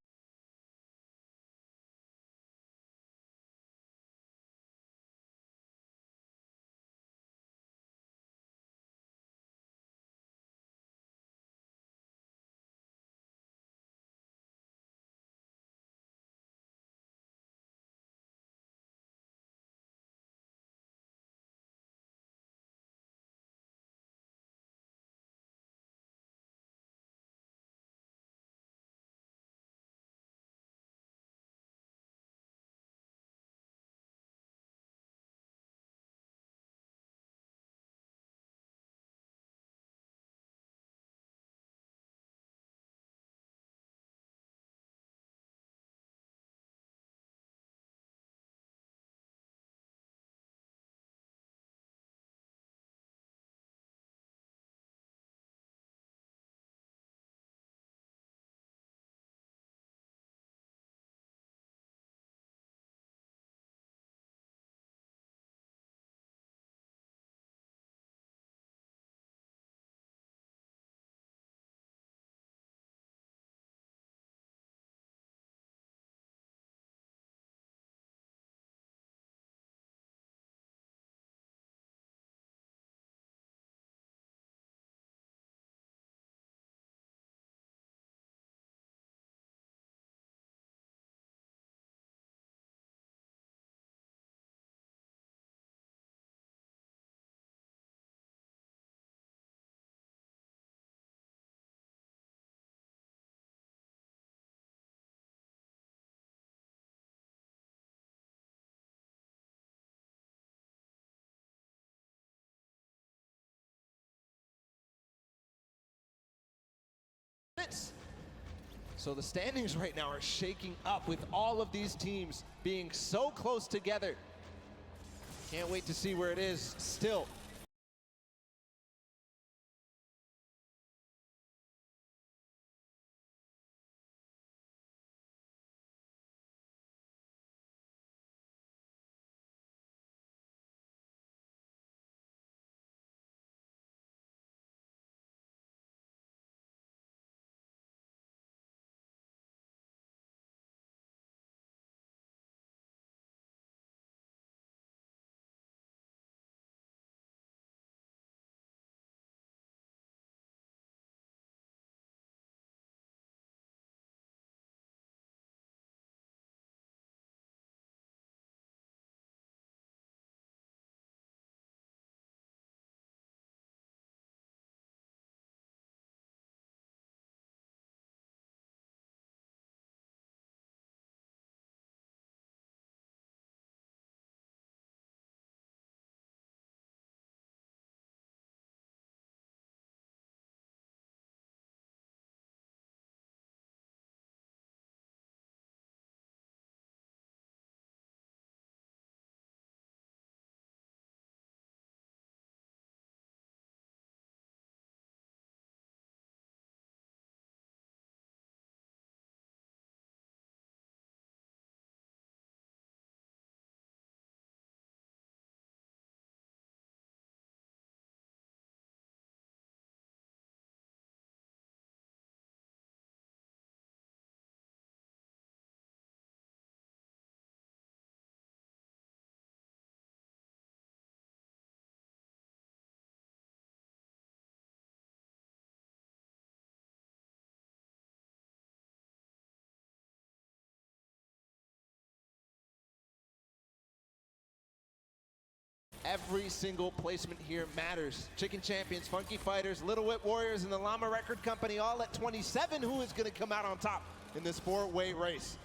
So the standings right now are shaking up with all of these teams being so close together. Can't wait to see where it is still. Every single placement here matters. Chicken Champions, Funky Fighters, Little Whip Warriors, and the Llama Record Company all at 27. Who is going to come out on top in this four-way race?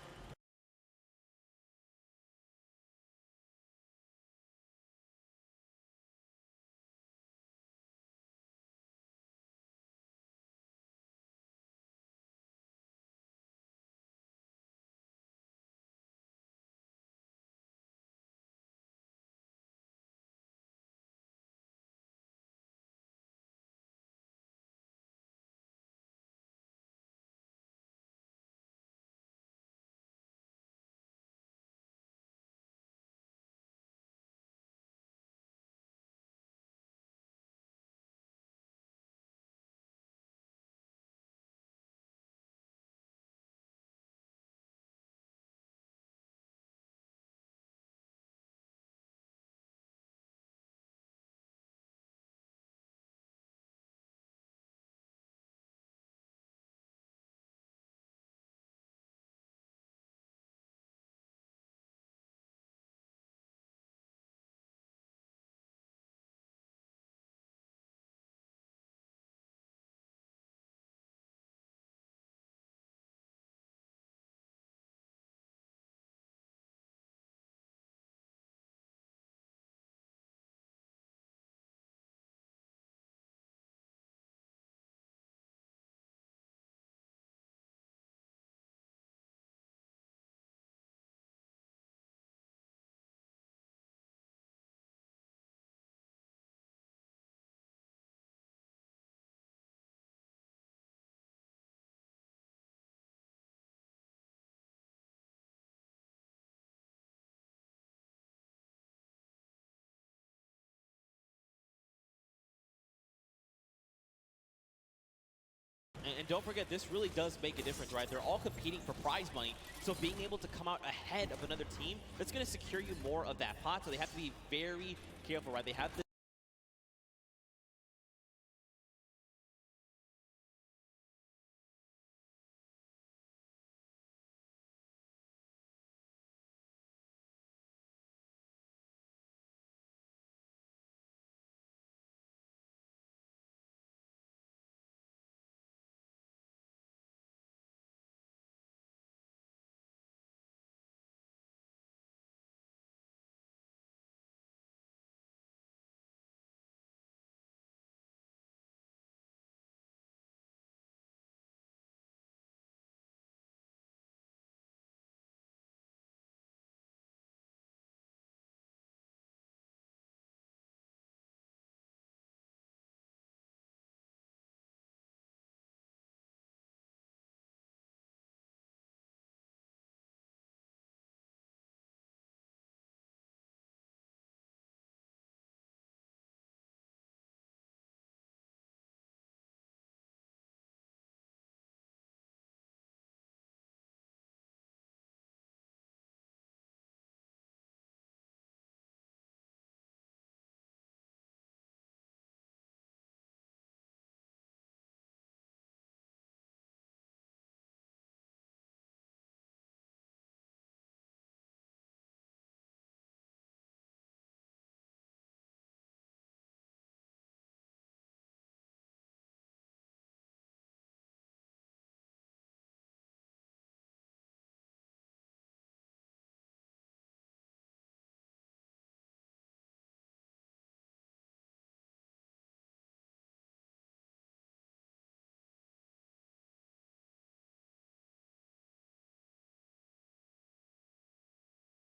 And don't forget, this really does make a difference, right? They're all competing for prize money, so being able to come out ahead of another team, that's going to secure you more of that pot, so they have to be very careful, right? They have the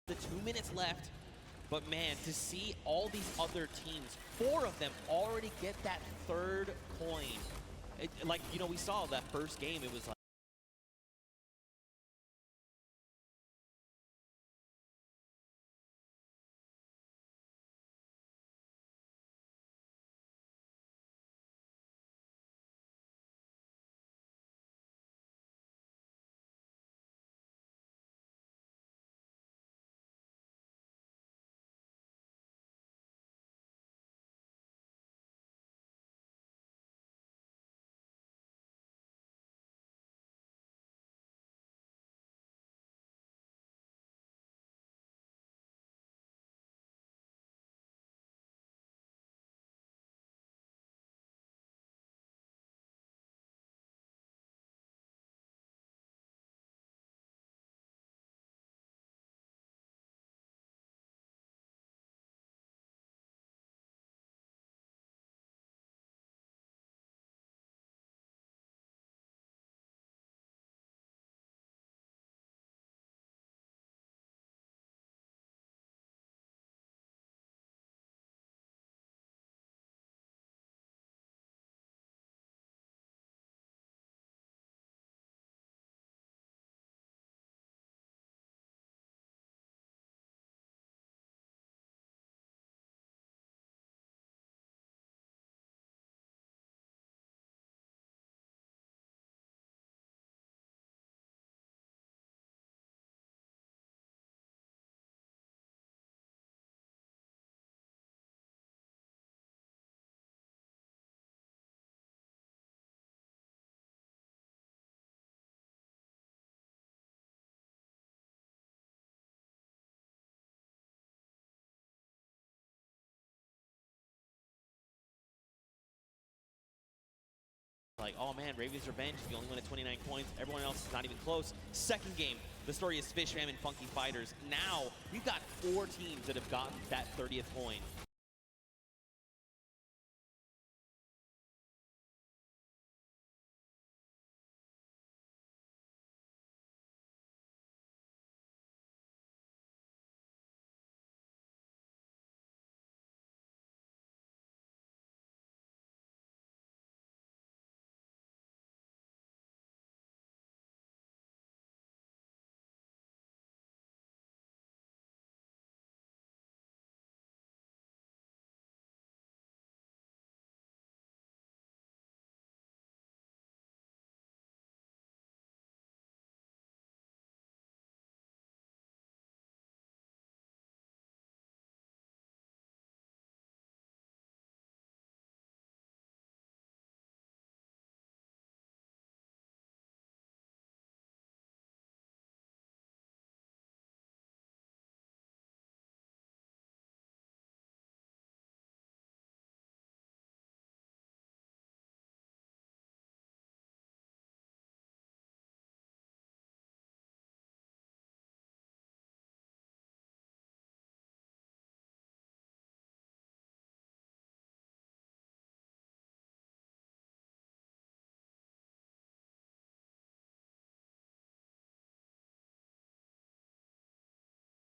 the 2 minutes left, but man, to see all these other teams, 4 of them already get that third coin. Like, you know, we saw that first game, it was like, oh man, Raven's Revenge, you only win at 29 coins. Everyone else is not even close. Second game, the story is Fish Fam and Funky Fighters. Now, we've got 4 teams that have gotten that 30th coin.